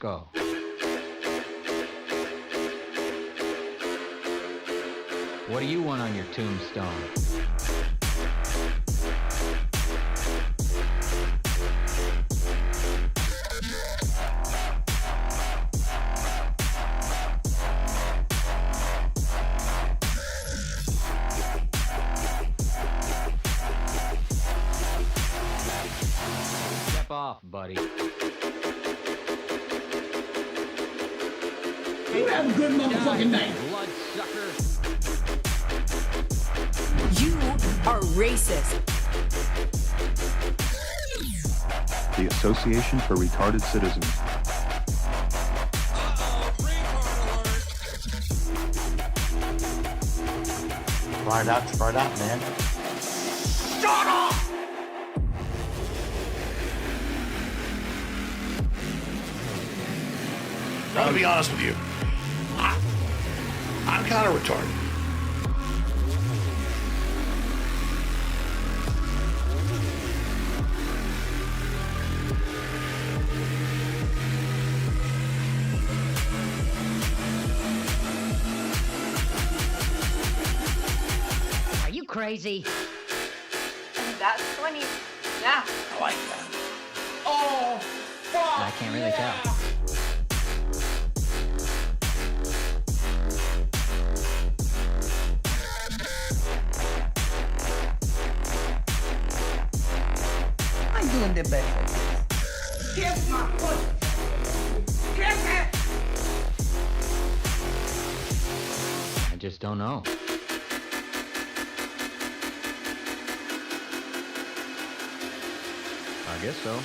go. What do you want on your tombstone? Step off, buddy. You have a good motherfucking night. Bloodsucker. You are racist. The Association for Retarded Citizens. Try it out, man. Shut up! I'm gonna be honest with you. I'm kind of retarded. Are you crazy? That's 20. Yeah. I like that. Oh, fuck! I can't really tell. I'm doing the best. Kiss my foot! Kiss it! I just don't know. I guess so.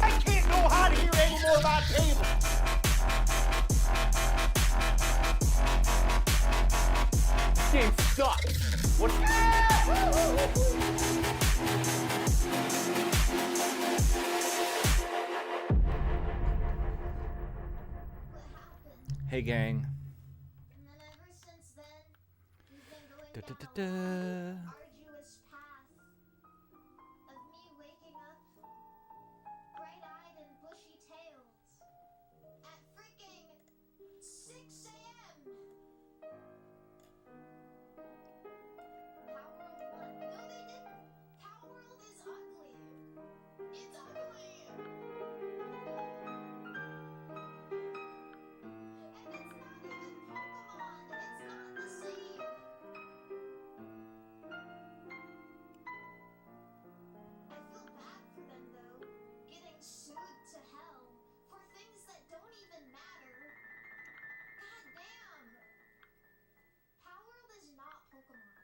I can't go out here anymore about tables. This game sucks. What? Hey, gang. And then ever since then, you've been going down a arduous path of me waking up bright-eyed and bushy-tailed at freaking 6 a.m. Power World won. No, they didn't. Power World is ugly. It's ugly. And it's not even Pokemon. It's not the same. I feel bad for them though, getting sued to hell for things that don't even matter. God damn. Power World is not Pokemon.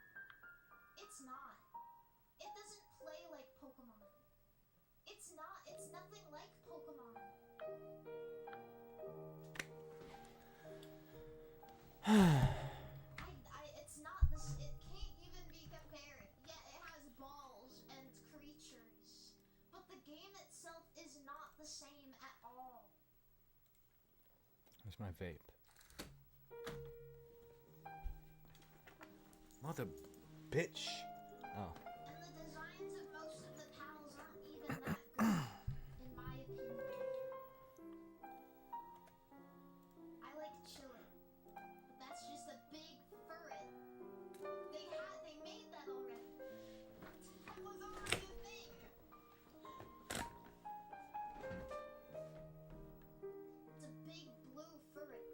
It's not. It doesn't play like Pokemon. It's not. It's nothing like Pokemon. It's not this. It can't even be compared. Yeah, it has balls and creatures, but the game itself is not the same at all. Where's my vape? Mother bitch. Oh. And the designs of most of the pals aren't even that good, in my opinion. I like chilling, but that's just a big furret. They made that already. That was already a thing. It's a big blue furret.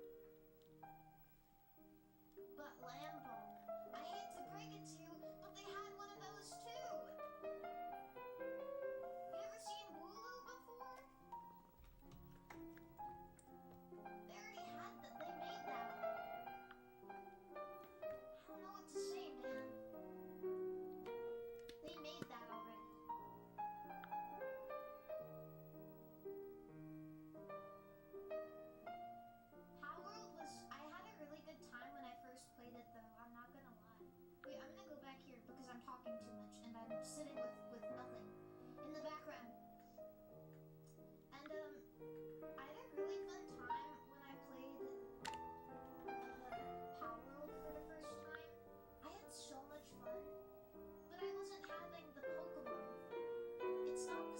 But Lambone, I hate to break it to you, but they had one of those too. You ever seen Wooloo before? They already had that. They made that already. I don't know what to say, man. They made that already. Power World was. I had a really good time when I first played it, though. I'm not gonna lie. Wait, I'm gonna go back here because I'm talking too much and I'm sitting with nothing in the background. And I had a really fun time when I played Power World for the first time. I had so much fun, but I wasn't having the Pokemon thing. It's not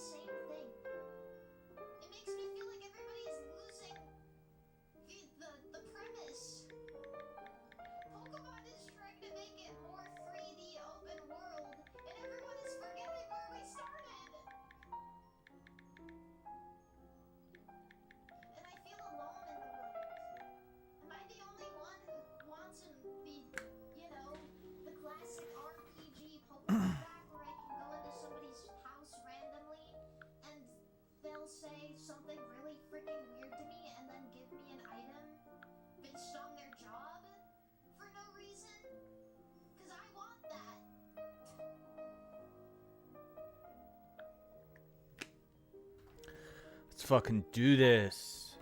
fucking do this.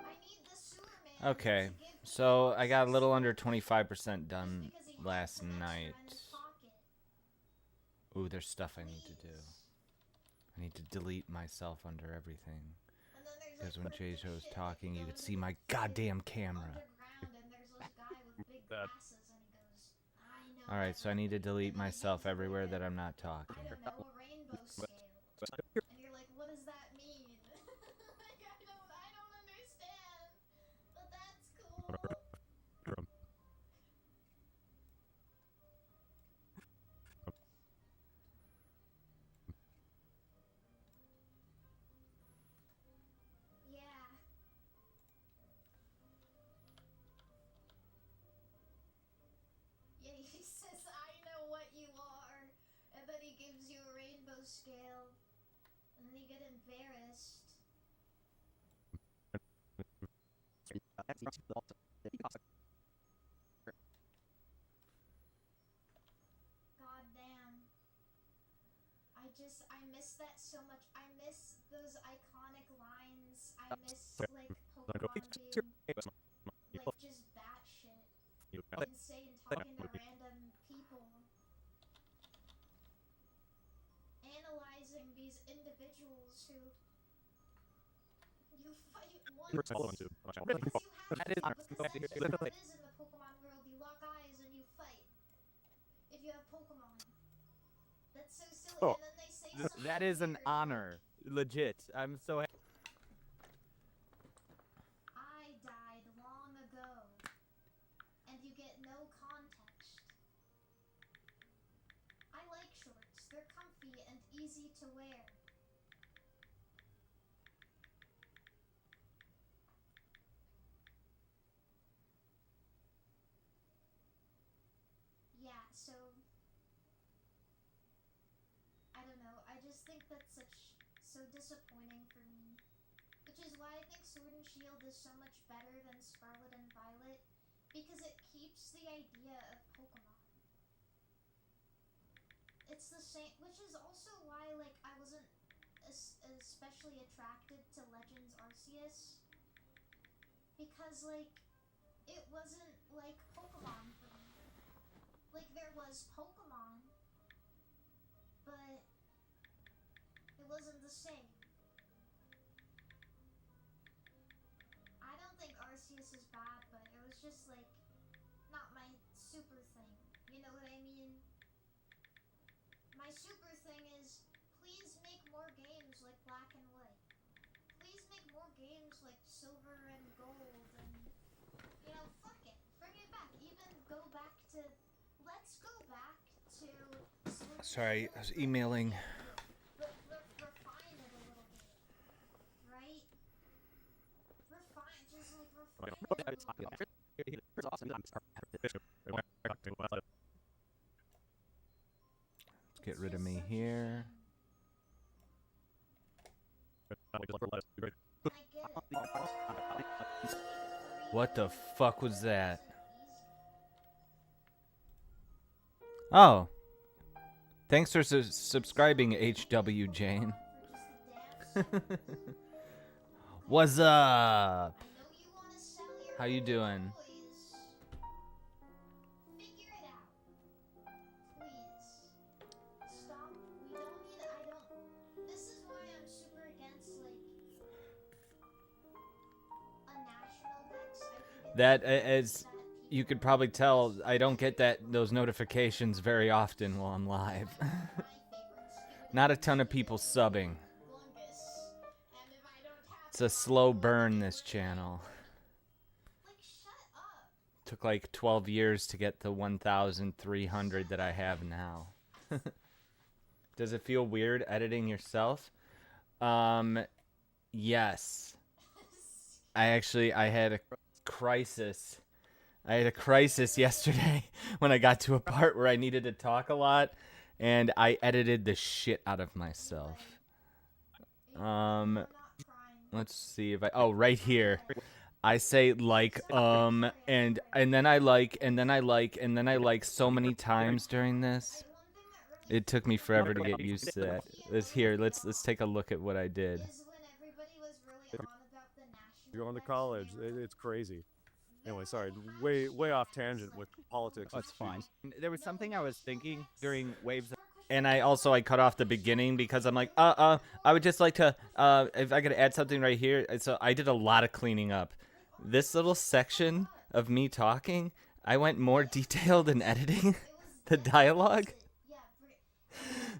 I need the sewer man Okay, to give me so I got a little under $6 25% done because he has last some extra night. in his pocket. Ooh, there's stuff I need to do. I need to delete myself under everything. And then there's Because like when cryptic Jay-Jo was shit, like talking, you go could to see the my goddamn camera. underground and there's this guy with big glasses and he goes, I know Alright, so I need to everything." delete And then he myself gives you everywhere like that a, I'm not I talking. don't know, a rainbow scale. And you're like, what does that mean? Like, I don't understand. But that's cool. Yeah. Yeah, he says, I know what you are. And then he gives you a rainbow scale. And then you get embarrassed. God damn. I miss that so much. I miss those iconic lines. I miss, like, Pokemon being, like, just batshit insane, talking to random people. Analyzing these individuals who you fight once. Because you have to, because that's just how it is in the Pokemon world. You lock eyes and you fight. If you have Pokemon. That's so silly. And then they say something That is an weird. honor. Legit. I'm so happy. I died long ago. And you get no context. I like shorts. They're comfy and easy to wear. Yeah, so I don't know. I just think that's so disappointing for me. Which is why I think Sword and Shield is so much better than Scarlet and Violet, because it keeps the idea of Pokemon. It's the same, which is also why, like, I wasn't especially attracted to Legends Arceus, because, like, it wasn't like Pokemon for me. Like, there was Pokemon, but it wasn't the same. I don't think Arceus is bad, but it was just, like, not my super thing. You know what I mean? My super thing is, please make more games like Black and White. Please make more games like Silver and Gold and, you know, fuck it. Bring it back. Even go back to, let's go back to Sword and Sorry, Shield, I was but emailing. refine it a little bit, right? Refine, just like refine it a little bit. Let's get rid of me here. I get it. What the fuck was that? Oh. Thanks for subscribing, HW Jane. What's up? How you doing? Figure it out. Please. Stop. We don't need, I don't, this is why I'm super against, like, a national dex. I think That, as you could probably tell, I don't get those notifications very often while I'm live. Not a ton of people subbing. It's a slow burn, this channel. like, shut up. Took like 12 years to get the 1,300 that I have now. Does it feel weird editing yourself? Yes. I had a crisis. I had a crisis yesterday when I got to a part where I needed to talk a lot, and I edited the shit out of myself. Let's see if oh, right here. I say like, and then I like, and then I like, and then I like so many times during this. It took me forever to get used to that. Let's take a look at what I did. You're going to college. It's crazy. Anyway, sorry, way off tangent with politics. That's fine. There was something I was thinking during waves of And I cut off the beginning because I'm like, I would just like to, if I could add something right here. So I did a lot of cleaning up. This little section of me talking, I went more detailed in editing the dialogue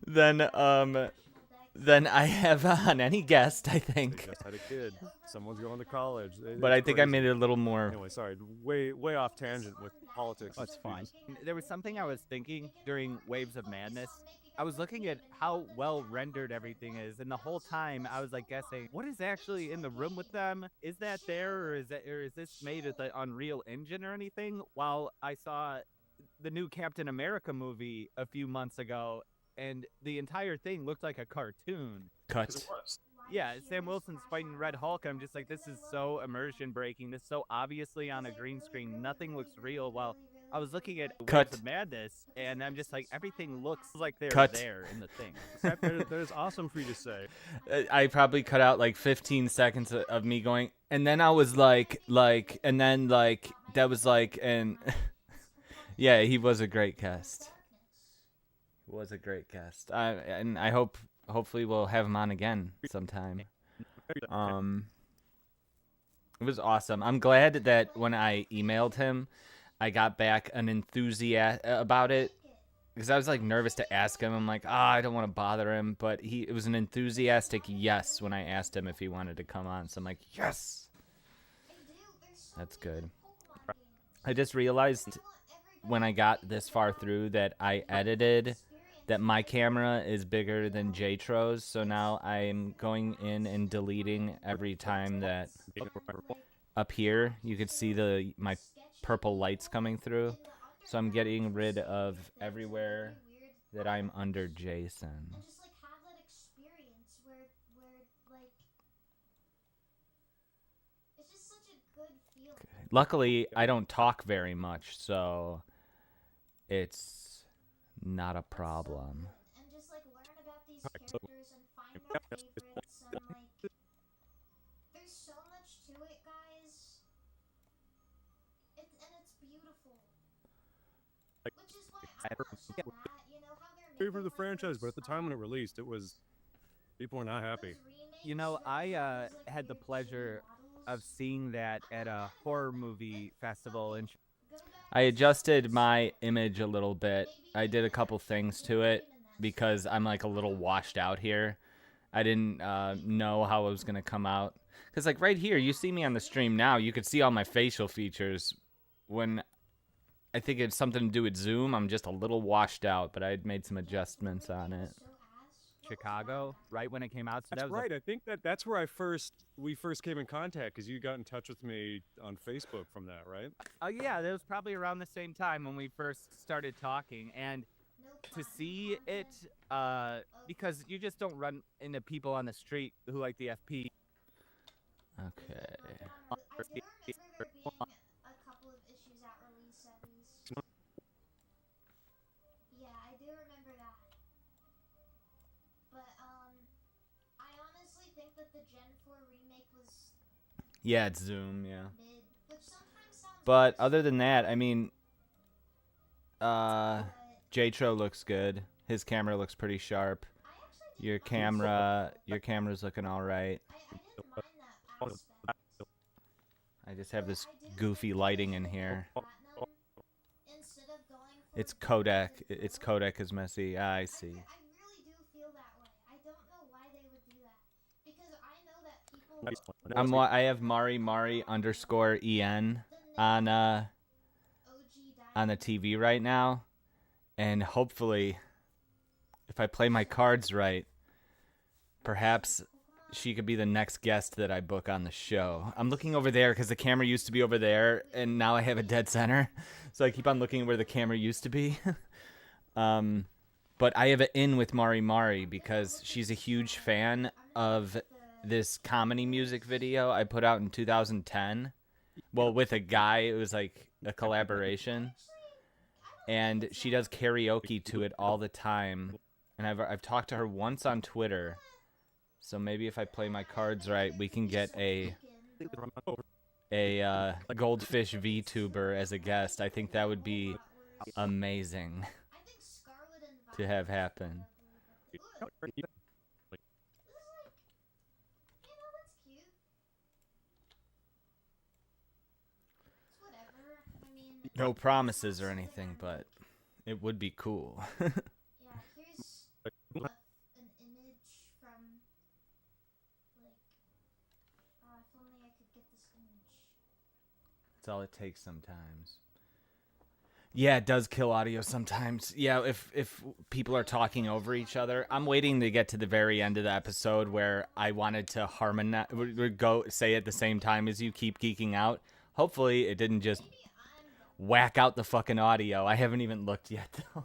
than I have on any guest, I think. Just had a kid. Someone's going to college. But I think I made it a little more. Anyway, sorry, way off tangent with politics. That's fine. There was something I was thinking during Waves of Madness. I was looking at how well rendered everything is, and the whole time I was like guessing, what is actually in the room with them? Is that there, or is this made with the Unreal Engine or anything? While I saw the new Captain America movie a few months ago, and the entire thing looked like a cartoon. Cut. Yeah, Sam Wilson's fighting Red Hulk. I'm just like, this is so immersion breaking. This is so obviously on a green screen. Nothing looks real. While I was looking at Waves of Madness, and I'm just like, everything looks like they're there in the thing. That is awesome for you to say. I probably cut out like 15 seconds of me going, and then I was like, and then like, that was like, and yeah, he was a great guest. He was a great guest. And I hopefully we'll have him on again sometime. It was awesome. I'm glad that when I emailed him, I got back an enthusiasm about it, because I was like nervous to ask him. I'm like, I don't want to bother him, but it was an enthusiastic yes when I asked him if he wanted to come on. So I'm like, yes, that's good. I just realized when I got this far through that I edited that my camera is bigger than Jtro's, so now I'm going in and deleting every time that up here you could see my purple lights coming through. So I'm getting rid of everywhere that I'm under Jason. Luckily, I don't talk very much, so it's not a problem. And just like learn about these characters and find your favorites and like there's so much to it, guys. It's beautiful. Which is why I question that, you know, how they're Favor the franchise, but at the time when it released, people were not happy. You know, I had the pleasure of seeing that at a horror movie festival in I adjusted my image a little bit. I did a couple things to it because I'm like a little washed out here. I didn't know how it was going to come out. Because like right here, you see me on the stream now, you could see all my facial features. When I think it's something to do with Zoom, I'm just a little washed out, but I had made some adjustments on it. Chicago, right when it came out. So That's right. I think that's where we first came in contact, because you got in touch with me on Facebook from that, right? Oh yeah, that was probably around the same time when we first started talking, and to see it, because you just don't run into people on the street who like the FP. Okay. I do remember there being a couple of issues at release at least. Yeah, I do remember that. But I honestly think that the Gen 4 remake was Yeah, it's Zoom, yeah. mid, which sometimes sounds But other than that, I mean, Jtro looks good. His camera looks pretty sharp. Your camera's looking all right. I didn't mind that aspect. I just have this goofy lighting in here. Platinum, instead of going for It's Kodak. Its Kodak is messy. I see. I really do feel that way. I don't know why they would do that. Because I know that people I have Mari_en on the TV right now, and hopefully, if I play my cards right, perhaps she could be the next guest that I book on the show. I'm looking over there because the camera used to be over there, and now I have a dead center, so I keep on looking where the camera used to be. But I have an in with Mari because she's a huge fan of this comedy music video I put out in 2010. Well, with a guy, it was like a collaboration. and she does karaoke to it all the time. And I've talked to her once on Twitter, so maybe if I play my cards right, we can get a goldfish VTuber as a guest. I think that would be amazing to have happen. No promises or anything, but it would be cool. Yeah, here's an image from, like, if only I could get this image. That's all it takes sometimes. Yeah, it does kill audio sometimes. Yeah, if people are talking over each other. I'm waiting to get to the very end of the episode where I wanted to harmonize, go say at the same time as you keep geeking out. Hopefully it didn't just whack out the fucking audio. I haven't even looked yet, though.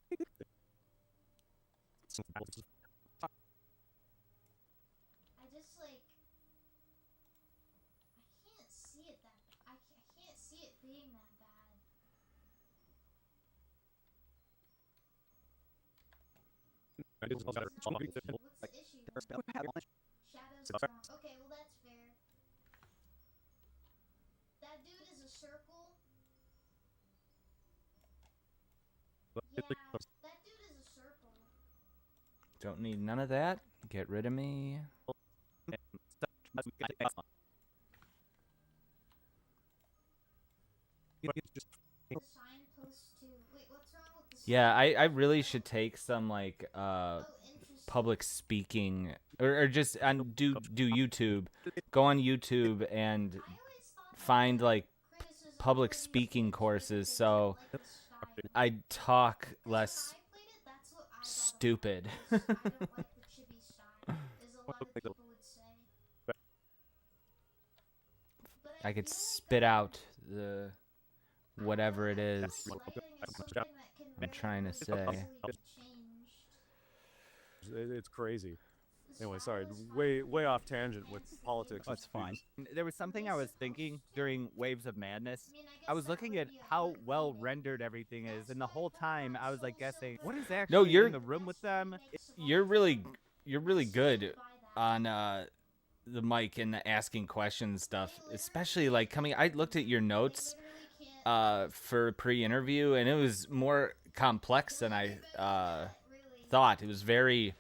I just, like, I can't see it that, I can't see it being that bad. What's the issue? Shadows are strong. Okay, well that's fair. That dude is a circle. Yeah, that dude is a circle. Don't need none of that. Get rid of me. Signpost too. Wait, what's wrong with the Yeah, I really should take some like public speaking or just do YouTube. Go on YouTube and find like public speaking courses so I talk less stupid. I could spit out the whatever it is I'm trying to say. It's crazy. Anyway, sorry, way off tangent with politics. That's fine. There was something I was thinking during Waves of Madness. I was looking at how well rendered everything is, and the whole time I was like guessing, what is actually in the room with them? You're really good on the mic and the asking questions stuff, especially like coming. I looked at your notes for pre-interview, and it was more complex than I thought. It was very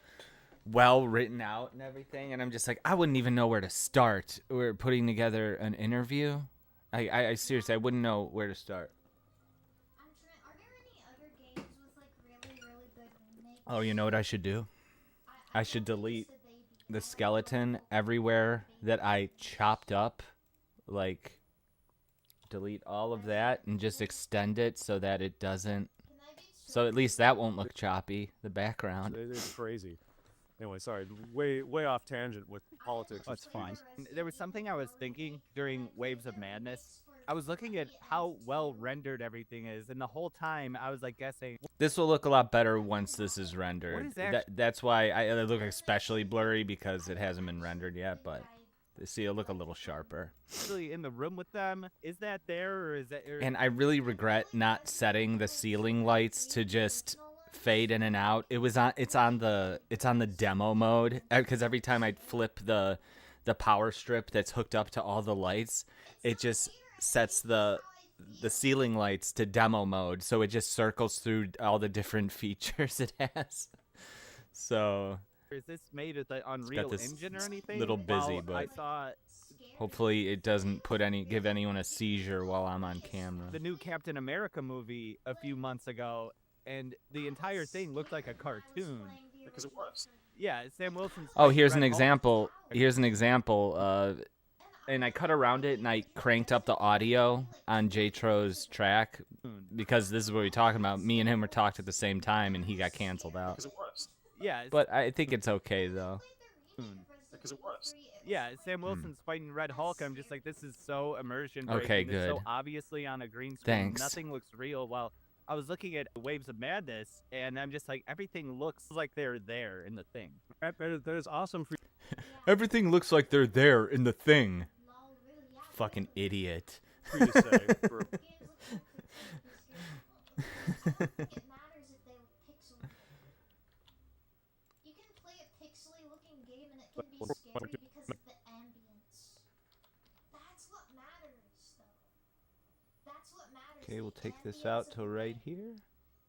well written out and everything, and I'm just like, I wouldn't even know where to start. We're putting together an interview. I seriously, I wouldn't know where to start. Are there any other games with like really good remakes? Oh, you know what I should do? I should delete the skeleton everywhere that I chopped up. Like, delete all of that and just extend it so that it doesn't. So at least that won't look choppy, the background. It's crazy. Anyway, sorry, way off tangent with politics. That's fine. There was something I was thinking during Waves of Madness. I was looking at how well rendered everything is, and the whole time I was like guessing. This will look a lot better once this is rendered. What is that's why I look especially blurry because it hasn't been rendered yet, but see, it'll look a little sharper. Actually, in the room with them, is that there or is that? And I really regret not setting the ceiling lights to just fade in and out. It's on the demo mode, because every time I flip the power strip that's hooked up to all the lights, it just sets the ceiling lights to demo mode, so it just circles through all the different features it has. So is this made with the Unreal Engine or anything? Little busy, but I saw hopefully it doesn't give anyone a seizure while I'm on camera. The new Captain America movie a few months ago, and the entire thing looked like a cartoon. Because it was. Yeah, Sam Wilson's. Oh, here's an example. Here's an example. And I cut around it and I cranked up the audio on J-Tro's track because this is what we're talking about. Me and him were talked at the same time and he got canceled out. Because it was. Yeah. But I think it's okay though. Because it was. Yeah, Sam Wilson's fighting Red Hulk. I'm just like, this is so immersion breaking. Okay, It's good. so obviously on a green screen. Thanks. Nothing looks real. While I was looking at Waves of Madness, and I'm just like, everything looks like they're there in the thing. That is awesome for Everything looks like they're there in the thing. Fucking idiot. Free to say. For, It matters if they look pixely. You can play a pixely looking game and it can be scary because of the ambience. That's what matters, though. That's what matters. Okay, we'll the take this ambience out of till the right game. here.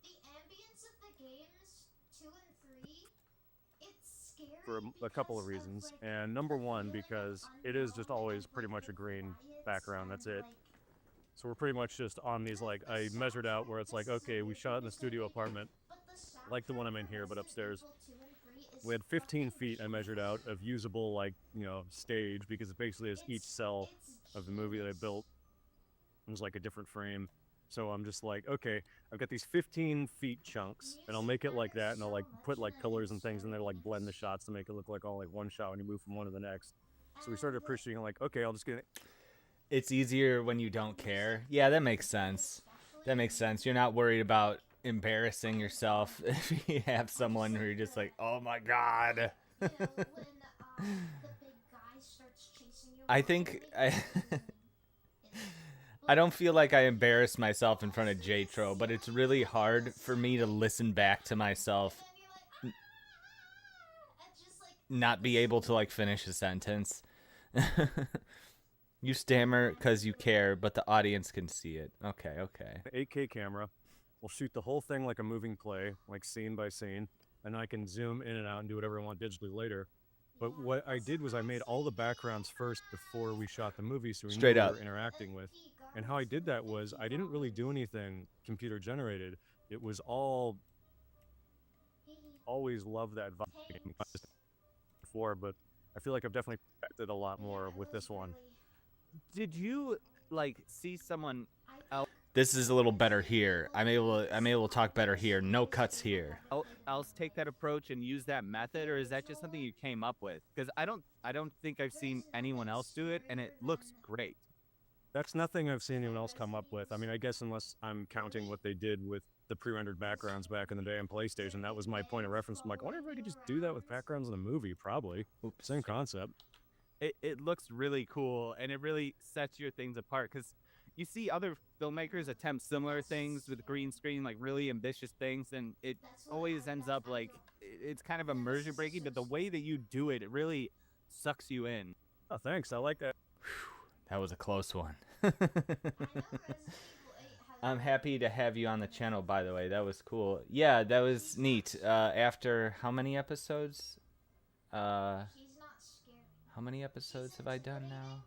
The ambience of the games 2 and 3, it's scary for a couple of because reasons. like, And number one, feeling because of it is just unknown always and, pretty much a the green quiet background. That's and, it. So we're pretty much just on these, like, I measured out where it's like, okay, we shot in the studio apartment, like the one I'm in here, but upstairs. We had 15 feet I measured out of usable, like, you know, stage, because it basically is each cell of the movie that I built. It was like a different frame. So I'm just like, okay, I've got these 15 feet chunks, and I'll make it like that, and I'll like put like pillars and things in there, like blend the shots to make it look like all like one shot when you move from one to the next. So we started appreciating like, okay, I'll just get it. It's easier when you don't care. Yeah, that makes sense. That makes sense. You're not worried about embarrassing yourself if you have someone who you're just like, oh my god. I think I don't feel like I embarrass myself in front of Jatro, but it's really hard for me to listen back to myself, not be able to like finish a sentence. You stammer because you care, but the audience can see it. Okay, okay. 8K camera. We'll shoot the whole thing like a moving play, like scene by scene, and I can zoom in and out and do whatever I want digitally later. But what I did was I made all the backgrounds first before we shot the movie, so we Straight knew up. what we were interacting with. And how I did that was I didn't really do anything computer generated. It was all always loved that vibe before, but I feel like I've definitely perfected a lot more with this one. Did you like see someone else This is a little better here. I'm able to talk better here. No cuts here. take that approach and use that method, or is that just something you came up with? Because I don't think I've seen anyone else do it, and it looks great. That's nothing I've seen anyone else come up with. I mean, I guess unless I'm counting what they did with the pre-rendered backgrounds back in the day on PlayStation, that was my point of reference. I'm like, I wonder if I could just do that with backgrounds in a movie. Probably. Oops. Same concept. It looks really cool, and it really sets your things apart. Because you see other filmmakers attempt similar things with green screen, like really ambitious things, and it always ends up like it's kind of immersion breaking. But the way that you do it, it really sucks you in. Oh, thanks. I like that. That was a close one. I'm happy to have you on the channel, by the way. That was cool. Yeah, that was neat. After how many episodes? How many episodes have I done now?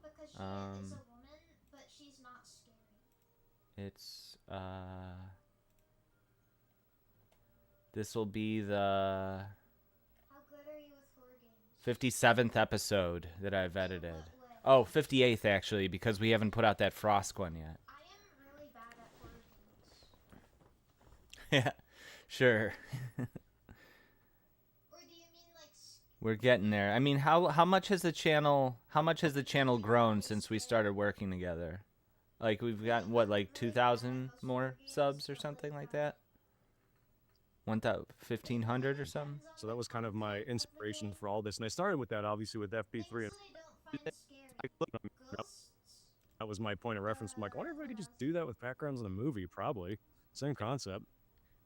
It's this will be the 57th episode that I've edited. Oh, 58th actually, because we haven't put out that Frost one yet. Yeah, sure. We're getting there. I mean, how much has the channel grown since we started working together? Like we've got what, like 2,000 more subs or something like that? 1,500 or something? So that was kind of my inspiration for all this, and I started with that obviously with FP3. That was my point of reference. I'm like, I wonder if I could just do that with backgrounds in a movie. Probably. Same concept.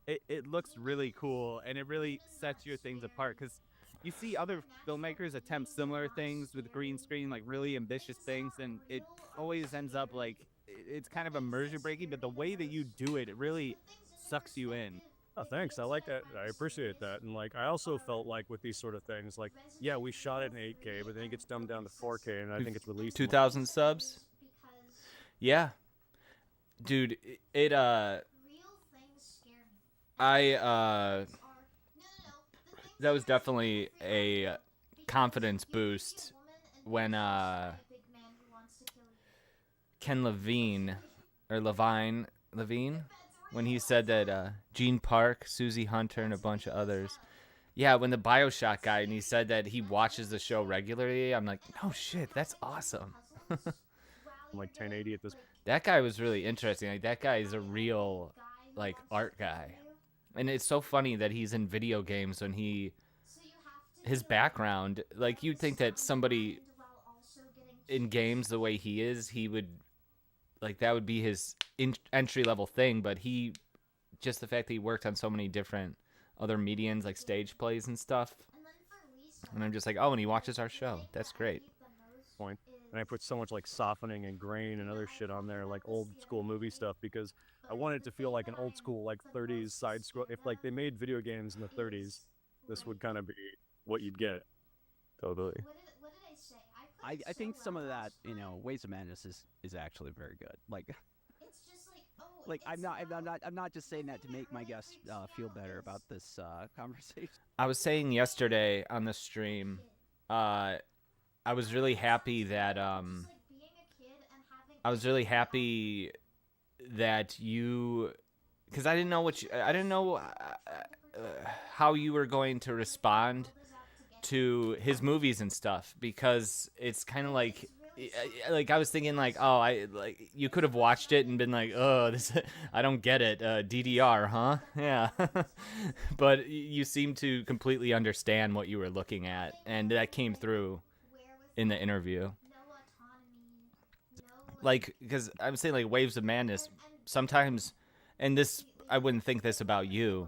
It looks really cool, and it really sets your things apart. Because you see other filmmakers attempt similar things with green screen, like really ambitious things, and it always ends up like it's kind of immersion breaking. But the way that you do it, it really sucks you in. Oh, thanks. I like that. I appreciate that. And like, I also felt like with these sort of things, like, yeah, we shot it in 8K, but then it gets dumbed down to 4K, and I think it's released. 2,000 subs? Yeah, dude. That was definitely a confidence boost when Ken Levine when he said that Gene Park, Susie Hunter, and a bunch of others. Yeah, when the Bioshock guy, and he said that he watches the show regularly. I'm like, no shit, that's awesome. I'm like 1080 at this. That guy was really interesting. Like, that guy is a real like art guy. And it's so funny that he's in video games when his background, like you'd think that somebody in games the way he is, he would like that would be his entry level thing, but he just the fact that he worked on so many different other mediums like stage plays and stuff. And I'm just like, oh, and he watches our show. That's great. Point. And I put so much like softening and grain and other shit on there, like old school movie stuff, because I wanted it to feel like an old school like 30s side scroll. If like they made video games in the 30s, this would kind of be what you'd get. Totally. What did I say? I think some of that, Waves of Madness is actually very good. Like, It's just like, oh, like I'm not just saying that to make my guests feel better about this conversation. I was saying yesterday on the stream, I was really happy that you, because I didn't know how you were going to respond to his movies and stuff, because it's kind of like I was thinking like, oh, you could have watched it and been like, oh, this I don't get it, DDR, huh? Yeah. But you seem to completely understand what you were looking at, and that came through in the interview. Like, because I'm saying like Waves of Madness sometimes, and this I wouldn't think this about you,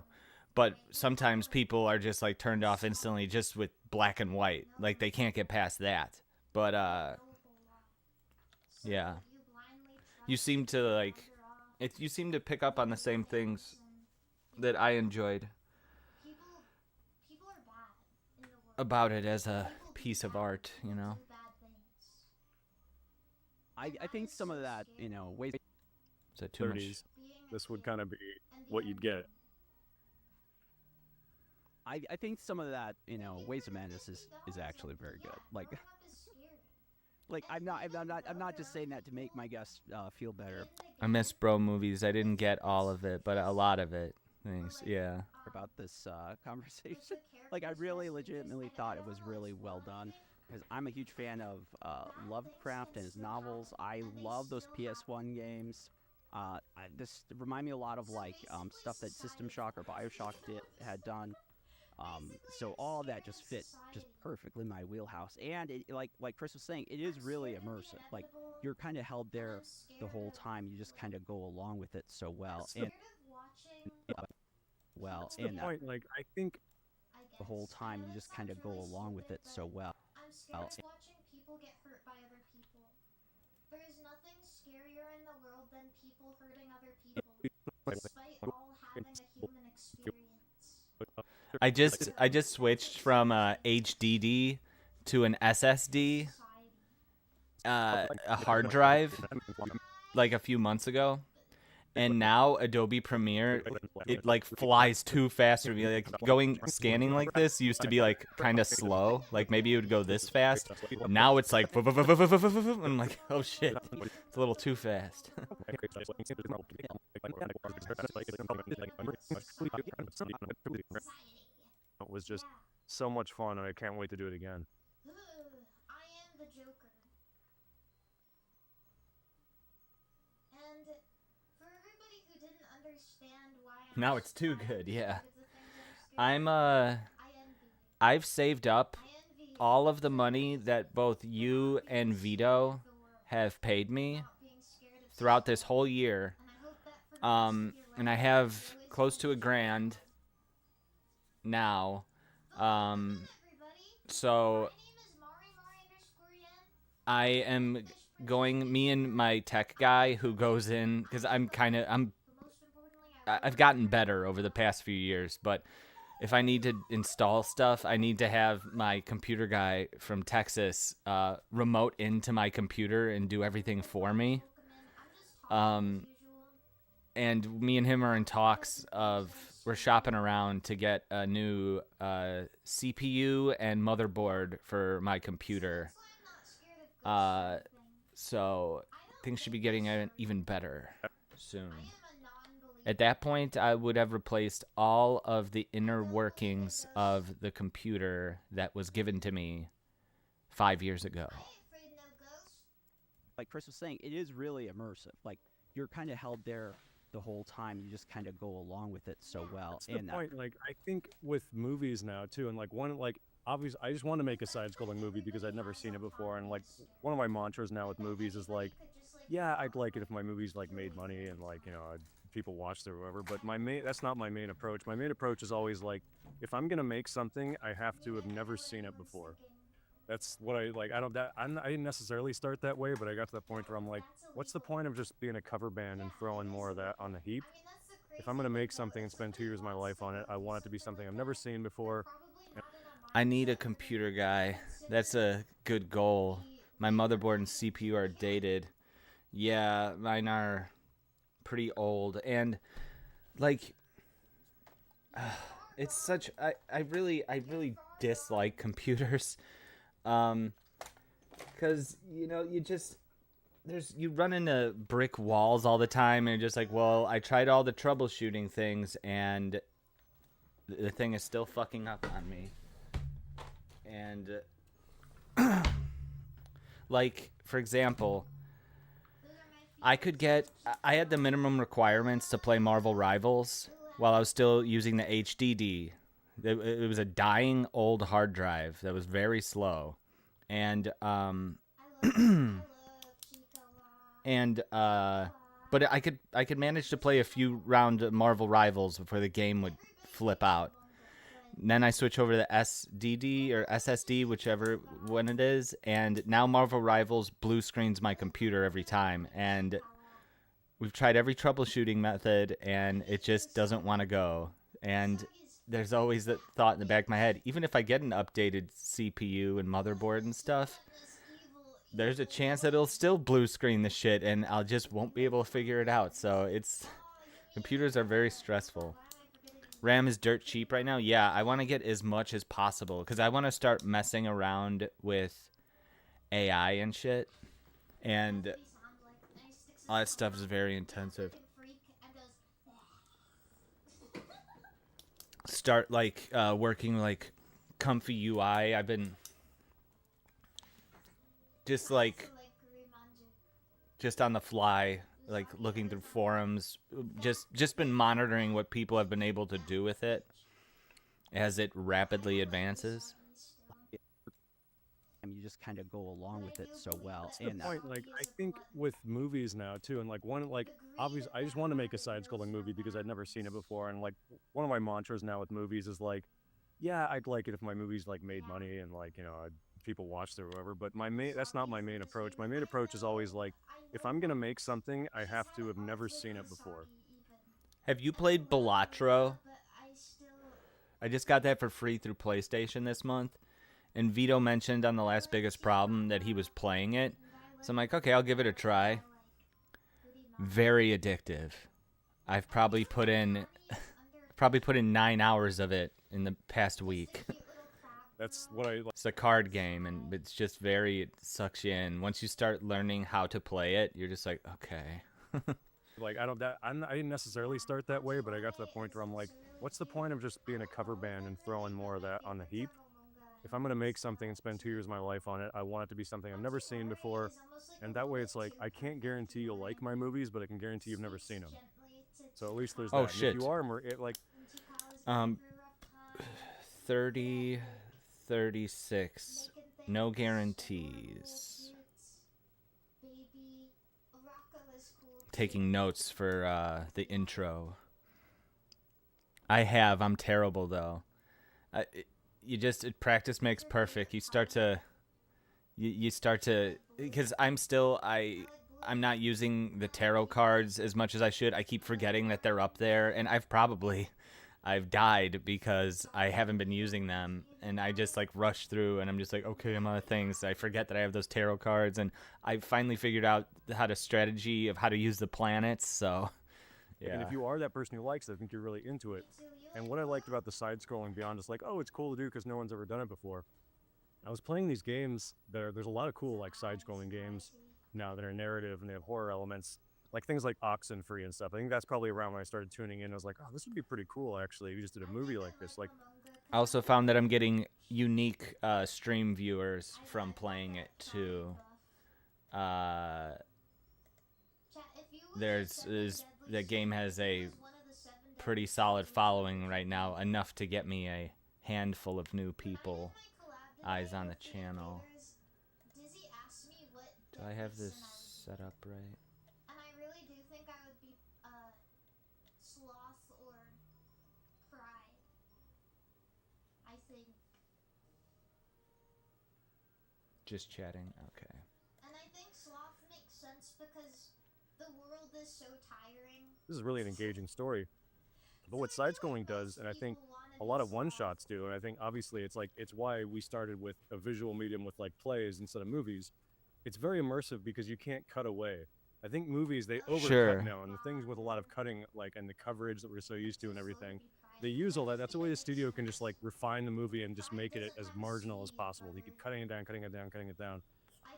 but sometimes people are just like turned off instantly just with black and white, like they can't get past that. But yeah, you seem to you seem to pick up on the same things that I enjoyed about it as a piece of art, I think some of that, Waves. Is that too much? 30s, this would kind of be what you'd get. I think some of that, Waves of Madness is actually very good. Like I'm not just saying that to make my guests feel better. I miss bro movies. I didn't get all of it, but a lot of it. Thanks. Yeah. About this conversation, like I really legitimately thought it was really well done, because I'm a huge fan of Lovecraft and his novels. I love those PS1 games. This remind me a lot of like stuff that System Shock or BioShock had done. So all of that just fit just perfectly in my wheelhouse. And it, like Chris was saying, it is really immersive. Like you're kind of held there the whole time. You just kind of go along with it so well. And That's the point. Like I think the whole time you just kind of go along with it so well. I'm scared of watching people get hurt by other people. There is nothing scarier in the world than people hurting other people, despite all having a human experience. I just switched from HDD to an SSD, a hard drive, like a few months ago, and now Adobe Premiere, it like flies too fast for me. Like scanning like this used to be like kind of slow, like maybe it would go this fast. Now it's like, I'm like, oh shit, it's a little too fast. It was just so much fun, and I can't wait to do it again. I am the Joker. And for everybody who didn't understand why Now it's too good, yeah. I've saved up all of the money that both you and Vito have paid me throughout this whole year. And I have close to $1,000 now. So I am going, me and my tech guy who goes in, because I've gotten better over the past few years, but if I need to install stuff, I need to have my computer guy from Texas remote into my computer and do everything for me. And me and him are in talks of, we're shopping around to get a new CPU and motherboard for my computer. So things should be getting even better soon. At that point, I would have replaced all of the inner workings of the computer that was given to me 5 years ago. Like Chris was saying, it is really immersive. Like you're kind of held there the whole time. You just kind of go along with it so well. That's the point. Like I think with movies now too, and like obviously, I just want to make a side-scrolling movie because I'd never seen it before, and like one of my mantras now with movies is like, yeah, I'd like it if my movies like made money and like people watched it or whatever. But that's not my main approach. My main approach is always like, if I'm gonna make something, I have to have never seen it before. That's what I like. I didn't necessarily start that way, but I got to the point where I'm like, what's the point of just being a cover band and throwing more of that on the heap? If I'm gonna make something and spend 2 years of my life on it, I want it to be something I've never seen before. I need a computer guy. That's a good goal. My motherboard and CPU are dated. Yeah, mine are pretty old. And, like, it's such... I really dislike computers. Because, you run into brick walls all the time, and you're just like, well, I tried all the troubleshooting things, and the thing is still fucking up on me. And, like, for example, I had the minimum requirements to play Marvel Rivals while I was still using the HDD. It was a dying old hard drive that was very slow. And, but I could manage to play a few round Marvel Rivals before the game would flip out. And then I switch over to the SDD or SSD, whichever one it is, and now Marvel Rivals blue screens my computer every time. And we've tried every troubleshooting method, and it just doesn't want to go. And there's always that thought in the back of my head, even if I get an updated CPU and motherboard and stuff, there's a chance that it'll still blue screen the shit, and I'll just won't be able to figure it out. So computers are very stressful. RAM is dirt cheap right now. Yeah, I want to get as much as possible because I want to start messing around with AI and shit. And all that stuff is very intensive. Start working like comfy UI. I've been just on the fly, like looking through forums, just been monitoring what people have been able to do with it as it rapidly advances. And you just kind of go along with it so well. That's the point. Like, I think with movies now too, and obviously, I just want to make a side-scrolling movie because I'd never seen it before, and like one of my mantras now with movies is like, yeah, I'd like it if my movies like made money and like people watched it or whatever. But that's not my main approach. My main approach is always like, if I'm gonna make something, I have to have never seen it before. Have you played Balatro? I just got that for free through PlayStation this month. And Vito mentioned on the last biggest problem that he was playing it. So I'm like, okay, I'll give it a try. Very addictive. I've probably put in 9 hours of it in the past week. That's what I like. It's a card game, and it's just it sucks you in. Once you start learning how to play it, you're just like, okay. Like, I didn't necessarily start that way, but I got to the point where I'm like, what's the point of just being a cover band and throwing more of that on the heap? If I'm going to make something and spend 2 years of my life on it, I want it to be something I've never seen before. And that way it's like, I can't guarantee you'll like my movies, but I can guarantee you've never seen them. So at least there's that. Oh, and shit. if you are, 30, 36. No guarantees. Taking notes for the intro. I'm terrible, though. Practice makes perfect. You start to, because I'm not using the tarot cards as much as I should. I keep forgetting that they're up there, and I've died because I haven't been using them, and I just rush through, and I'm just like, okay, I'm on the things. I forget that I have those tarot cards, and I finally figured out how to use the planets, so yeah. And if you are that person who likes it, I think you're really into it. And what I liked about the side-scrolling beyond just like, oh, it's cool to do because no one's ever done it before. I was playing these games there's a lot of cool side-scrolling games now that are narrative and they have horror elements, like things like Oxenfree and stuff. I think that's probably around when I started tuning in. I was like, oh, this would be pretty cool actually. We just did a movie like this. Like, I also found that I'm getting unique stream viewers from playing it too. The game has a pretty solid following right now, enough to get me handful of new people eyes on the channel. Dizzy asked me what Do I have this books, set up right? and I really do think I would be sloth or pride. I think. Just chatting. Okay. And I think sloth makes sense because the world is so tiring. This is really an engaging story. But what side-scrolling does, and I think a lot of one-shots do, and I think obviously it's why we started with a visual medium with like plays instead of movies. It's very immersive because you can't cut away. I think movies, they overcut Sure. now, and the things with a lot of cutting, like, and the coverage that we're so used to and everything, they use all that. That's the way the studio can just like refine the movie and just make it as marginal as possible. You keep cutting it down, cutting it down, cutting it down.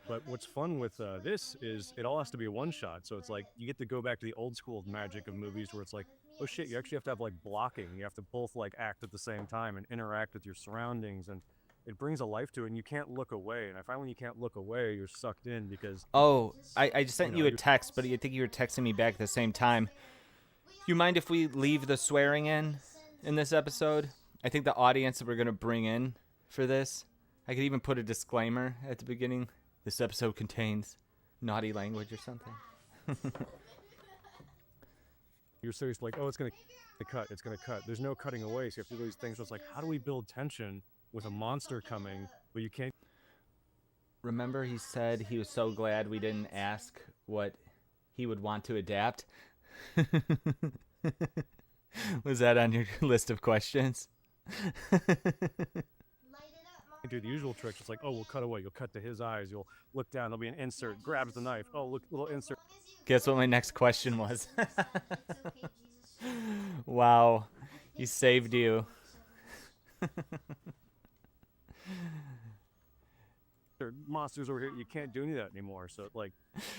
But what's fun with this is it all has to be a one-shot. So it's like you get to go back to the old school magic of movies where it's like, oh shit, you actually have to have like blocking. You have to both like act at the same time and interact with your surroundings, and it brings a life to it, and you can't look away. And I find when you can't look away, you're sucked in because... Oh, I just sent you a you're- text, but I think you were texting me back at the same time. You mind if we leave the swearing in this episode? I think the audience that we're going to bring in for this, I could even put a disclaimer at the beginning. This episode contains naughty language or something. You're serious, like, oh, it's gonna cut, it's gonna cut. There's no cutting away, so you have to do these things where it's like, how do we build tension with a monster coming, but you can't... Remember he said he was so glad we didn't ask what he would want to adapt? Was that on your list of questions? do the usual tricks. It's like, oh, we'll cut away. You'll cut to his eyes. You'll look down. There'll be an insert. Grabs the knife. Oh, look, little insert. Guess what my next question was? Wow, he saved you. There are monsters over here. You can't do any of that anymore. So like,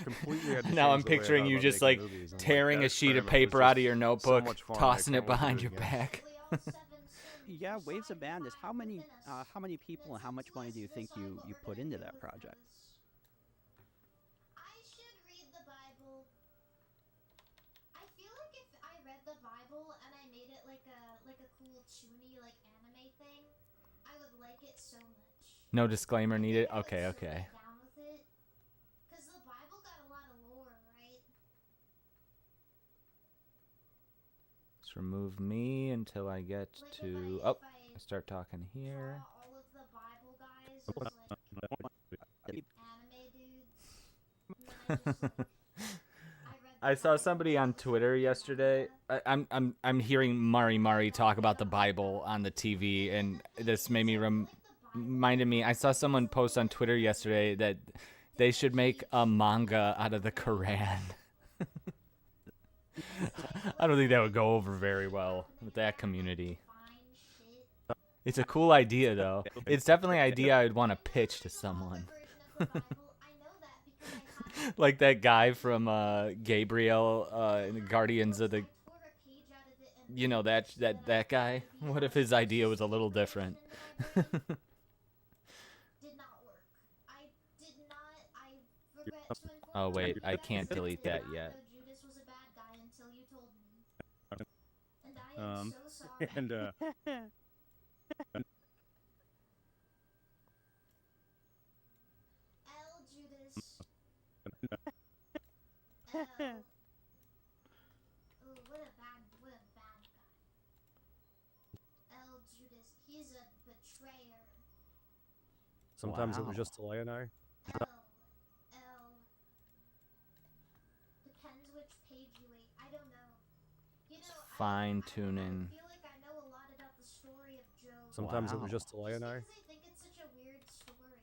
completely. Had to Now change I'm the way I picturing thought you about just making like movies. And, tearing that a sheet of experiment was paper out of just your so notebook, much fun. I tossing it can't wait to behind do your it again. back. Yeah, Waves of Madness. How many people and how much money do you think you put into that project? I should read the Bible. I feel like if I read the Bible and I made it like a cool toony like anime thing, I would like it so much. No disclaimer needed. Okay, okay. Down with it, cause the Bible got a lot of lore, right? Let's remove me until I get to. Oh, I start talking here. All of the Bible guys as like anime dudes. I saw somebody on Twitter yesterday. I'm hearing Mari talk about the Bible on the TV, and this made me reminded me. I saw someone post on Twitter yesterday that they should make a manga out of the Quran. I don't think that would go over very well with that community. It's a cool idea, though. It's definitely an idea I'd want to pitch to someone. Like that guy from Gabriel in the Guardians of the... You know, that guy? What if his idea was a little different? Oh, wait, I can't delete that yet. And Ooh, what a bad guy. L. Judas, he's a betrayer. sometimes it was Wow. just Talia and I. L. Depends which page you ate. I don't know. You know, Fine-tuning. I feel like I know a lot about the story of Job. Sometimes it was Wow. just Talia and I. Because I think it's such a weird story.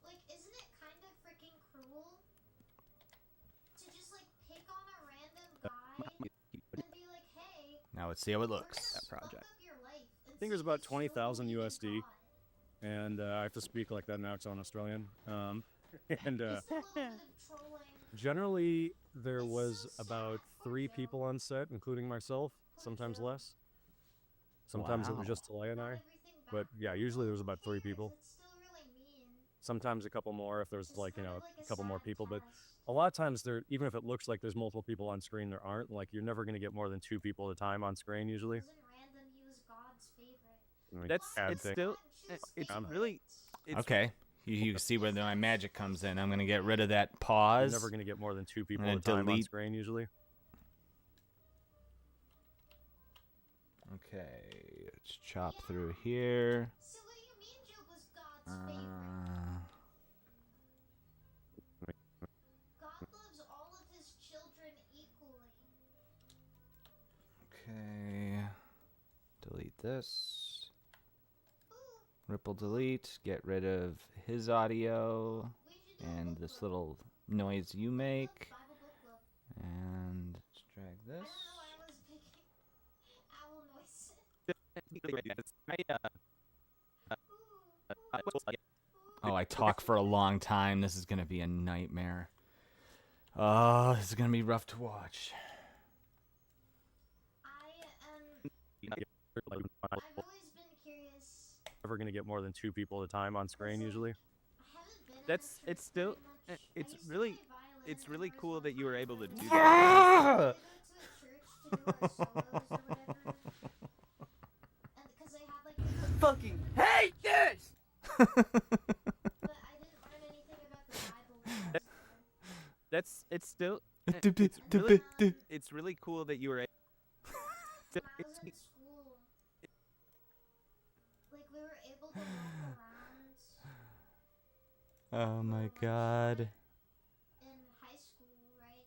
Like, isn't it kind of freaking cruel to just like pick on a random guy and be like, hey, Now let's see how it looks. That project. fuck up your life? I think it was about 20,000 USD, and I have to speak like that now because I'm Australian. And generally, there was about 3 people on set, including myself, sometimes less. Sometimes it was Wow. just Talia and I. But yeah, usually there was about 3 people. Sometimes a couple more if there's like, you know, a couple more people. But a lot of times there, even if it looks like there's multiple people on screen, there aren't. Like, you're never going to get more than 2 people at a time on screen usually. Wasn't random, he was God's favorite. It's still it's really it's Okay. You can see where my magic comes in. I'm gonna get rid of that pause. You're never going to get more than 2 people gonna at a time on delete- screen usually. Okay, let's chop through here. So what do you mean Job was God's favorite? God loves all of his children equally. Okay. Delete this. Ripple delete. Get rid of his audio and this little noise you make. And let's drag this. Oh, I talk for a long time. This is gonna be a nightmare. Oh, this is gonna be rough to watch. I've always been curious. Never going to get more than 2 people at a time on screen usually. it's still it's really cool that you were able to do that. Fucking hate this! It's still it's really cool that you were We were able to walk around Oh my god. in high school, right?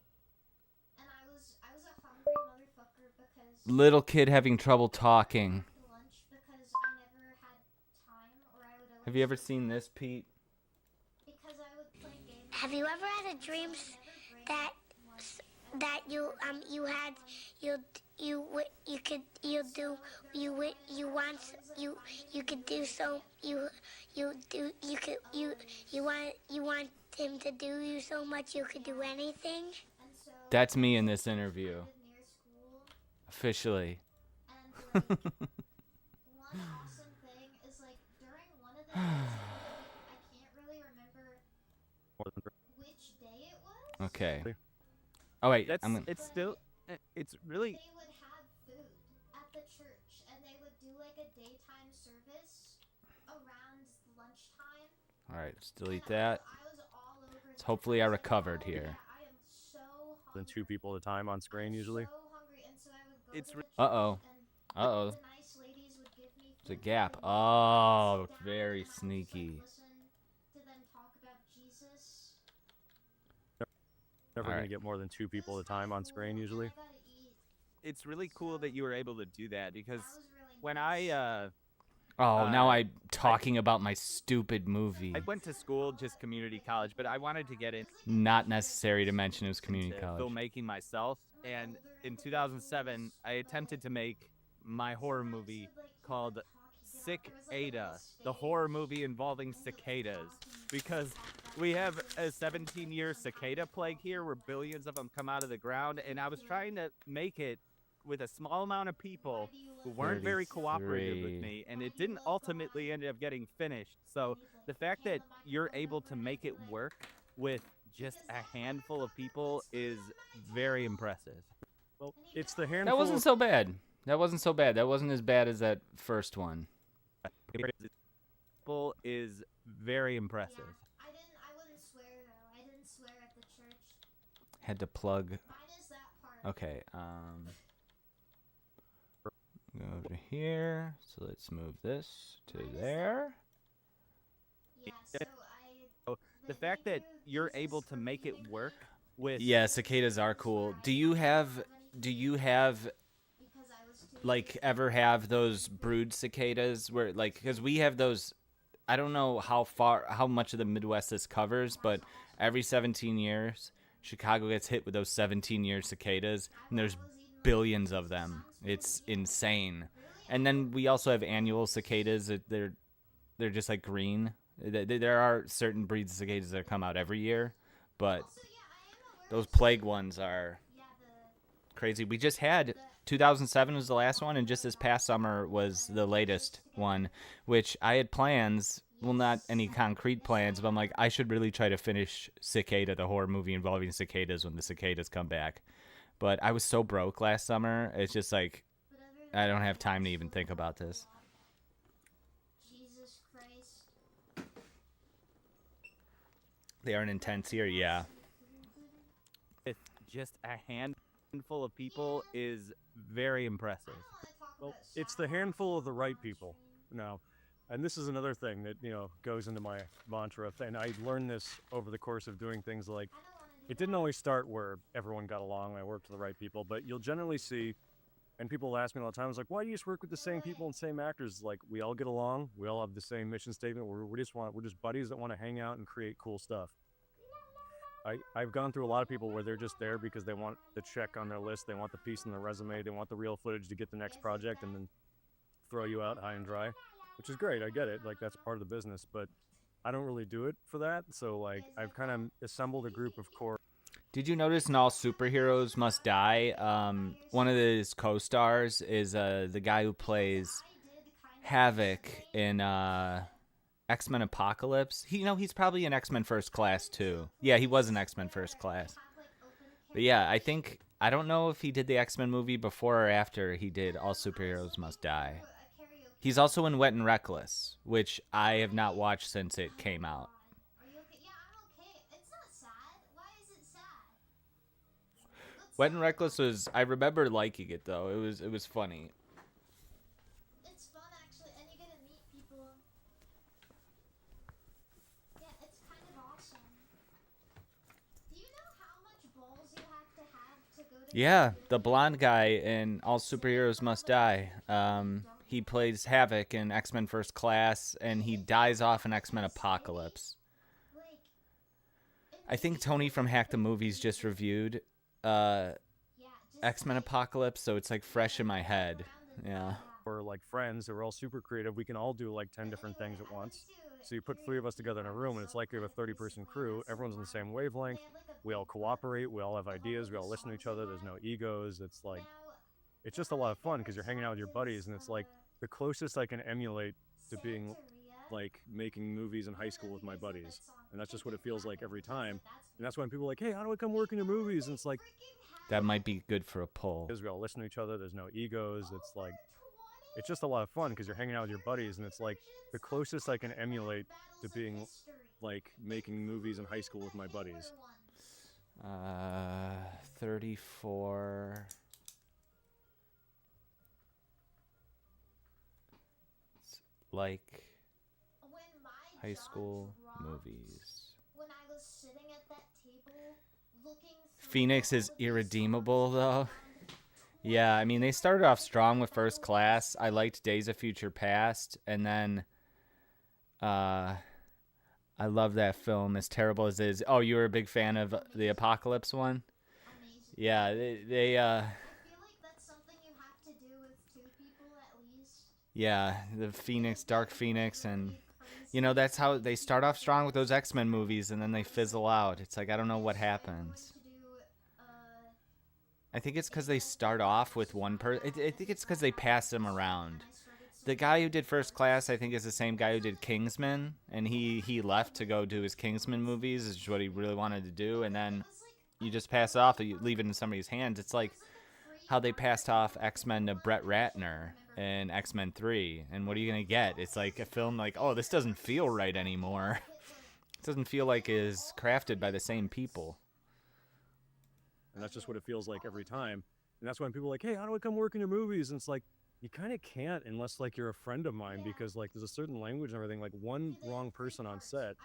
And I was a hungry motherfucker because Little kid having trouble talking. lunch because I never had time, or I would always Have you ever seen this, Pete? because I would play games. Have you ever had a dream that you had you could want him to do you so much you could do anything? That's me in this interview. Officially. One awesome thing is like during one of the days, I can't really remember which day it was. Okay. Oh wait, That's I'm gonna... it's still it's really They would have food at the church, and they would do like a daytime service around lunchtime. All right, let's delete that. I was all over. So hopefully I recovered here. I am so Than 2 people at a time on screen usually. hungry, and so I would go it's to the Uh-oh. Uh-oh. the nice ladies would give me There's a food, gap. and I would Oh, sit down very and I would just, sneaky. listen to them talk about Jesus. Never Alright. going to get more than 2 people at a time on screen usually. it's really cool that you were able to do that because when I Oh, now I'm talking about my stupid movie. I went to school, just community college, but I wanted to get in Not necessary to mention it was community into college. filmmaking myself, and in 2007 I attempted to make my horror movie called Cicada, the horror movie involving cicadas, because we have a 17-year cicada plague here where billions of them come out of the ground, and I was trying to make it with a small amount of people who weren't very cooperative with 33. me, and it didn't ultimately end up getting finished. So the fact that you're able to make it work with just a handful of people is very impressive. Well, it's the handful. That wasn't so bad. That wasn't so bad. That wasn't as bad as that first one. People is very impressive. I wouldn't swear though. I didn't swear at the church. Had to plug. Minus that part. Okay, go over here. So let's move this to there. Yeah, so The fact that you're able to make it work with Yeah, cicadas are cool. Do you have like ever have those brood cicadas where like, because we have those, I don't know how much of the Midwest this covers, but every 17 years Chicago gets hit with those 17-year cicadas, and there's billions of them. It's insane. And then we also have annual cicadas. They're just like green. There are certain breeds of cicadas that come out every year, but those plague ones are crazy. We just had 2007 was the last one, and just this past summer was the latest one, which I had plans. Well, not any concrete plans, but I'm like, I should really try to finish Cicada, the horror movie involving cicadas, when the cicadas come back. But I was so broke last summer. It's just like, I don't have time to even think about this. Jesus Christ. They aren't intense here, yeah. It's just a handful of people is very impressive. Well, it's the handful of the right people. Now, and this is another thing that, you know, goes into my mantra, and I learned this over the course of doing things like, it didn't always start where everyone got along, I worked with the right people, but you'll generally see, and people ask me all the time, it's like, why do you just work with the same people and same actors? Like, we all get along, we all have the same mission statement, we're just buddies that want to hang out and create cool stuff. I've gone through a lot of people where they're just there because they want the check on their list, they want the piece in their resume, they want the real footage to get the next project and then throw you out high and dry, which is great, I get it, like that's part of the business, but I don't really do it for that, so like I've kind of assembled a group of core. Did you notice in All Superheroes Must Die, one of his co-stars is the guy who plays Havoc in X-Men Apocalypse? He's probably in X-Men First Class too. Yeah, he was in X-Men First Class. But yeah, I don't know if he did the X-Men movie before or after he did All Superheroes Must Die. He's also in Wet and Reckless, which I have not watched since it came out. Wet and Reckless I remember liking it though. It was funny. It's fun actually, and you get to meet people. Yeah, it's kind of awesome. Do you know how much balls you have to go to? Yeah, the blonde guy in All Superheroes Must Die. He plays Havoc in X-Men First Class, and he dies off in X-Men Apocalypse. I think Tony from Hack the Movies just reviewed X-Men Apocalypse, so it's like fresh in my head. Yeah. We're like friends who are all super creative. We can all do like 10 different things at once. So you put 3 of us together in a room, and it's like you have a 30-person crew. Everyone's on the same wavelength. We all cooperate. We all have ideas. We all listen to each other. There's no egos. It's like, it's just a lot of fun because you're hanging out with your buddies, and it's like the closest I can emulate to being like making movies in high school with my buddies. And that's just what it feels like every time. And that's when people are like, hey, how do I come work in your movies? And it's like, that might be good for a poll. Because we all listen to each other. There's no egos. It's like, it's just a lot of fun because you're hanging out with your buddies, and it's like the closest I can emulate to being like making movies in high school with my buddies. 34. It's like high school movies. When I was sitting at that table looking Phoenix is irredeemable though. Yeah, I mean, they started off strong with First Class. I liked Days of Future Past, and then I love that film, as terrible as it is. Oh, you were a big fan of the Apocalypse one? Yeah, they I feel like that's something you have to do with 2 people at least. yeah, the Phoenix, Dark Phoenix, and that's how they start off strong with those X-Men movies, and then they fizzle out. It's like, I don't know what happens. I think it's because they start off with one person. I think it's because they pass them around. The guy who did First Class, I think, is the same guy who did Kingsman, and he left to go do his Kingsman movies, which is what he really wanted to do, and then you just pass it off, you leave it in somebody's hands. It's like how they passed off X-Men to Brett Ratner in X-Men 3, and what are you going to get? It's like a film like, oh, this doesn't feel right anymore. It doesn't feel like it is crafted by the same people. And that's just what it feels like every time. And that's when people are like, hey, how do I come work in your movies? And it's like, you kind of can't unless like you're a friend of mine, because like there's a certain language and everything. Like one wrong person on set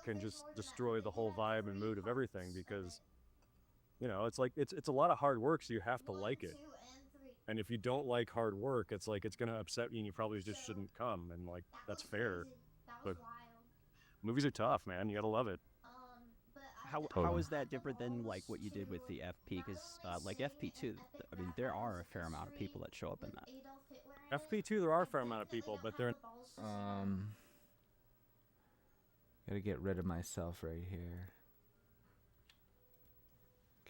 can just destroy the whole vibe and mood of everything, because it's like it's a lot of hard work, so you have to like it. And if you don't like hard work, it's like it's gonna upset you, and you probably just shouldn't come. And like that's fair. But movies are tough, man. You gotta love it. How is that different than like what you did with the FP? Because like FP2, I mean, there are a fair amount of people that show up in that. FP2, there are a fair amount of people, but they're Gotta get rid of myself right here.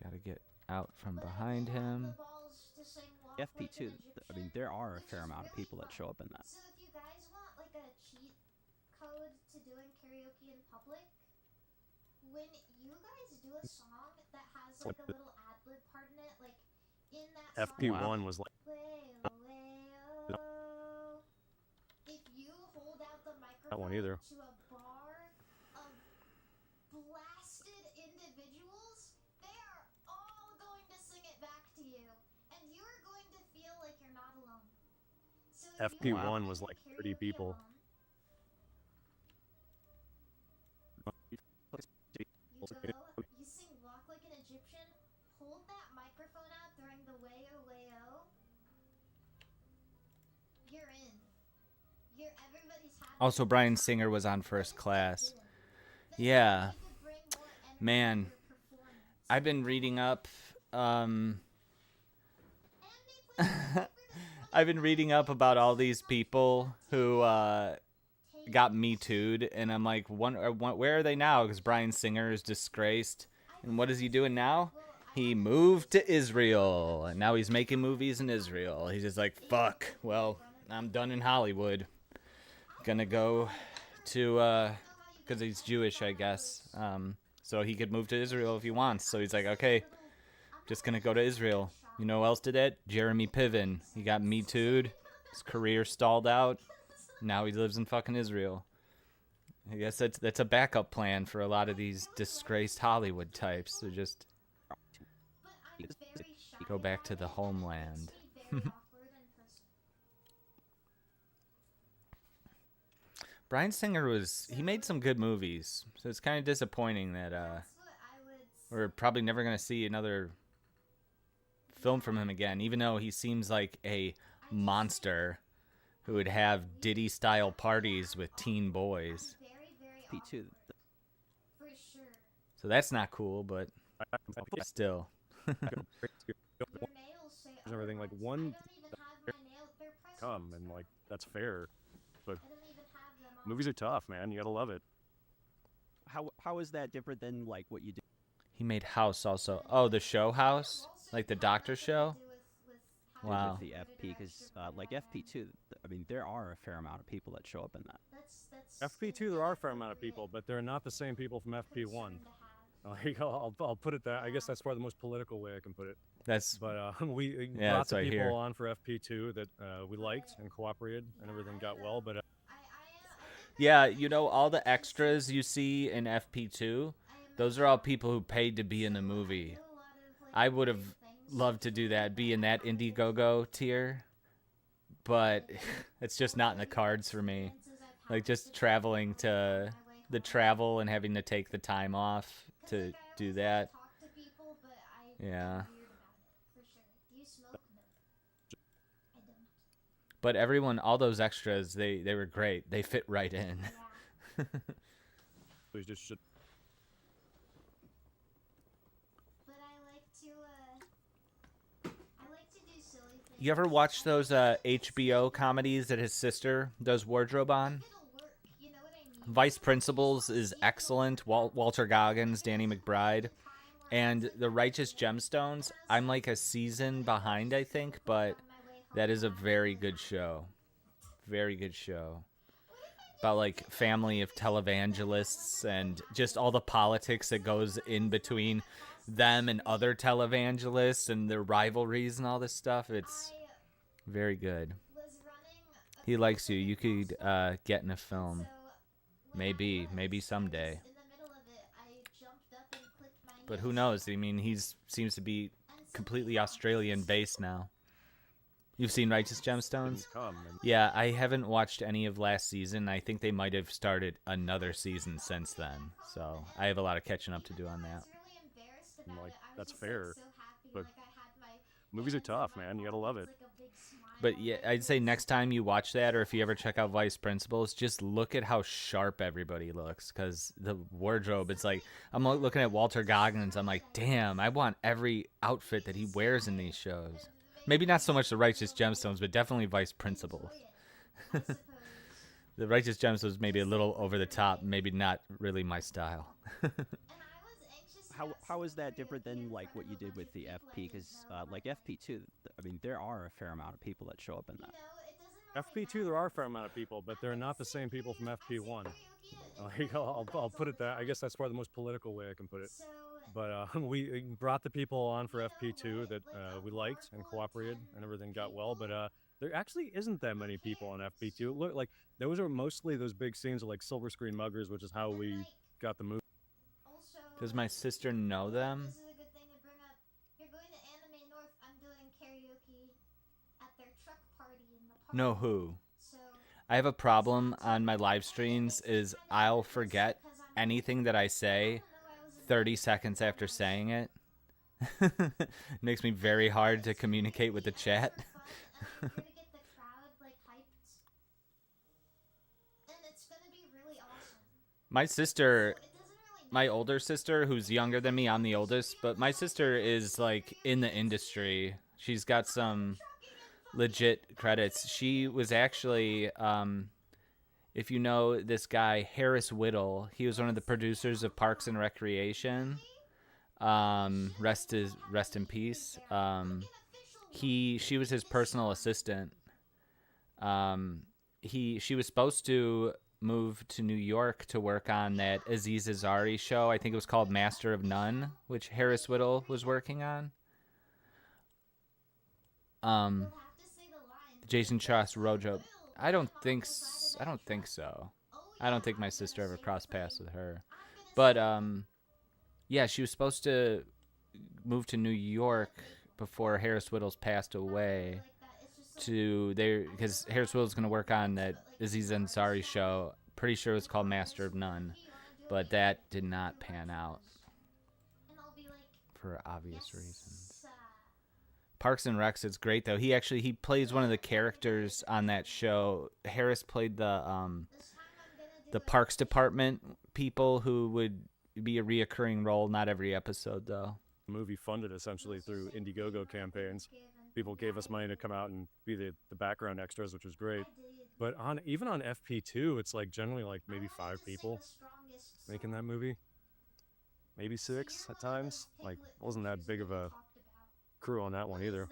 Gotta get out from behind him. FP2, I mean, there are a fair amount of people that show up in that. So if you guys want like a cheat code to doing karaoke in public, when you guys do a song that has like a little ad-lib part in it, like in that FP1 was like if you hold out the microphone that one either. To a bar of blasted individuals, they are all going to sing it back to you, and you're going to feel like you're not alone. So if you FP1 was like 30 people. you sing Walk Like an Egyptian, hold that microphone out during the way-o, you're in. Everybody's happy. Also, Bryan Singer was on First Class. Yeah. Man, I've been reading up. I've been reading up about all these people who got Me Too'd, and I'm like, where are they now? Because Bryan Singer is disgraced. And what is he doing now? He moved to Israel, and now he's making movies in Israel. He's just like, fuck, well, I'm done in Hollywood. Gonna go to, because he's Jewish, I guess. So he could move to Israel if he wants. So he's like, okay, just gonna go to Israel. You know who else did it? Jeremy Piven. He got Me Too'd. His career stalled out. Now he lives in fucking Israel. I guess that's a backup plan for a lot of these disgraced Hollywood types. To just go back to the homeland. Bryan Singer he made some good movies, so it's kind of disappointing that we're probably never going to see another film from him again, even though he seems like a monster who would have Diddy-style parties with teen boys. P2. So that's not cool, but still. Everything like one come and like that's fair, but movies are tough, man. You gotta love it. How is that different than like what you do? He made House also. Oh, the show House, like the doctor show. Wow. With the FP, because like FP2, I mean, there are a fair amount of people that show up in that. FP2, there are a fair amount of people, but they're not the same people from FP1. Like, I'll put it that. I guess that's probably the most political way I can put it. But we brought the people on for FP2 that we liked and cooperated, and everything got well. But yeah, you know, all the extras you see in FP2, those are all people who paid to be in the movie. I would have loved to do that, be in that Indiegogo tier, but it's just not in the cards for me. Like, just traveling to the travel and having to take the time off to do that. Yeah. But everyone, all those extras, they were great. They fit right in. We just should. You ever watch those HBO comedies that his sister does wardrobe on? Vice Principals is excellent. Walter Goggins, Danny McBride. And The Righteous Gemstones, I'm like a season behind, I think, but that is a very good show. Very good show. About like family of televangelists and just all the politics that goes in between them and other televangelists and their rivalries and all this stuff. It's very good. He likes you. You could get in a film. Maybe someday. But who knows? I mean, he seems to be completely Australian based now. You've seen Righteous Gemstones? Yeah, I haven't watched any of last season. I think they might have started another season since then. So I have a lot of catching up to do on that. Like, that's fair. But movies are tough, man. You gotta love it. But yeah, I'd say next time you watch that, or if you ever check out Vice Principals, just look at how sharp everybody looks. Because the wardrobe, it's like, I'm looking at Walter Goggins. I'm like, damn, I want every outfit that he wears in these shows. Maybe not so much the Righteous Gemstones, but definitely Vice Principals. The Righteous Gemstones maybe a little over the top, maybe not really my style. How is that different than like what you did with the FP? Because like FP2, I mean, there are a fair amount of people that show up in that. FP2, there are a fair amount of people, but they're not the same people from FP1. Like, I'll put it that. I guess that's probably the most political way I can put it. But we brought the people on for FP2 that we liked and cooperated, and everything got well. But There actually isn't that many people on FP2. Look, like those are mostly those big scenes of like silver screen muggers, which is how we got the movie. Does my sister know them? This is a good thing to bring up. You're going to Anime North. I'm doing karaoke at their truck party in the park. Know who? I have a problem on my live streams is I'll forget anything that I say 30 seconds after saying it. It makes me very hard to communicate with the chat. We're gonna get the crowd like hyped, and it's gonna be really awesome. My sister, my older sister, who's younger than me, I'm the oldest, but my sister is like in the industry. She's got some legit credits. She was actually, if you know this guy, Harris Whittle, he was one of the producers of Parks and Recreation. Rest in peace. She was his personal assistant. She was supposed to move to New York to work on that Aziz Ansari show. I think it was called Master of None, which Harris Whittle was working on. Jason Choss Rojo. I don't think so. I don't think my sister ever crossed paths with her. But yeah, she was supposed to move to New York before Harris Whittle's passed away. Because Harris Whittle's gonna work on that Aziz Ansari show. Pretty sure it was called Master of None, but that did not pan out for obvious reasons. Parks and Recs is great though. He plays one of the characters on that show. Harris played the Parks Department people who would be a reoccurring role, not every episode though. The movie funded essentially through Indiegogo campaigns. People gave us money to come out and be the background extras, which was great. But even on FP2, it's like generally like maybe 5 people making that movie. Maybe 6 at times. Like, wasn't that big of a crew on that one either.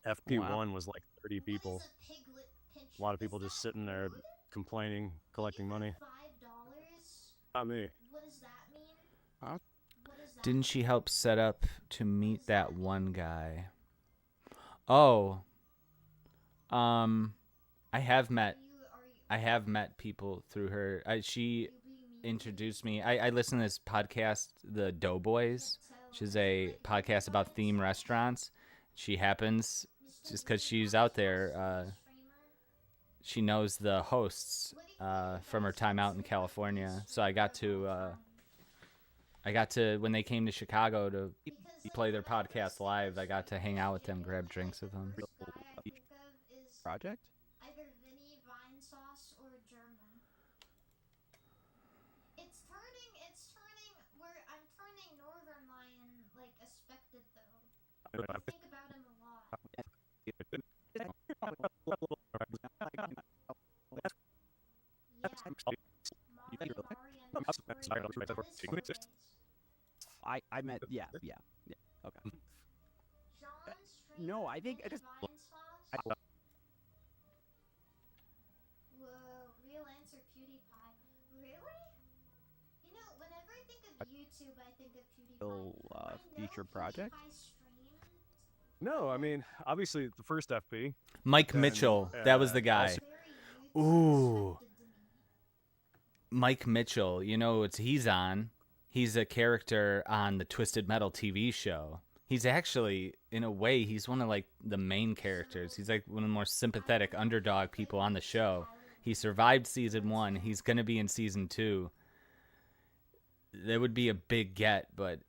FP1 was like 30 people. A lot of people just sitting there complaining, collecting money. Not me. Didn't she help set up to meet that one guy? Oh. I have met people through her. She introduced me. I listen to this podcast, The Doughboys, which is a podcast about theme restaurants. She happens, just because she's out there, she knows the hosts from her time out in California. So I got to, when they came to Chicago to play their podcast live, I got to hang out with them, grab drinks with them. Project? Either Vinny, Vine Sauce, or German. It's turning, I'm turning Northern Lion, like, expected, though. I think about him a lot. I meant, yeah, okay. No, I think, Vine Sauce? Whoa, real answer PewDiePie. Really? You know, whenever I think of YouTube, I think of PewDiePie. Future project? No, I mean, obviously the first FP. Mike Mitchell, that was the guy. Ooh. Mike Mitchell, you know what he's on? He's a character on the Twisted Metal TV show. He's actually, in a way, he's one of like the main characters. He's like one of the more sympathetic underdog people on the show. He survived season 1. He's going to be in season 2. That would be a big get, but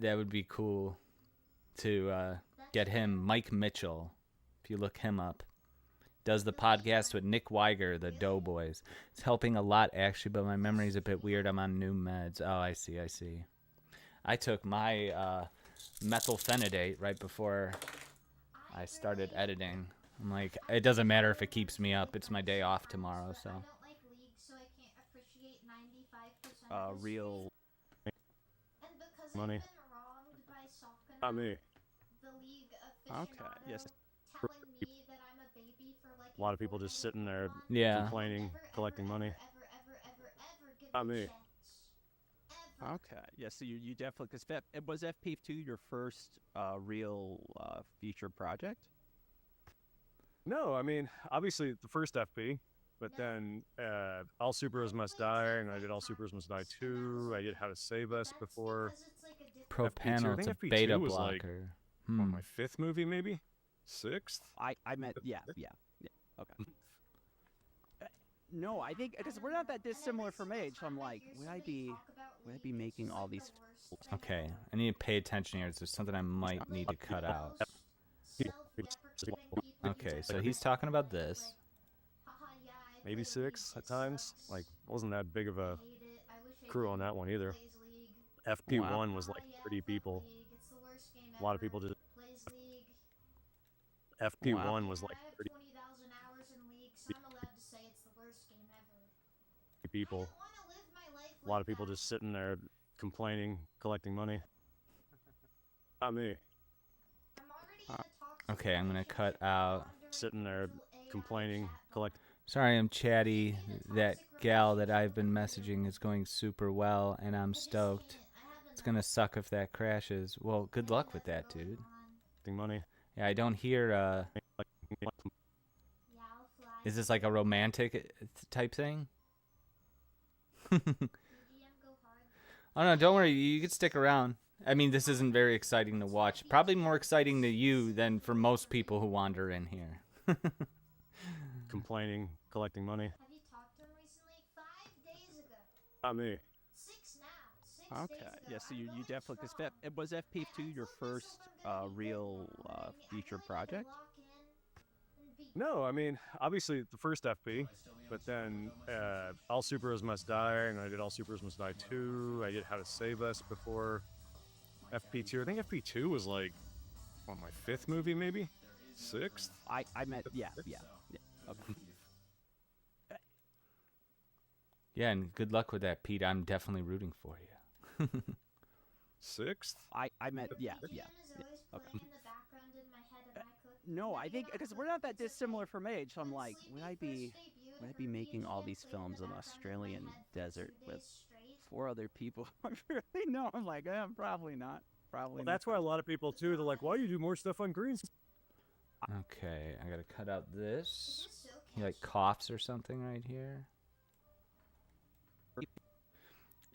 that would be cool to get him. Mike Mitchell, if you look him up, does the podcast with Nick Weiger, the Doughboys. It's helping a lot, actually, but my memory's a bit weird. I'm on new meds. Oh, I see. I took my methylphenidate right before I started editing. I'm like, it doesn't matter if it keeps me up. It's my day off tomorrow, so. I don't like League, so I can't appreciate 95% of Real And because money. I've been wronged by Sokka, Not me. the League aficionado, Okay, yes. telling me that I'm a baby for like A lot of people just sitting there Yeah. complaining, collecting money. ever give Not me a me. chance. Ever. Okay, yeah, so you definitely, because was FP2 your first real feature project? No, I mean, obviously the first FP, but then All Superheroes Must Die, and I did All Superheroes Must Die 2. I did How to Save Us before. Pro FP2. panel, I think it's a FP2 beta was like blocker. my fifth movie, maybe sixth. I meant yeah. Okay. No, I think because we're not that dissimilar from age. So I'm like, would I be making all these? Okay, I need to pay attention here. There's something I might need to cut out. Okay, so he's talking about this. Maybe six at times. Like, wasn't that big of a crew on that one either. FP1 was like 30 people. A lot of people just. FP1 was like 30 people. A lot of people just sitting there complaining, collecting money. Not me. Okay, I'm gonna cut out. Sitting there complaining, collecting. Sorry, I'm chatty. That gal that I've been messaging is going super well, and I'm stoked. It's gonna suck if that crashes. Well, good luck with that, dude. Money. Yeah, I don't hear. Is this like a romantic type thing? Oh no, don't worry. You can stick around. I mean, this isn't very exciting to watch. Probably more exciting to you than for most people who wander in here. Complaining, collecting money. Have you talked to him recently? 5 days ago. Not me. 6 now. 6 days Okay, ago. yeah. So you definitely because was FP2 your first real feature project? No, I mean, obviously the first FP, but then All Superheroes Must Die, and I did All Superheroes Must Die 2. I did How to Save Us before FP2. I think FP2 was like, my fifth movie, maybe? Sixth? I meant yeah. Okay. Yeah, and good luck with that, Pete. I'm definitely rooting for you. Sixth? I meant yeah. Okay. No, I think because we're not that dissimilar from age. So I'm like, would I be making all these films in Australian desert with 4 other people? I really know. I'm like, probably not. Probably. Well, that's why a lot of people too. They're like, why do you do more stuff on green? Okay, I gotta cut out this. He like coughs or something right here.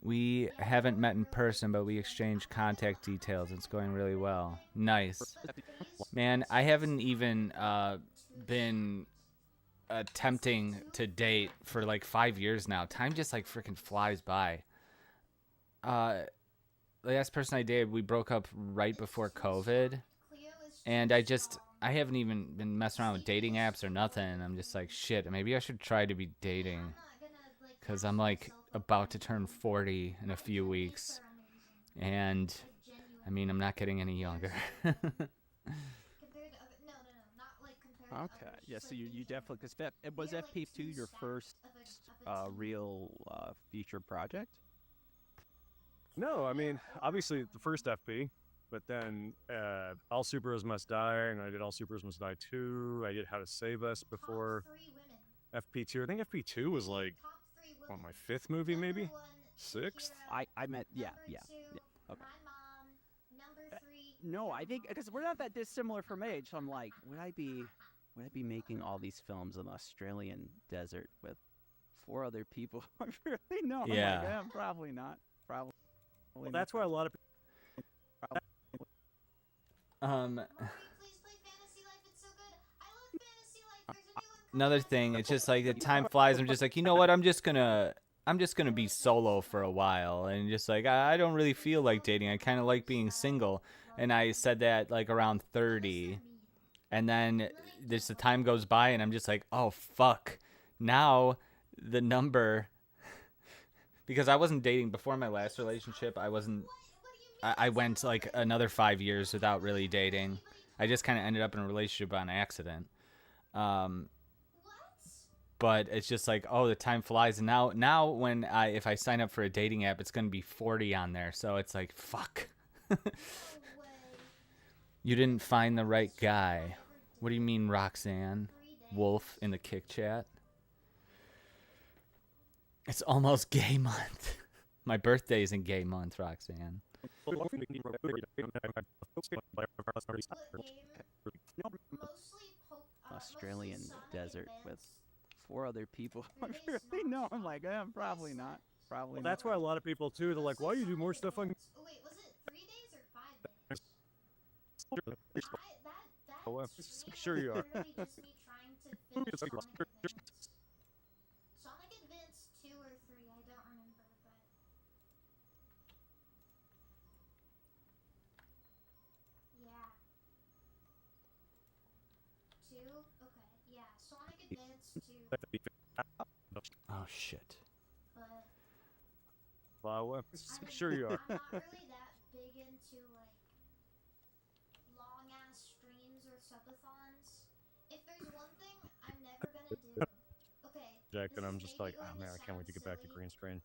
We haven't met in person, but we exchanged contact details. It's going really well. Nice. Man, I haven't even been attempting to date for like 5 years now. Time just like freaking flies by. The last person I dated, we broke up right before COVID. And I haven't even been messing around with dating apps or nothing. I'm just like, shit, maybe I should try to be dating. Because I'm like about to turn 40 in a few weeks. And, I mean, I'm not getting any younger. Okay, yeah. So you definitely because was FP2 your first real feature project? No, I mean, obviously the first FP, but then All Superheroes Must Die, and I did All Superheroes Must Die 2. I did How to Save Us before FP2. I think FP2 was like, my fifth movie, maybe? Sixth? I meant yeah. Okay. No, I think because we're not that dissimilar from age. So I'm like, would I be making all these films in Australian desert with 4 other people? I really know. Yeah. I'm like, probably not. Probably. Well, that's why a lot of people. Another thing, it's just like the time flies. I'm just like, you know what? I'm just gonna be solo for a while, and just like I don't really feel like dating. I kind of like being single, and I said that like around 30, and then the time goes by, and I'm just like, oh fuck, now the number. Because I wasn't dating before my last relationship. I went like another 5 years without really dating. I just kind of ended up in a relationship on accident. But it's just like, oh, the time flies. And now when if I sign up for a dating app, it's going to be 40 on there. So it's like, fuck. You didn't find the right guy. What do you mean, Roxanne? Wolf in the kick chat. It's almost gay month. My birthday's in gay month, Roxanne. Australian desert with 4 other people. I really know. I'm like, probably not. Probably Well, not. that's why a lot of people too. They're like, "Why do you do more stuff on?" Oh wait, was it 3 days or 5 days? Oh, I'm sure you are. Literally just me trying to finish Sonic Advance. Sonic Advance 2 or 3, I don't remember, but yeah. 2? Okay, yeah, Sonic Advance 2. Oh shit. But Well, I'm I mean, sure you are. I'm not really that big into like long ass streams or subathons. If there's one thing I'm never gonna do, okay. Jack, this and I'm is just maybe like, oh going man, to I can't wait sound to get back to silly, green screen.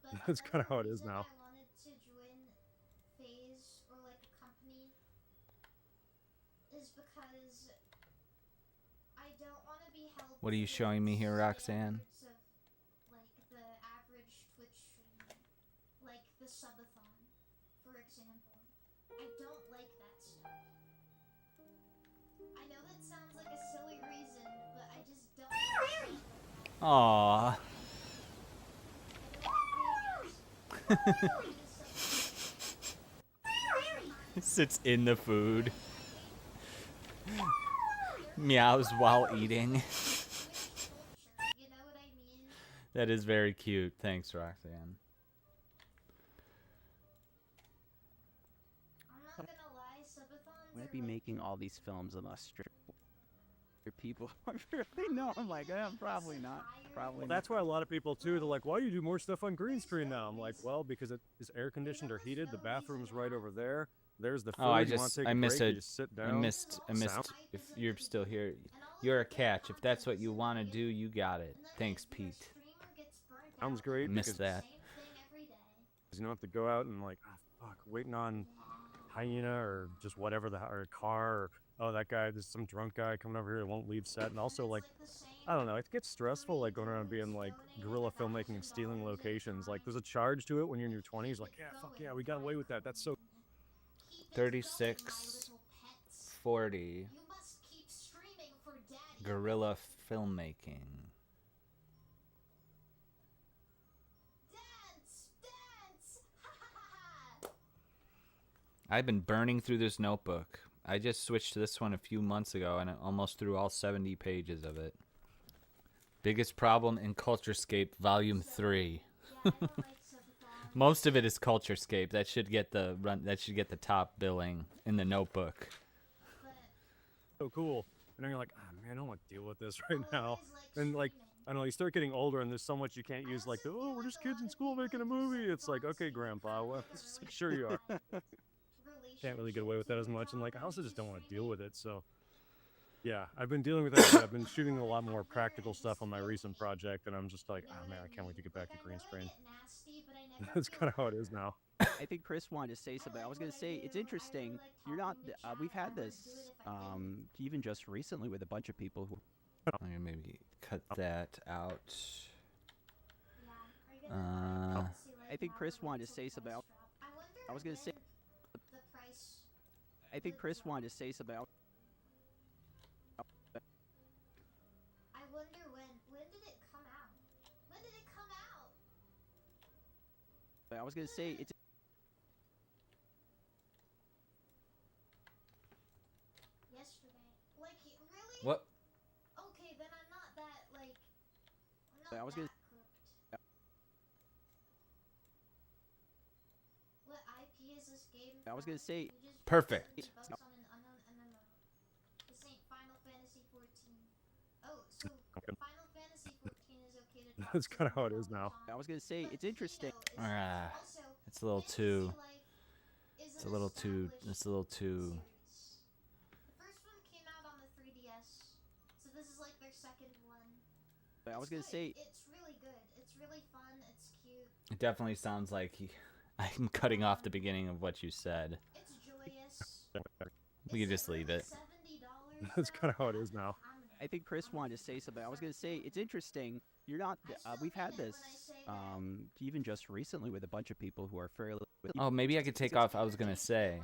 but That's kind of how it another is reason now. I wanted to join Phase or like a company is because I don't want to be held. What are you to the showing me here, Roxanne? standards of, like the average Twitch streamer, like the subathon, for example. I don't like that stuff. I know that sounds like a silly reason, but I just don't like stuff like that. Aww. Sits in the food. Meows while eating. You know what I mean? That is very cute. Thanks, Roxanne. I'm not gonna lie, subathons Would I are be like making all these films in Australia? People, I really know. I'm like, probably not. Probably Well, not. that's why a lot of people too. They're like, "Why do you do more stuff on green screen now?" I'm like, "Well, because it is air conditioned or heated. The bathroom's right over there. There's the food. Oh, I You want just to take I a missed break, you it. just sit I down. missed. If you're still here, you're a catch. If that's what you want to do, you got it. Thanks, Pete. Sounds great. Missed that. Because you don't have to go out and like, oh, fuck, waiting on hyena or just whatever or a car. Or, oh, that guy, there's some drunk guy coming over here that won't leave set. And also like, I don't know, it gets stressful like going around being like guerrilla filmmaking and stealing locations. Like there's a charge to it when you're in your 20s. Like, yeah, fuck yeah, we got away with that. That's so. 36, 40. Guerrilla filmmaking. I've been burning through this notebook. I just switched to this one a few months ago and I almost threw all 70 pages of it. Biggest problem in Culturescape, Volume 3. Most of it is Culturescape. That should get the top billing in the notebook. So cool. And then you're like, oh, man, I don't want to deal with this right now. And like, I don't know, you start getting older and there's so much you can't use, like, oh, we're just kids in school making a movie. It's like, okay, Grandpa, well, sure you are. Can't really get away with that as much. And like, I also just don't want to deal with it. So yeah, I've been dealing with that. I've been shooting a lot more practical stuff on my recent project. And I'm just like, oh man, I can't wait to get back to green screen. That's kind of how it is now. I think Chris wanted to say something. I was going to say, it's interesting. You're not, we've had this even just recently with a bunch of people who. I'm going to maybe cut that out. I think Chris wanted to say something. I was going to say, I think Chris wanted to say something. I wonder when did it come out? When did it come out? I was going to say, it's. Yesterday. Like, really? What? Okay, then I'm not that, like, I'm not I was gonna. that cooked. What IP is this game? I was gonna say. Perfect. $70 on an unknown MMO. This ain't Final Fantasy 14. Oh, so Final Fantasy 14 is okay to talk That's kind of to how it is now. I was gonna say, it's interesting. It's a little too. It's a little too. It's a little too. The first one came out on the 3DS, so this is like their second one. I was gonna say. It's really good. It's really fun. It's cute. It definitely sounds like I'm cutting off the beginning of what you said. It's joyous. We could just leave it. That's kind of how it is now. I think Chris wanted to say something. I was gonna say, it's interesting. You're not. We've had this even just recently with a bunch of people who are fairly. Oh, maybe I could take off. I was gonna say.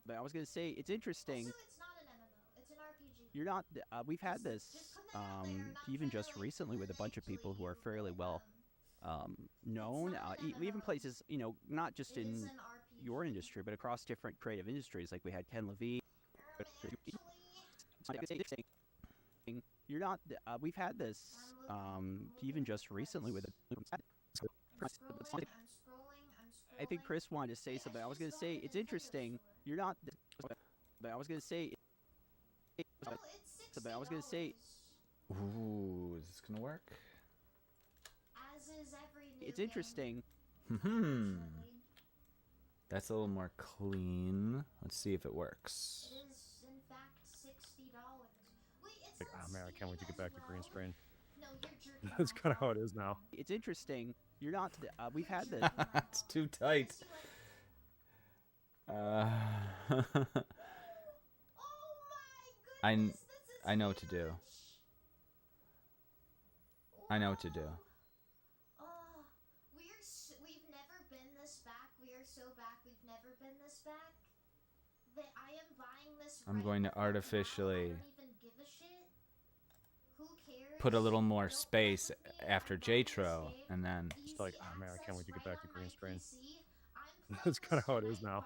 But I was gonna say, it's interesting. Also, it's not an MMO. It's an RPG. you're not. We've had this even just recently with a bunch of people who are fairly well known, even places, you know, not just in your industry, but across different creative industries. Like we had Ken Levine. You're not. We've had this even just recently with. I think Chris wanted to say something. I was going to say it's interesting. You're not. But I was going to say. But I was going to say. Ooh, is this gonna work? It's interesting. That's a little more clean. Let's see if it works. It is, in fact, $60. Wait, it's Like, oh man, I can't wait to get back to green screen. No, you're jerking. That's kind of how it is now. It's interesting. You're not. We've had this. It's too tight. I know what to do. I know what to do. We've never been this back. We are so back. We've never been this back. That I am buying this. I'm going to artificially I don't even give a shit. Who cares? put a little more space after Jatro, and then Just like, oh man, I can't wait to get back to green screen. That's kind of how it is now.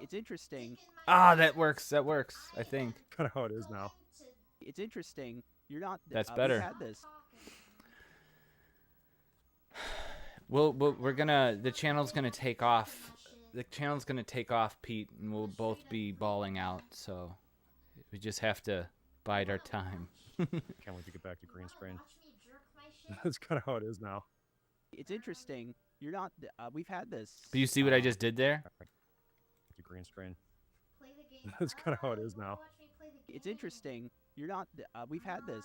It's interesting. ah, that works. That works. I think. Kind of how it is now. It's interesting. You're not. That's We've better. had this. Well, we're gonna. The channel's gonna take off. The channel's gonna take off, Pete, and we'll both be balling out. So we just have to bide our time. Can't wait to get back to green screen. That's kind of how it is now. It's interesting. You're not. We've had this. But you see what I just did there? To green screen. That's kind of how it is now. It's interesting. You're not. We've had this.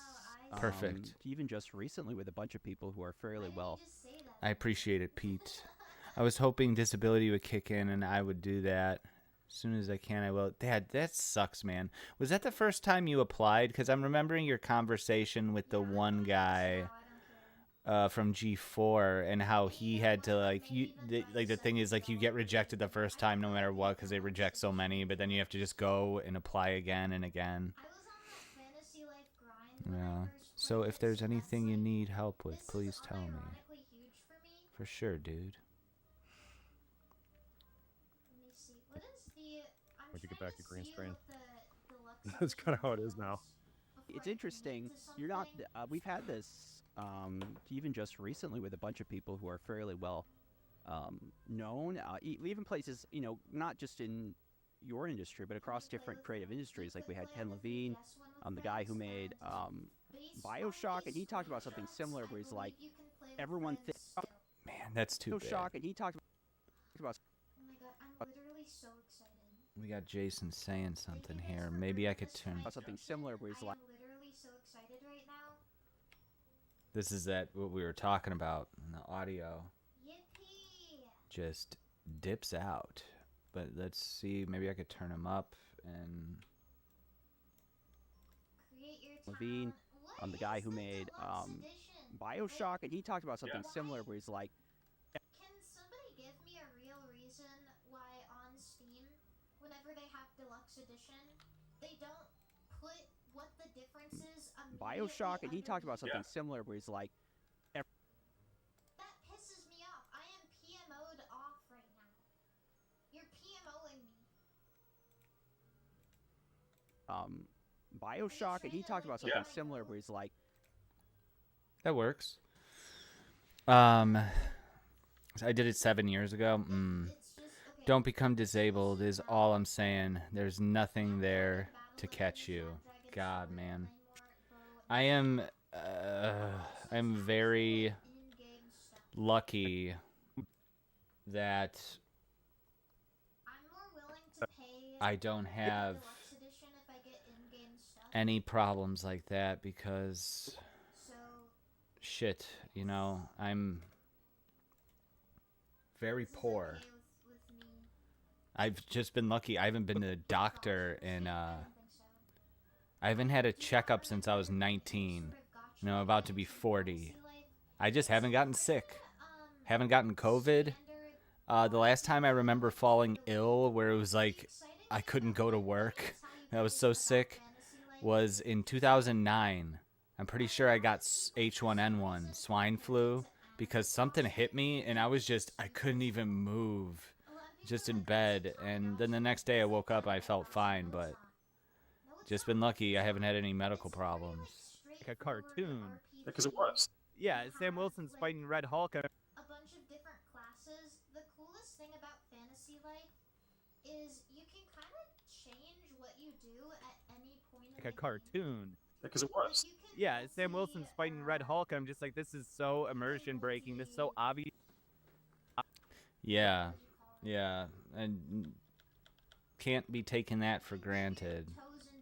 Perfect. Even just recently with a bunch of people who are fairly well. I appreciate it, Pete. I was hoping disability would kick in, and I would do that. As soon as I can, I will. Dad, that sucks, man. Was that the first time you applied? Because I'm remembering your conversation with the one guy from G4 and how he had to, like, the thing is, like, you get rejected the first time no matter what because they reject so many, but then you have to just go and apply again and again. Yeah. So if there's anything you need help with, please tell me. For sure, dude. Wait to get back to green screen. That's kind of how it is now. It's interesting. You're not. We've had this even just recently with a bunch of people who are fairly well known, even places, you know, not just in your industry, but across different creative industries. Like we had Ken Levine, the guy who made Bioshock, and he talked about something similar where he's like, everyone thinks, man, that's too big. Bioshock, and he talked about. Oh my god, I'm literally so excited. We got Jason saying something here. Maybe I could turn. Something similar where he's like, I'm literally so excited right now. This is what we were talking about in the audio. Yippee! Just dips out. But let's see. Maybe I could turn him up and. Create your Levine, the guy who made Bioshock, and he talked about something similar where he's like, Can somebody give me a real reason why on Steam, whenever they have deluxe edition, they don't put what the difference is Bioshock, and he talked about something similar where he's like, that pisses me off. I am PMO'd off right now. You're PMOing me. Bioshock, and he talked about something similar where he's like, that works. I did it 7 years ago. Don't become disabled is all I'm saying. There's nothing there to catch you. God, man. I'm very lucky that I don't have any problems like that because shit, you know, I'm very poor. I've just been lucky. I haven't been to the doctor in I haven't had a checkup since I was 19. You know, about to be 40. I just haven't gotten sick. Haven't gotten COVID. The last time I remember falling ill where it was like I couldn't go to work. I was so sick was in 2009. I'm pretty sure I got H1N1, swine flu, because something hit me and I couldn't even move, just in bed. And then the next day I woke up, I felt fine, but just been lucky I haven't had any medical problems. Like a cartoon. Because it was. Yeah, Sam Wilson's fighting Red Hulk. A bunch of different classes. The coolest thing about Fantasy Life is you can kind of change what you do at any point in Like a cartoon. Because it was. Yeah, Sam Wilson's fighting Red Hulk. I'm just like, this is so immersion breaking. This is so obvious. Yeah, and can't be taking that for granted.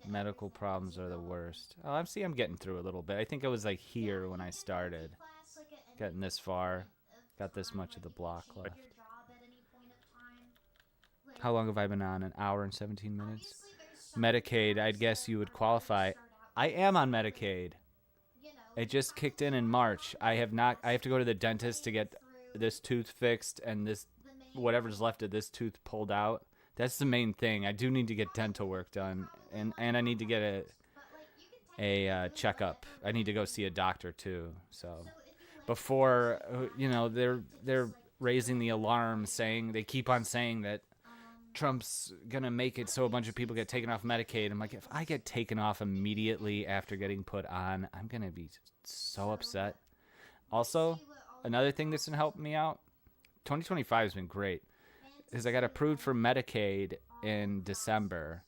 Medical problems are the worst. Oh, I'm getting through a little bit. I think I was like here when I started. Getting this far. Got this much of the block left. How long have I been on? An hour and 17 minutes? Medicaid, I'd guess you would qualify. I am on Medicaid. It just kicked in March. I have to go to the dentist to get this tooth fixed and this whatever's left of this tooth pulled out. That's the main thing. I do need to get dental work done, and I need to get a checkup. I need to go see a doctor too. So before they're raising the alarm, saying they keep on saying that Trump's gonna make it so a bunch of people get taken off Medicaid. I'm like, if I get taken off immediately after getting put on, I'm gonna be so upset. Also, another thing that's been helping me out, 2025 has been great, is I got approved for Medicaid in December.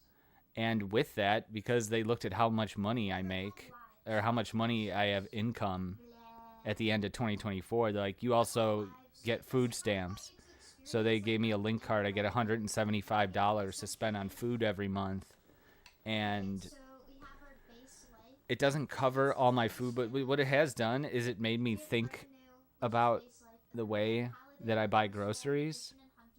And with that, because they looked at how much money I make, or how much money I have income at the end of 2024, they're like, you also get food stamps. So they gave me a link card. I get $175 to spend on food every month. And it doesn't cover all my food, but what it has done is it made me think about the way that I buy groceries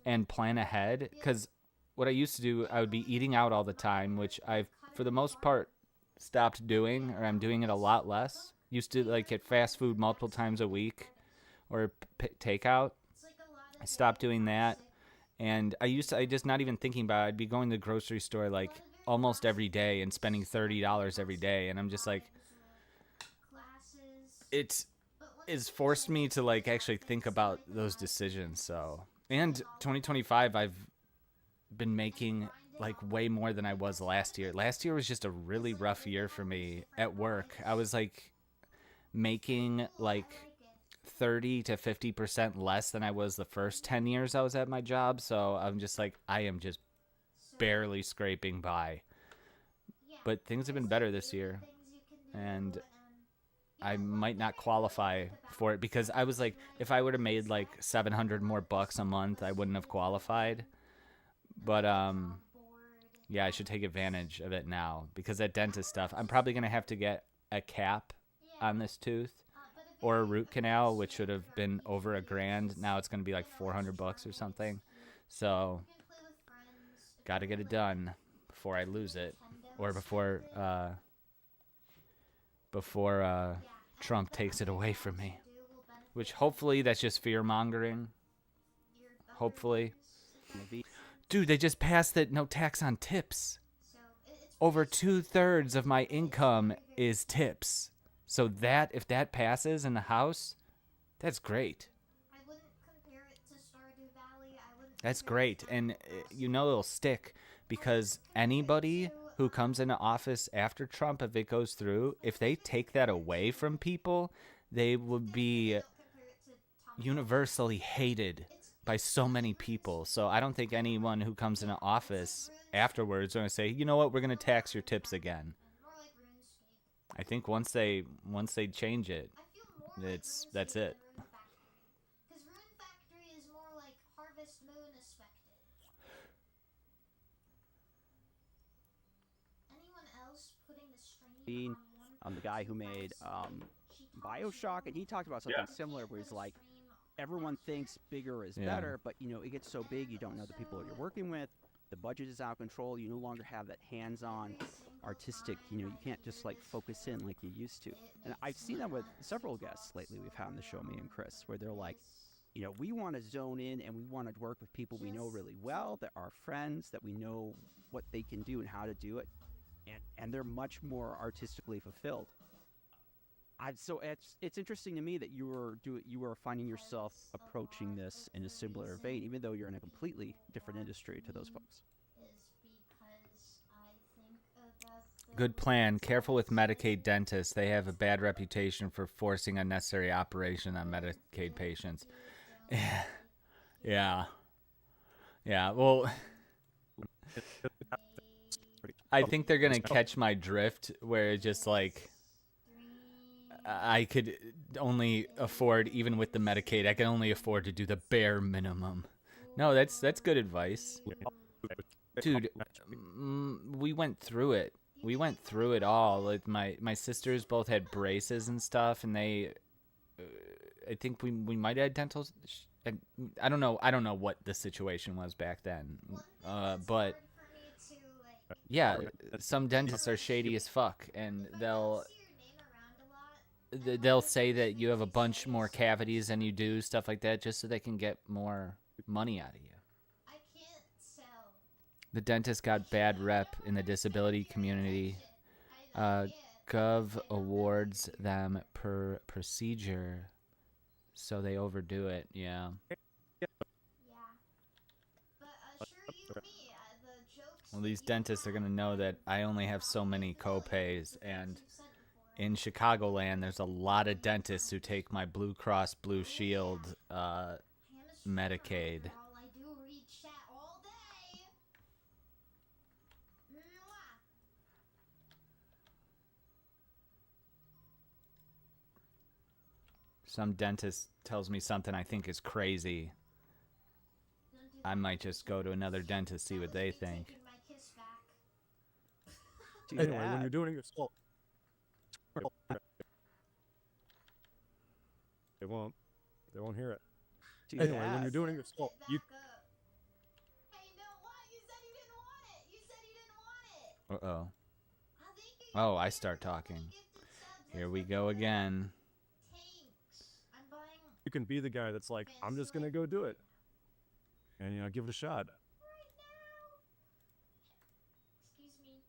and plan ahead. Because what I used to do, I would be eating out all the time, which I've, for the most part, stopped doing, or I'm doing it a lot less. Used to like get fast food multiple times a week or takeout. I stopped doing that. And I just not even thinking about it. I'd be going to the grocery store like almost every day and spending $30 every day. And I'm just like, it's forced me to like actually think about those decisions. So, and 2025, I've been making like way more than I was last year. Last year was just a really rough year for me at work. I was like making like 30 to 50% less than I was the first 10 years I was at my job. So I'm just like, I am just barely scraping by. But things have been better this year. And I might not qualify for it because I was like, if I would have made like 700 more bucks a month, I wouldn't have qualified. But yeah, I should take advantage of it now because that dentist stuff, I'm probably going to have to get a cap on this tooth or a root canal, which should have been over $1,000. Now it's going to be like 400 bucks or something. So got to get it done before I lose it or before Trump takes it away from me, which hopefully that's just fear mongering. Hopefully. Dude, they just passed that no tax on tips. Over 2/3 of my income is tips. So that, if that passes in the House, that's great. That's great. And you know it'll stick because anybody who comes into office after Trump, if it goes through, if they take that away from people, they would be universally hated by so many people. So I don't think anyone who comes into office afterwards is going to say, you know what, we're going to tax your tips again. I think once they change it, that's it. The guy who made BioShock, and he talked about something similar where he's like, everyone thinks bigger is better, but you know, it gets so big you don't know the people you're working with, the budget is out of control, you no longer have that hands-on artistic, you know, you can't just like focus in like you used to. And I've seen that with several guests lately we've had on the show, me and Chris, where they're like, you know, we want to zone in and we want to work with people we know really well, that are friends, that we know what they can do and how to do it. and they're much more artistically fulfilled. So it's interesting to me that you were finding yourself approaching this in a similar vein, even though you're in a completely different industry to those folks. Good plan. Careful with Medicaid dentists. They have a bad reputation for forcing unnecessary operation on Medicaid patients. Yeah. Yeah, well, I think they're going to catch my drift where it's just like I could only afford, even with the Medicaid, I can only afford to do the bare minimum. No, that's good advice. Dude, we went through it. We went through it all. Like my sisters both had braces and stuff, and they, I think we might have had dental. I don't know what the situation was back then, but yeah, some dentists are shady as fuck, and they'll say that you have a bunch more cavities than you do, stuff like that, just so they can get more money out of you. The dentist got bad rep in the disability community. Gov awards them per procedure, so they overdo it. Yeah. Well, these dentists are gonna know that I only have so many co-pays, and in Chicagoland, there's a lot of dentists who take my Blue Cross Blue Shield Medicaid. Some dentist tells me something I think is crazy. I might just go to another dentist, see what they think. Anyway, when you're doing your skull, they won't hear it. Anyway, when you're doing your skull, you. Uh-oh. Oh, I start talking. Here we go again. You can be the guy that's like, I'm just gonna go do it, and give it a shot. Excuse me.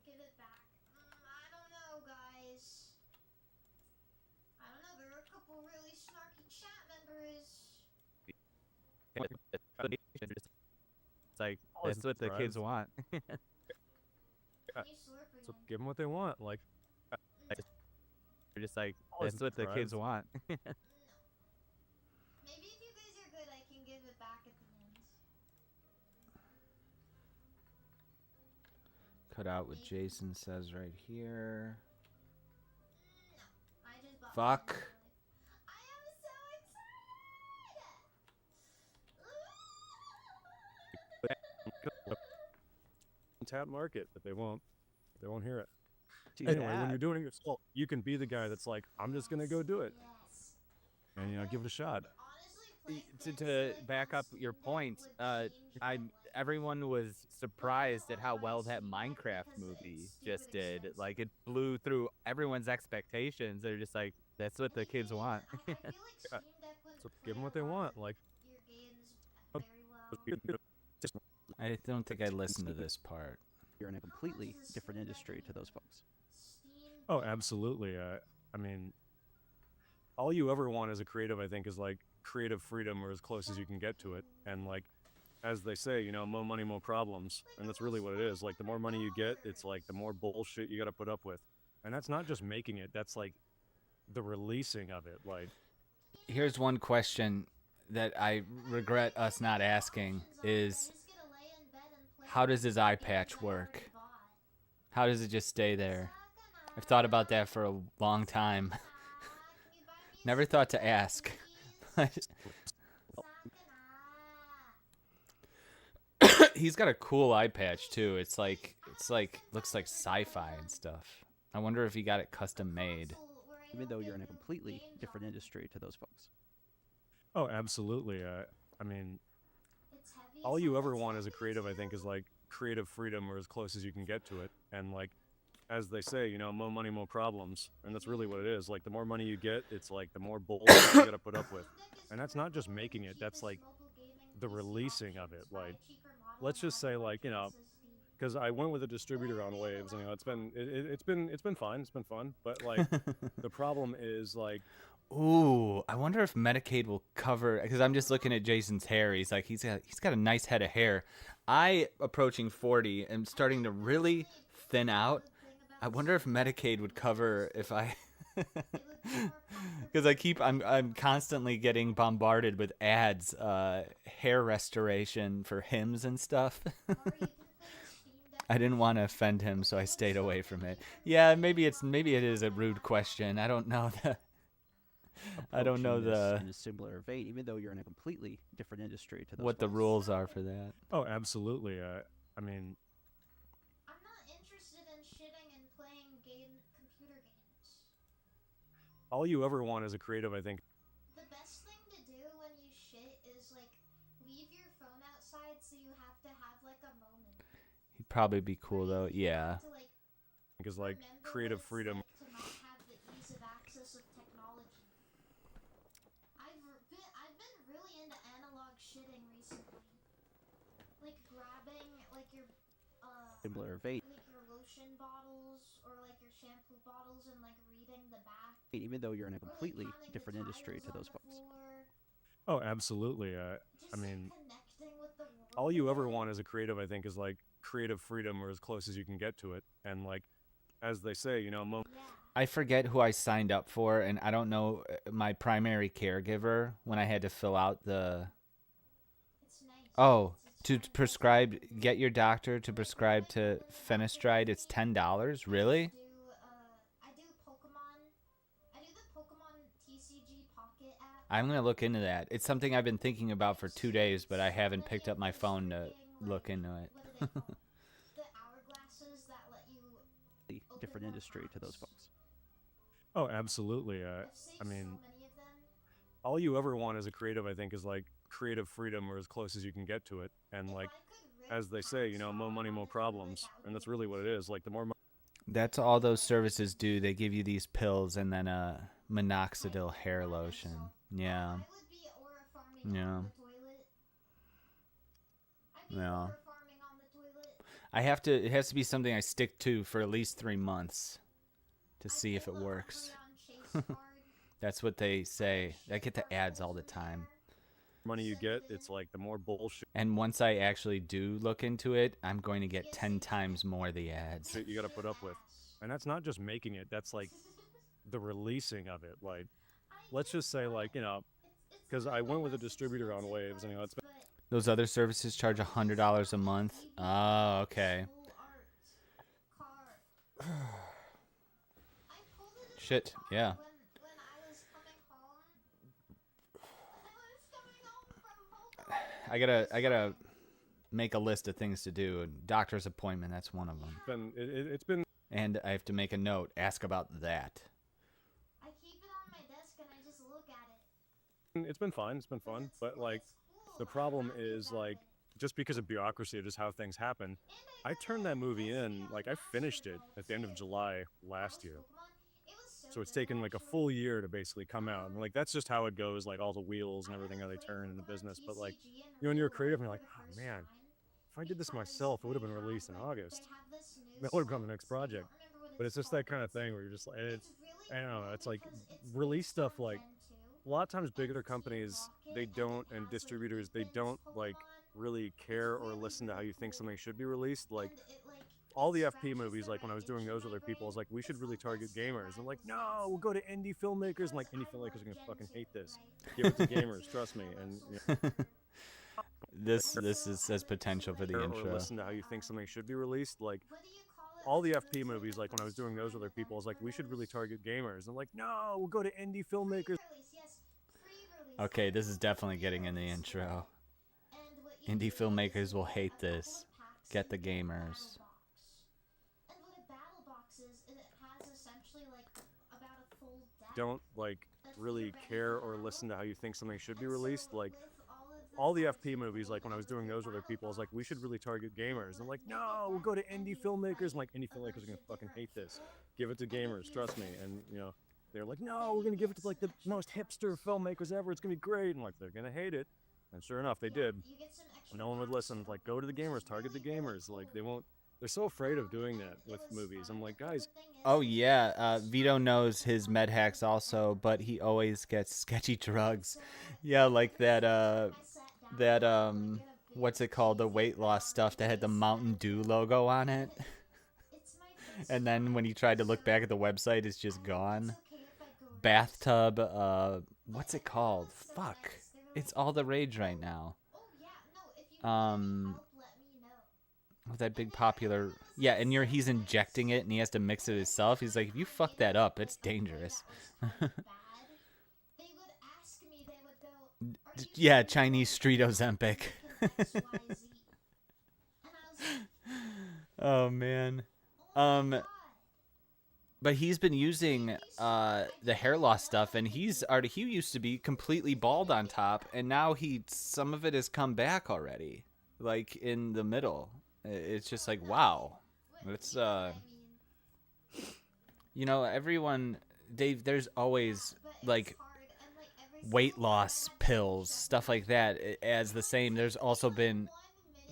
Give it back. I don't know, guys. I don't know. There are a couple really snarky chat members. It's like that's what the kids want. So give them what they want. Like. You're just like, that's what the kids want. No. Maybe if you guys are good, I can give it back at the end. Cut out what Jason says right here. No. I just bought Fuck. I am so excited! Tap market, but they won't hear it. Anyway, when you're doing your skull, you can be the guy that's like, I'm just gonna go do it, and give it a shot. To back up your point, everyone was surprised at how well that Minecraft movie just did. Like, it blew through everyone's expectations. They're just like, that's what the kids want. So give them what they want. Like. I don't think I listened to this part. You're in a completely different industry to those folks. Oh, absolutely. I mean, all you ever want as a creative, I think, is like creative freedom, or as close as you can get to it. And like, as they say, more money, more problems. And that's really what it is. Like, the more money you get, it's like the more bullshit you got to put up with. And that's not just making it. That's like the releasing of it. Like, here's one question that I regret us not asking is, how does his eye patch work? How does it just stay there? I've thought about that for a long time. Never thought to ask. He's got a cool eye patch too. It's like looks like sci-fi and stuff. I wonder if he got it custom made. Even though you're in a completely different industry to those folks. oh, absolutely. I mean, all you ever want as a creative, I think, is like creative freedom, or as close as you can get to it. And like, as they say, more money, more problems. And that's really what it is. Like, the more money you get, it's like the more bullshit you gotta put up with. And that's not just making it, that's like the releasing of it. Like, let's just say, like, because I went with a distributor on Waves, and it's been fine, it's been fun, but like the problem is like, ooh, I wonder if Medicaid will cover, because I'm just looking at Jason's hair. He's like, he's got a nice head of hair. I, approaching 40, am starting to really thin out. I wonder if Medicaid would cover if I, because I'm constantly getting bombarded with ads, hair restoration for hymns and stuff. I didn't want to offend him, so I stayed away from it. Yeah, maybe it is a rude question. I don't know the. I don't know the in a similar vein, even though you're in a completely different industry to those what the folks. rules are for that. oh, absolutely. I mean, I'm not interested in shitting and playing computer games. all you ever want as a creative, I think. The best thing to do when you shit is like leave your phone outside so you have to have like a moment. He'd probably be cool though. Yeah. To like Because like remember creative what it's freedom. like to not have the ease of access of technology. I've been really into analog shitting recently. Like grabbing like your Similar vein, like your lotion bottles or like your shampoo bottles and like reading the back. even though you're in a Or, like, completely pounding the different industry tiles to on those the folks. floor. Oh, absolutely. I Just mean, connecting with the world. all you ever again. want as a creative, I think, is like creative freedom or as close as you can get to it. And like, as they say, you know, I forget who I signed up for, and I don't know my primary caregiver when I had to fill out the. It's nice. Oh, to prescribe, get your doctor to prescribe to Fenestride, it's $10. Really? I do Pokemon. I do the Pokemon TCG Pocket app. I'm gonna look into that. It's something I've been thinking about for 2 days, but I haven't picked up my phone to look into it. What are they called? The hourglasses that let you. Different industry to those folks. oh, absolutely. I've saved I mean, so many of them. all you ever want as a creative, I think, is like creative freedom or as close as you can get to it. And like, as they say, you know, more money, more problems. And that's really what it is. Like, the more money. That's all those services do. They give you these pills and then a minoxidil hair lotion. Yeah. I would be aura farming Yeah. on the toilet. I'd be Yeah. aura farming on the toilet. It has to be something I stick to for at least 3 months to see if it works. That's what they say. I get the ads all the time. Money you get, it's like the more bullshit And once I actually do look into it, I'm going to get 10 times more the ads. shit you got to put up with. And that's not just making it, that's like the releasing of it. Like, let's just say, like, you know, because I went with a distributor on Waves, and you know, it's been. Those other services charge $100 a month. Oh, okay. Shit, yeah. When I was coming home. I gotta make a list of things to do. A doctor's appointment, that's one of them. It's been. And I have to make a note, ask about that. I keep it on my desk and I just look at it. It's been fine. It's been fun. But like, the problem is like, just because of bureaucracy, just how things happen. I turned that movie in, like I finished it at the end of July last year. So it's taken like a full year to basically come out. And like, that's just how it goes, like all the wheels and everything, how they turn in the business. But like, you know, when you're creative and you're like, oh man, if I did this myself, it would have been released in August. That would have become the next project. But it's just that kind of thing where you're just like, I don't know, it's like release stuff. Like a lot of times bigger companies, they don't, and distributors, they don't like really care or listen to how you think something should be released. Like all the FP movies, like when I was doing those with other people, I was like, we should really target gamers. And like, no, we'll go to indie filmmakers. And like, indie filmmakers are gonna fucking hate this. Give it to gamers, trust me. And you know, This has potential for the or intro. listen to how you think something should be released. Like all the FP movies, like when I was doing those with other people, I was like, we should really target gamers. And like, no, we'll go to indie filmmakers. Okay, this is definitely getting in the intro. Indie filmmakers will hate this. Get the gamers. And what a battle box is, it has essentially like about a full deck. Don't like really care or listen to how you think something should be released. Like all the FP movies, like when I was doing those with other people, I was like, we should really target gamers. And like, no, we'll go to indie filmmakers. And like, indie filmmakers are gonna fucking hate this. Give it to gamers, trust me. And you know, they're like, no, we're gonna give it to like the most hipster filmmakers ever. It's gonna be great. And like, they're gonna hate it. And sure enough, they did. No one would listen. Like, go to the gamers, target the gamers. Like, they won't They're so afraid of doing that with movies. I'm like, guys. Oh yeah, Vito knows his med hacks also, but he always gets sketchy drugs. Yeah, like that what's it called? The weight loss stuff that had the Mountain Dew logo on it. And then when he tried to look back at the website, it's just gone. Bathtub, what's it called? Fuck. It's all the rage right now. With that big popular, yeah, and he's injecting it and he has to mix it himself. He's like, if you fuck that up, it's dangerous. Yeah, Chinese street Ozempic. Oh man. But he's been using the hair loss stuff, and he used to be completely bald on top, and now some of it has come back already, like in the middle. It's just like, wow. It's everyone, there's always like weight loss pills, stuff like that as the same. There's also been,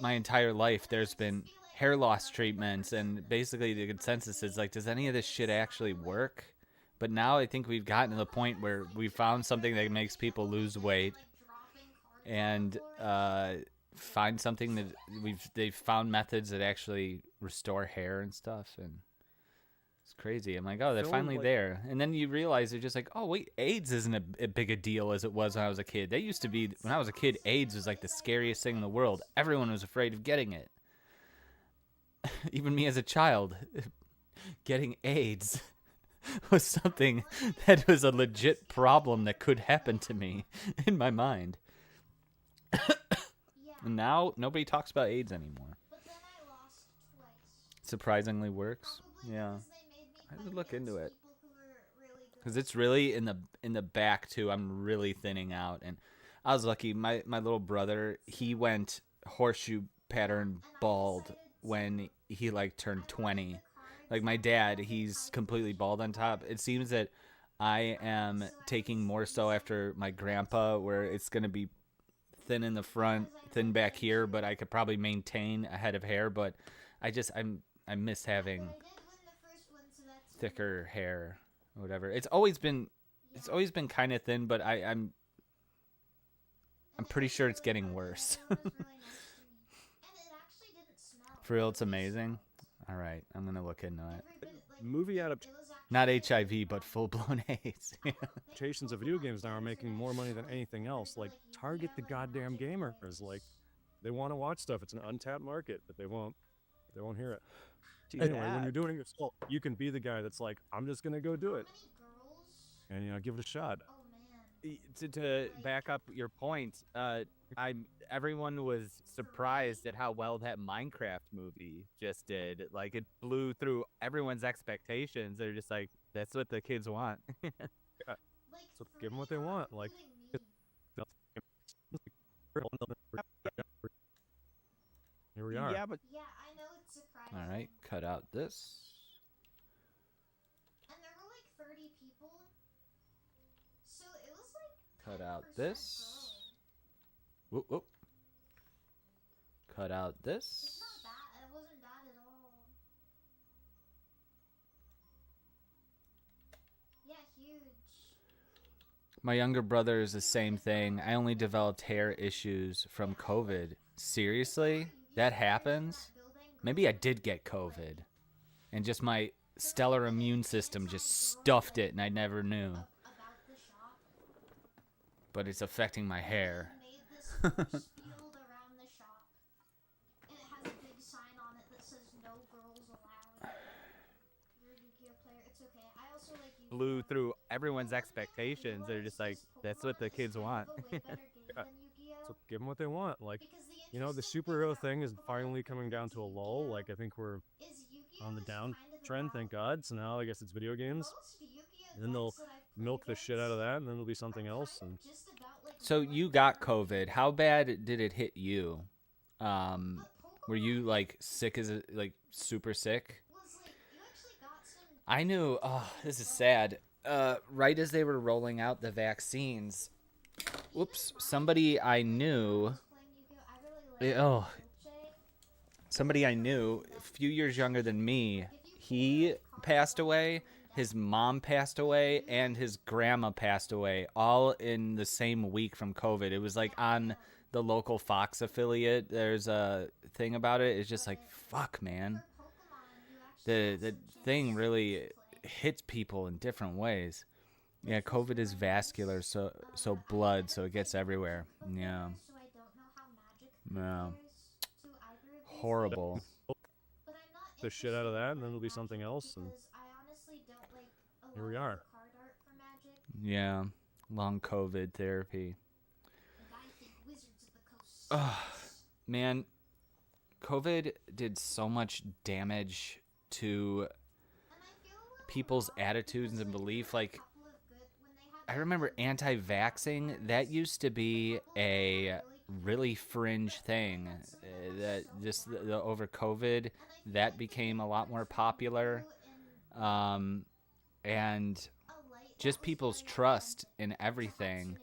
my entire life, there's been hair loss treatments, and basically the consensus is like, does any of this shit actually work? But now I think we've gotten to the point where we found something that makes people lose weight, and find something that they've found methods that actually restore hair and stuff, and it's crazy. I'm like, oh, they're finally there. And then you realize they're just like, oh wait, AIDS isn't a big a deal as it was when I was a kid. That used to be, when I was a kid, AIDS was like the scariest thing in the world. Everyone was afraid of getting it. Even me as a child, getting AIDS was something that was a legit problem that could happen to me in my mind. And now nobody talks about AIDS anymore. Surprisingly works. Yeah, I would look into it, because it's really in the back too. I'm really thinning out, and I was lucky. My little brother, he went horseshoe pattern bald when he like turned 20. Like my dad, he's completely bald on top. It seems that I am taking more so after my grandpa, where it's gonna be thin in the front, thin back here, but I could probably maintain a head of hair. But I miss having thicker hair or whatever. It's always been kind of thin, but I'm pretty sure it's getting worse. For real, it's amazing. All right, I'm gonna look into it. Movie adaptations. Not HIV, but full-blown AIDS. Adaptations of video games now are making more money than anything else. Like, target the goddamn gamers. Like, they want to watch stuff. It's an untapped market, but they won't hear it. Anyway, when you're doing it, you can be the guy that's like, I'm just gonna go do it, and give it a shot. To back up your point, everyone was surprised at how well that Minecraft movie just did. Like, it blew through everyone's expectations. They're just like, that's what the kids want. Yeah. So give them what they want. Like, here we are. Yeah, but I know it's surprising. All right, cut out this. And there were like 30 people. So it was like Cut out this. Whoop, whoop. Cut out this. It's not bad. It wasn't bad at all. Yeah, huge. My younger brother is the same thing. I only developed hair issues from COVID. Seriously? That happens? Maybe I did get COVID, and just my stellar immune system just stuffed it and I never knew. But it's affecting my hair. Field around the shop, and it has a big sign on it that says "No girls allowed." You're a Yu-Gi-Oh player. It's okay. I also like Yu-Gi-Oh. blew through everyone's expectations. They're just like, that's what the kids want. Yeah. So give them what they want. Like, the superhero thing is finally coming down to a lull. Like, I think we're on the downtrend, thank God. So now I guess it's video games. And then they'll milk the shit out of that, and then there'll be something else. And So you got COVID. How bad did it hit you? Were you like sick super sick? I knew, oh, this is sad. Right as they were rolling out the vaccines, whoops, somebody I knew, somebody I knew a few years younger than me, he passed away, his mom passed away, and his grandma passed away, all in the same week from COVID. It was like on the local Fox affiliate. There's a thing about it. It's just like, fuck, man. The thing really hits people in different ways. Yeah, COVID is vascular, so blood, so it gets everywhere. Yeah. Yeah. Horrible. The shit out of that, and then it'll be something else, and here we are. Yeah. Long COVID therapy. Oh, man, COVID did so much damage to people's attitudes and belief. Like, I remember anti-vaxxing, that used to be a really fringe thing. That just the over COVID, that became a lot more popular. And just people's trust in everything.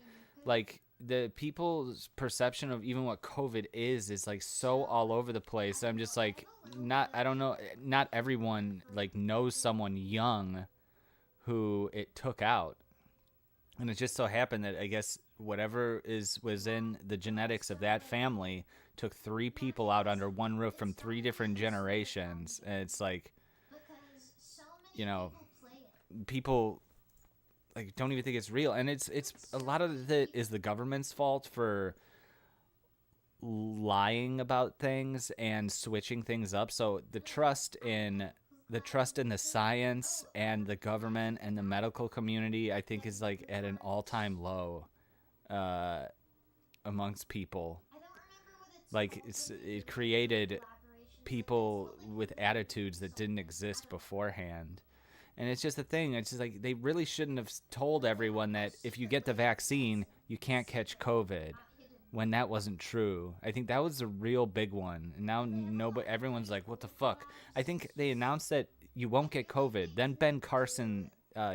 Like, the people's perception of even what COVID is like so all over the place. I'm just like, I don't know, not everyone like knows someone young who it took out. And it just so happened that I guess whatever was in the genetics of that family took 3 people out under one roof from 3 different generations. And it's like, you know, people like don't even think it's real, and it's a lot of it is the government's fault for lying about things and switching things up. So the trust in the science and the government and the medical community, I think, is like at an all-time low amongst people. Like, it created people with attitudes that didn't exist beforehand. And it's just a thing. It's just like they really shouldn't have told everyone that if you get the vaccine, you can't catch COVID, when that wasn't true. I think that was a real big one. And now everyone's like, what the fuck? I think they announced that you won't get COVID. Then Ben Carson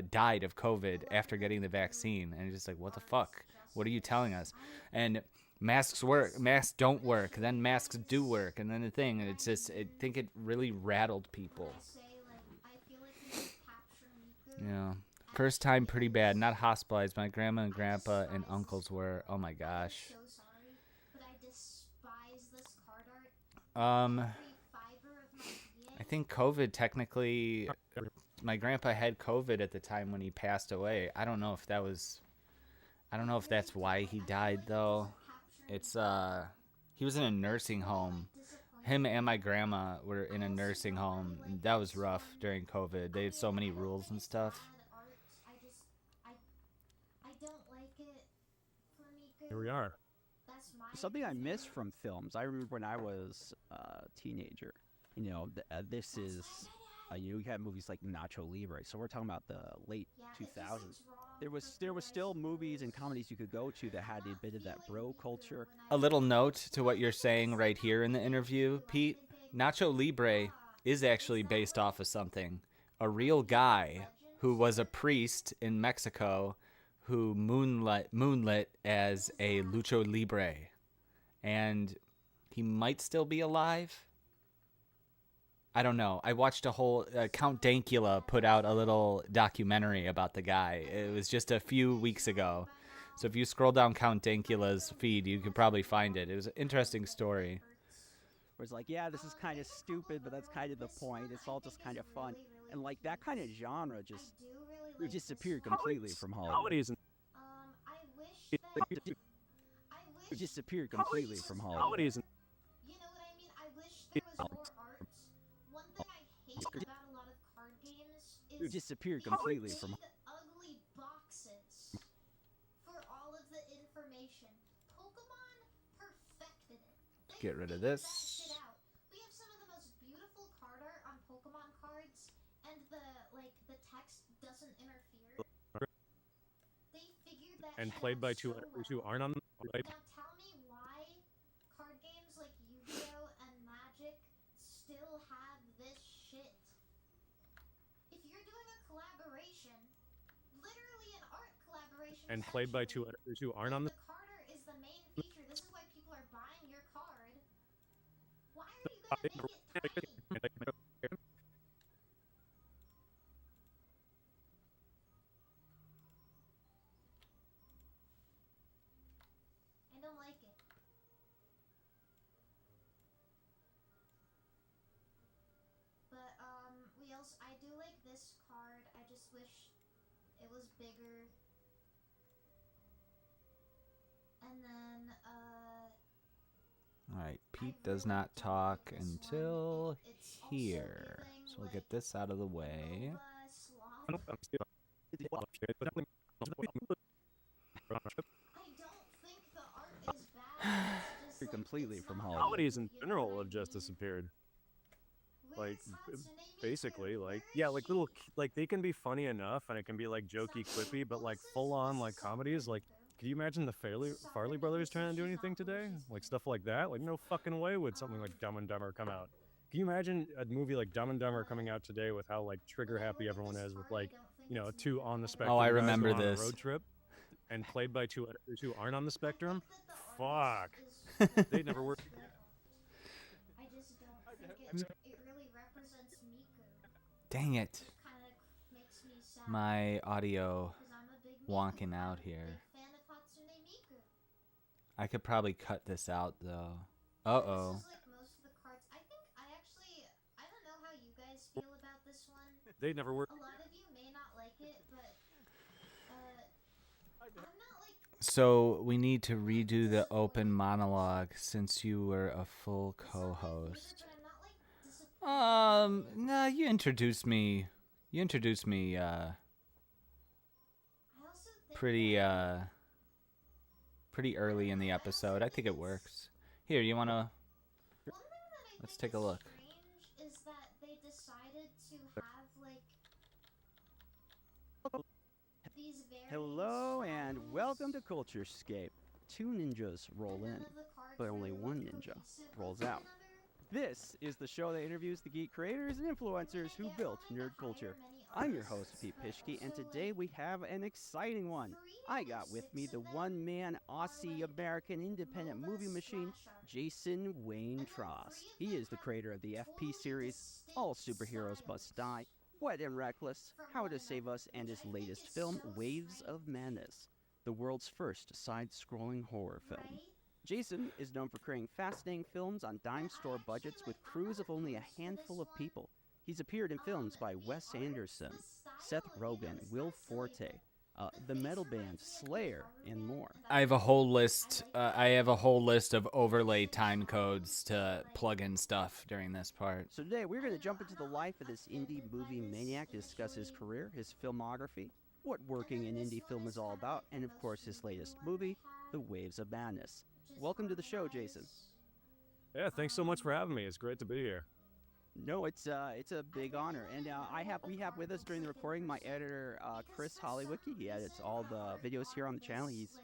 died of COVID after getting the vaccine. And it's just like, what the fuck? What are you telling us? And masks work. Masks don't work. Then masks do work. And then the thing, and it's just, I think it really rattled people. Yeah. First time pretty bad. Not hospitalized. My grandma and grandpa and uncles were. Oh my gosh. I think COVID technically, my grandpa had COVID at the time when he passed away. I don't know if that's why he died though. It's he was in a nursing home. Him and my grandma were in a nursing home. And that was rough during COVID. They had so many rules and stuff. Here we are. Something I miss from films. I remember when I was a teenager. You know, this is, you have movies like Nacho Libre. So we're talking about the late 2000s. There was still movies and comedies you could go to that had a bit of that bro culture. A little note to what you're saying right here in the interview, Pete. Nacho Libre is actually based off of something. A real guy who was a priest in Mexico who moonlit as a lucha libre. And he might still be alive. I don't know. I watched a whole Count Dankula put out a little documentary about the guy. It was just a few weeks ago. So if you scroll down Count Dankula's feed, you could probably find it. It was an interesting story. Where it's like, yeah, this is kind of stupid, but that's kind of the point. It's all just kind of fun. And like that kind of genre just disappeared completely from Hollywood. It disappeared completely from Hollywood. You know what I mean? I wish there was more art. One thing I hate about a lot of card games is It disappeared completely from the ugly boxes for all of the information. Pokemon perfected it. Get rid of That this. shit out. We have some of the most beautiful card art on Pokemon cards, and the text doesn't interfere. They figured that And shit played out by so two well. aren't on. Right? Now tell me why card games like Yu-Gi-Oh! And Magic still have this shit. If you're doing a collaboration, literally an art collaboration, And played by two aren't on. the card art is the main feature. This is why people are buying your card. Why are you I don't like it. But I do like this card. I just wish it was bigger. And then All right, Pete does not talk until here. So we'll get this out of the way. I don't think the art is bad. It's just completely from Hollywood. Comedies in general have just disappeared. Like, basically, like, yeah, like little, like they can be funny enough and it can be like jokey, quippy, but like full on like comedies, like, can you imagine the Farley brothers trying to do anything today? Like stuff like that? Like no fucking way would something like Dumb and Dumber come out. Can you imagine a movie like Dumb and Dumber coming out today with how like trigger happy everyone is with like, you know, two on the spectrum I guys remember go on this. a road trip and played by two who aren't on the spectrum? Fuck. They never worked. I just don't think it really represents Miku. Dang it. Kind of makes me sad. My audio 'Cause I'm a big wonking Miku out fan, here. big fan of Hatsune Miku. I could probably cut this out though. Uh-oh. This is like most of the cards. I don't know how you guys feel about this one. They never worked. A lot of you may not like it, but I'm not like So we need to redo the open monologue since you were a full co-host. Nah, you introduced me. You introduced me pretty early in the episode. I think it works. Here, you wanna? Let's take a look. strange is that they decided to have like these very Hello and welcome to Culturescape. Two ninjas roll in, but only one ninja rolls out. This is the show that interviews the geek creators and influencers who built nerd culture. I'm your host, Pete Pishke, and today we have an exciting one. I got with me the one-man Aussie-American independent movie machine, Jason Wayne Trost. He is the creator of the FP series, All Superheroes Must Die, Wet and Reckless, How to Save Us, and his latest film, Waves of Madness, the world's first side-scrolling horror film. Jason is known for creating fascinating films on dime store budgets with crews of only a handful of people. He's appeared in films by Wes Anderson, Seth Rogen, Will Forte, the metal band Slayer, and more. I have a whole list. I have a whole list of overlay time codes to plug in stuff during this part. So today we're going to jump into the life of this indie movie maniac, discuss his career, his filmography, what working in indie film is all about, and of course his latest movie, The Waves of Madness. Welcome to the show, Jason. Yeah, thanks so much for having me. It's great to be here. No, it's a big honor, and we have with us during the recording my editor Chris Hollywicki. He edits all the videos here on the channel. He's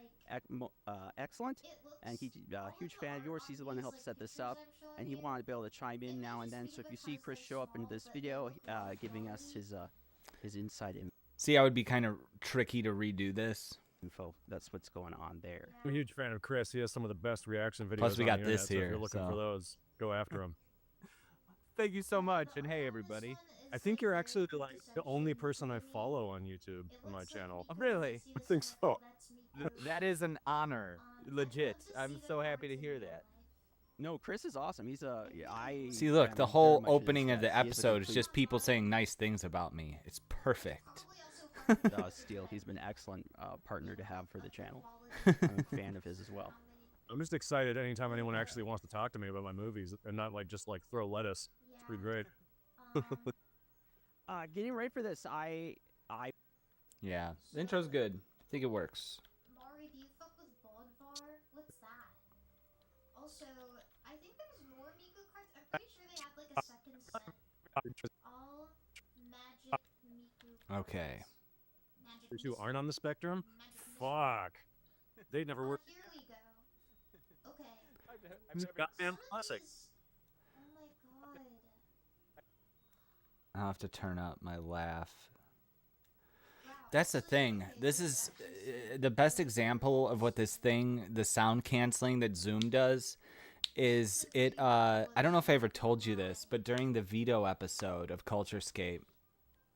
excellent, and he's a huge fan of yours. He's the one that helped set this up, and he wanted to be able to chime in now and then. So if you see Chris show up in this video, giving us his insight info. See, I would be kind of tricky to redo this. That's what's going on there. I'm a huge fan of Chris. He has some of the best reaction videos. Plus, we on got the internet, this so here. if you're looking for those, go after him. Thank you so much, and hey, everybody. I think you're actually like the only person I follow on YouTube on my channel. Oh, really? I think so. That is an honor. Legit. I'm so happy to hear that. No, Chris is awesome. He's See, look, the whole opening of the episode is just people saying nice things about me. It's perfect. Steele, he's been an excellent partner to have for the channel. I'm a fan of his as well. I'm just excited anytime anyone actually wants to talk to me about my movies and not like just like throw lettuce. It's pretty great. Getting ready for this, Yeah, the intro's good. I think it works. Mari, do you fuck with Bodvar? What's that? Also, I think there's more Miku cards. I'm pretty sure they have like a second set. All magic Miku cards. Okay. Those who aren't on the spectrum? Fuck. They never work. Here we go. Okay. It's a goddamn classic. Oh my god. I'll have to turn up my laugh. That's the thing. This is the best example of what this thing, the sound canceling that Zoom does, is it I don't know if I ever told you this, but during the Vito episode of Culturescape,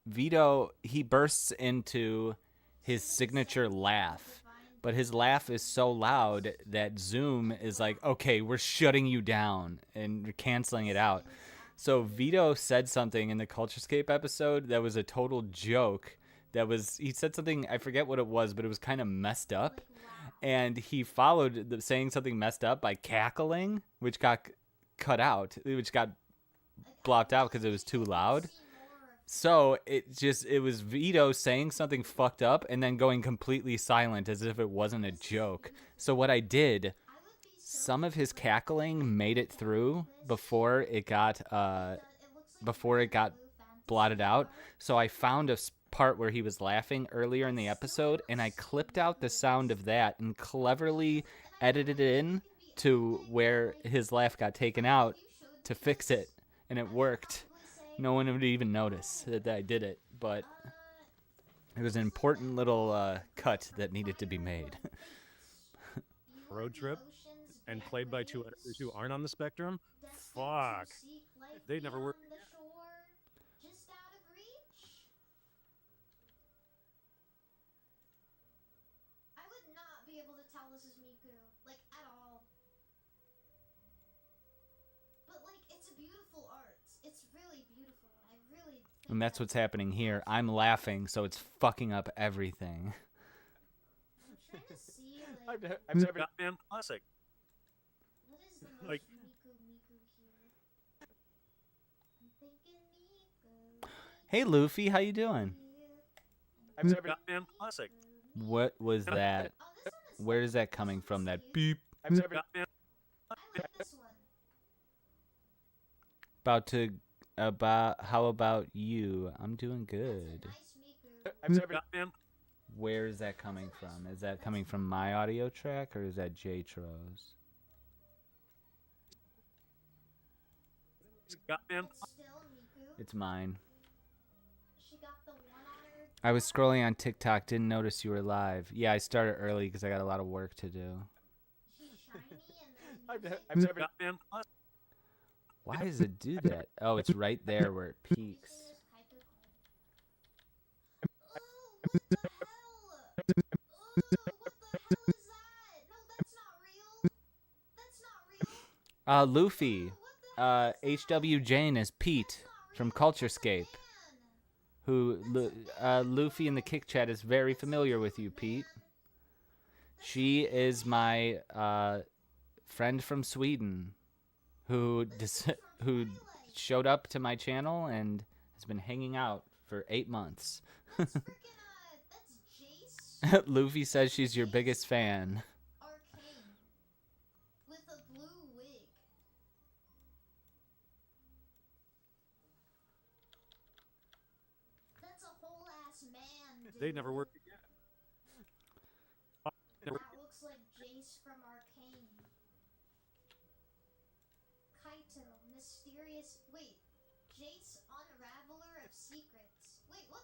Vito, he bursts into his signature laugh, but his laugh is so loud that Zoom is like, okay, we're shutting you down and canceling it out. So Vito said something in the Culturescape episode that was a total joke. He said something, I forget what it was, but it was kind of messed up. And he followed saying something messed up by cackling, which got cut out, which got blocked out because it was too loud. So it was Vito saying something fucked up and then going completely silent as if it wasn't a joke. So what I did, some of his cackling made it through before it got blotted out. So I found a part where he was laughing earlier in the episode, and I clipped out the sound of that and cleverly edited it in to where his laugh got taken out to fix it, and it worked. No one would even notice that I did it, but it was an important little cut that needed to be made. Road trip and played by two editors who aren't on the spectrum? Fuck. They never work. Just out of reach? I would not be able to tell this is Miku, like, at all. But, like, it's a beautiful art. It's really beautiful. I really think And that's what's happening here. I'm laughing, so it's fucking up everything. I'm trying to see, like, I've never Batman classic. what is the most Like- Miku here? I'm thinking Miku. Hey, Luffy, how you doing? I've never Batman classic. What was that? Oh, this one is Where is that coming from? That beep. I've never Batman. I like this one. How about you? I'm doing good. Nice Miku. I've never Batman. Where is that coming from? Is that coming from my audio track or is that J-Tro's? Batman. Still Miku. It's mine. She got the one on her. I was scrolling on TikTok, didn't notice you were live. Yeah, I started early because I got a lot of work to do. She's shiny and there's I've never Batman. Why does it do that? Oh, it's right there where it peaks. What the hell? What the hell is that? No, that's not real. That's not real. Luffy. H.W. Jane is Pete from Culturescape. Luffy in the Kick Chat is very familiar with you, Pete. She is my friend from Sweden who showed up to my channel and has been hanging out for 8 months. That's Jace Luffy says she's your biggest fan. Arcane with a blue wig. That's a whole ass man. Dude. They never work again. That looks like Jace from Arcane. Kaito, mysterious. Wait, Jace, unraveler of secrets. Wait, what?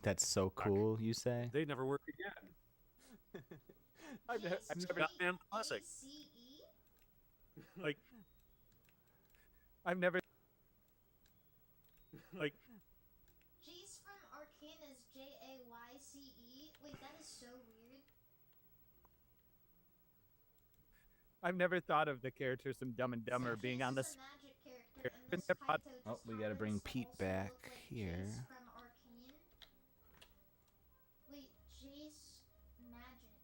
That's so cool, you say? They never work again. I've never Batman classic. ACE? Like, I've never. like, Jace from Arcane is Jayce. Wait, that is so weird. I've never thought of the characters from Dumb and Dumber being on this. Oh, we gotta bring Pete back here. Wait, Jace Magic.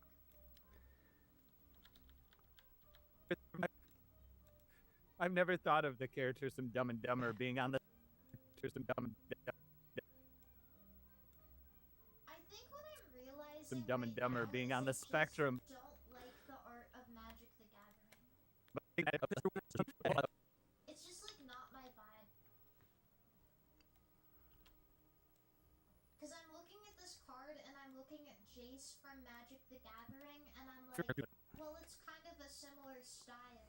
I've never thought of the characters from Dumb and Dumber being on the. From Dumb and I think what I'm realizing Some Dumb and right Dumber now being is on the I just spectrum. don't like the art of Magic the Gathering. It's just like not my vibe. Cause I'm looking at this card and I'm looking at Jace from Magic the Gathering and I'm like, well, it's kind of a similar style.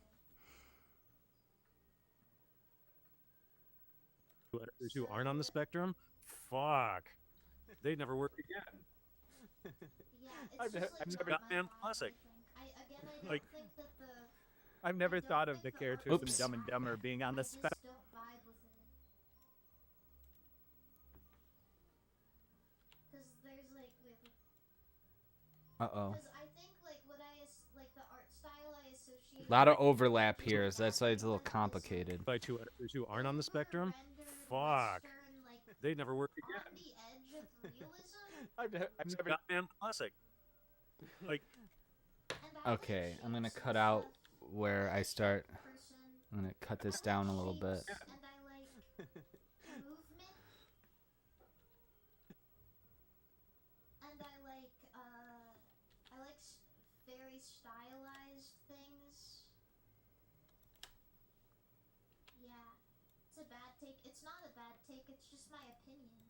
editors who aren't on the spectrum? Fuck. They never work again. Yeah, it's just like not my Batman vibe, classic. I think. I don't Like- think that the I've never thought of the characters Oops. from Dumb and Dumber being on the spectrum. don't vibe with it. Because there's like, Uh-oh. because I think like what like the art style I associate. A lot of overlap here, so that's why it's a little complicated. By two editors who aren't on the spectrum? Fuck. They'd never work again. On the edge of realism. I've never. Batman classic. Like, Okay, I'm gonna cut out where I start. I'm gonna cut this down a little bit. And I like movement. And I like very stylized things. Yeah. It's a bad take. It's not a bad take, it's just my opinion.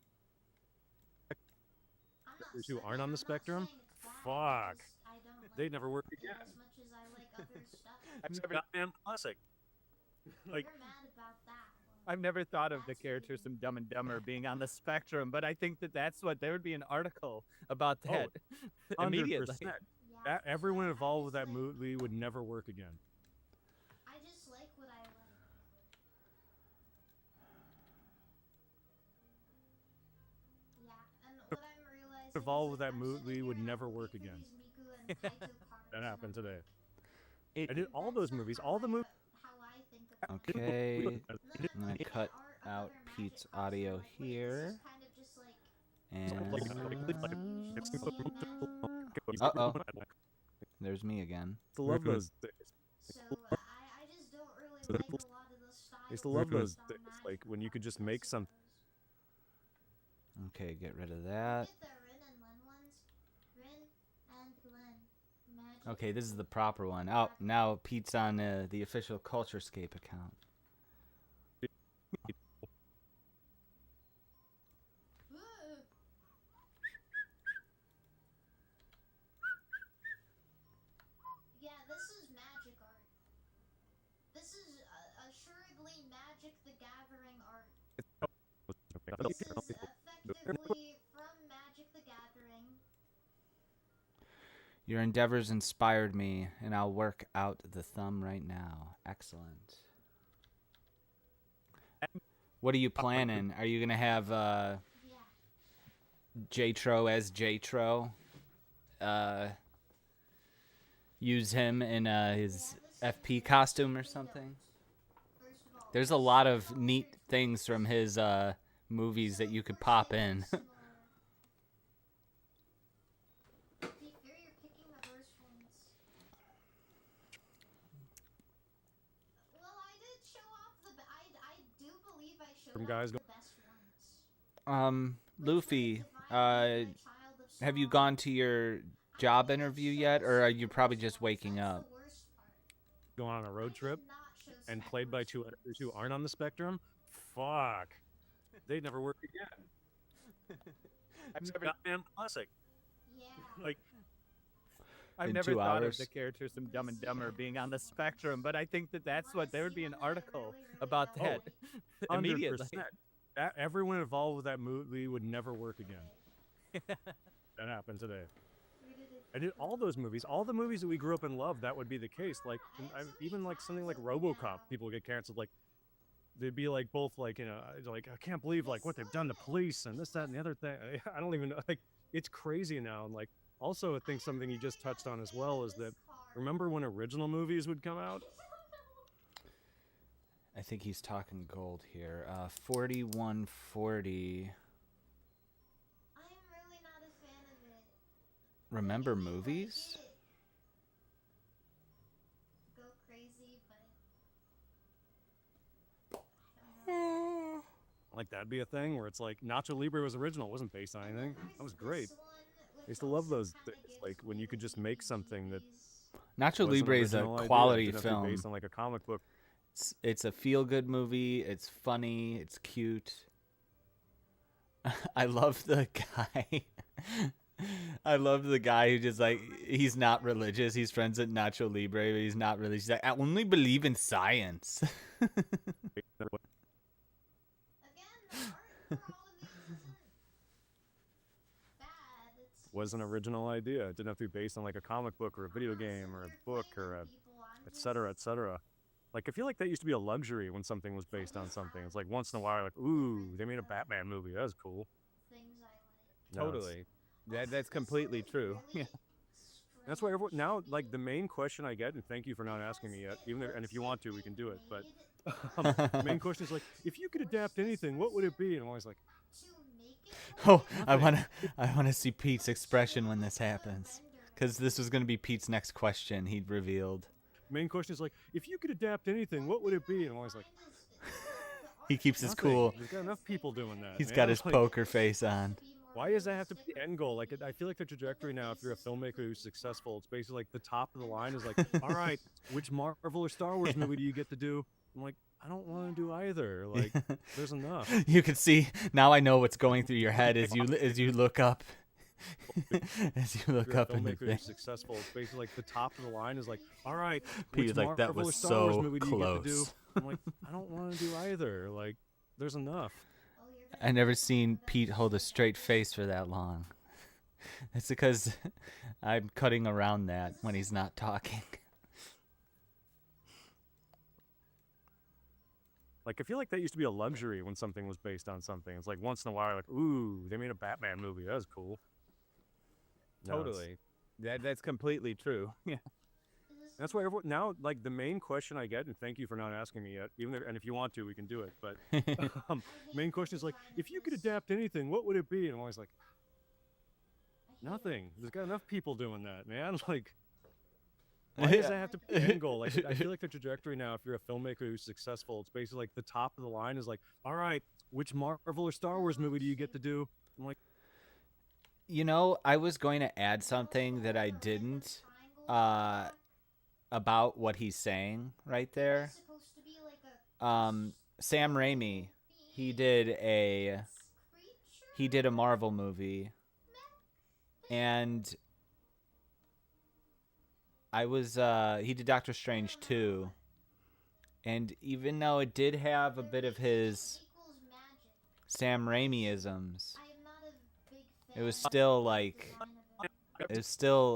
those who aren't on the spectrum? Fuck. I don't like They'd never work it again. as much as I like other stuff. Batman classic. Like, You're mad about that one. I've never thought of the characters from Dumb and Dumber being on the spectrum, but I think that that's what there would be an article about that immediately. 100%. Everyone involved with that movie would never work again. I just like what I like. Yeah, and what I'm realizing Involved with that movie would never work again. That happened today. I did all those movies, all the movies. Okay, I'm gonna cut out Pete's audio here. And uh-oh, there's me again. I love those things. So I just don't really like a lot of those styles. I used to love those things, like when you could just make something. Okay, get rid of that. The Rin and Len ones. Rin and Len. Magic. Okay, this is the proper one. Oh, now Pete's on the official Culturescape account. Yeah, this is magic art. This is assuredly Magic the Gathering art. This is effectively from Magic the Gathering. Your endeavors inspired me, and I'll work out the thumb right now. Excellent. What are you planning? Are you gonna have Jatro as Jatro? Use him in his FP costume or something? There's a lot of neat things from his movies that you could pop in. From guys going. Luffy, have you gone to your job interview yet, or are you probably just waking up? Going on a road trip and played by two editors who aren't on the spectrum? Fuck. They'd never work again. Batman classic. Like, I've In never 2 thought hours. of the characters from Dumb and Dumber being on the spectrum, but I think that that's what there would be an article about that immediately. 100%. Everyone involved with that movie would never work again. That happened today. I did all those movies, all the movies that we grew up and loved. That would be the case. Like, even like something like RoboCop, people get canceled. Like, they'd be like both like, you know, like, I can't believe like what they've done to police and this, that, and the other thing. I don't even know. Like, it's crazy now. And like, also I think something you just touched on as well is that, remember when original movies would come out? I think he's talking gold here. 4140. I'm really not a fan of it. Remember movies? Go crazy, Like, that'd be a thing where it's like Nacho Libre was original, it wasn't based on anything. That was great. I used to love those things, like when you could just make something that Nacho was an Libre is a original idea, quality didn't have to be film. based on like a comic book. It's a feel-good movie. It's funny. It's cute. I love the guy. I love the guy who just like, he's not religious. He's friends with Nacho Libre, but he's not religious. He's like, I only believe in science. Was an original idea. It didn't have to be based on like a comic book or a video game or a book or a etc., etc. Like, I feel like that used to be a luxury when something was based on something. It's like once in a while, like, ooh, they made a Batman movie. That was cool. No, it's- Totally. That's completely true. Yeah. That's why everyone now, like, the main question I get, and thank you for not asking me yet, even if, and if you want to, we can do it. But the main question is like, if you could adapt anything, what would it be? And I'm always like, Oh, I wanna see Pete's expression when this happens, because this was gonna be Pete's next question. He'd revealed. main question is like, if you could adapt anything, what would it be? And I'm always like, He keeps his nothing. cool. There's got enough people doing that. He's man. got his Like, poker face on. Why does that have to be the end goal? Like, I feel like the trajectory now, if you're a filmmaker who's successful, it's basically like the top of the line is like, all right, which Marvel or Star Wars movie do you get to do? I'm like, I don't want to do either. Like, there's enough. You can see now. I know what's going through your head as you look up. As you look If you're a up in the filmmaker thing. who's successful, it's basically like the top of the line is like, all right, Pete's which like, that Marvel or was Star Wars so movie do you get to do? close. I'm like, I don't want to do either. Like, there's enough. I never seen Pete hold a straight face for that long. It's because I'm cutting around that when he's not talking. Like, I feel like that used to be a luxury when something was based on something. It's like once in a while, like, ooh, they made a Batman movie. That was cool. No, it's- Totally. That's completely true. Yeah. That's why everyone now, like, the main question I get, and thank you for not asking me yet, even if, and if you want to, we can do it. But main question is like, if you could adapt anything, what would it be? And I'm always like, nothing. There's got enough people doing that, man. Like, why does that have to be the end goal? Like, I feel like the trajectory now, if you're a filmmaker who's successful, it's basically like the top of the line is like, all right, which Marvel or Star Wars movie do you get to do? I'm like, You know, I was going to add something that I didn't about what he's saying right there. Sam Raimi, he did a Marvel movie, and he did Doctor Strange too. And even though it did have a bit of his Sam Raimi-isms, it was still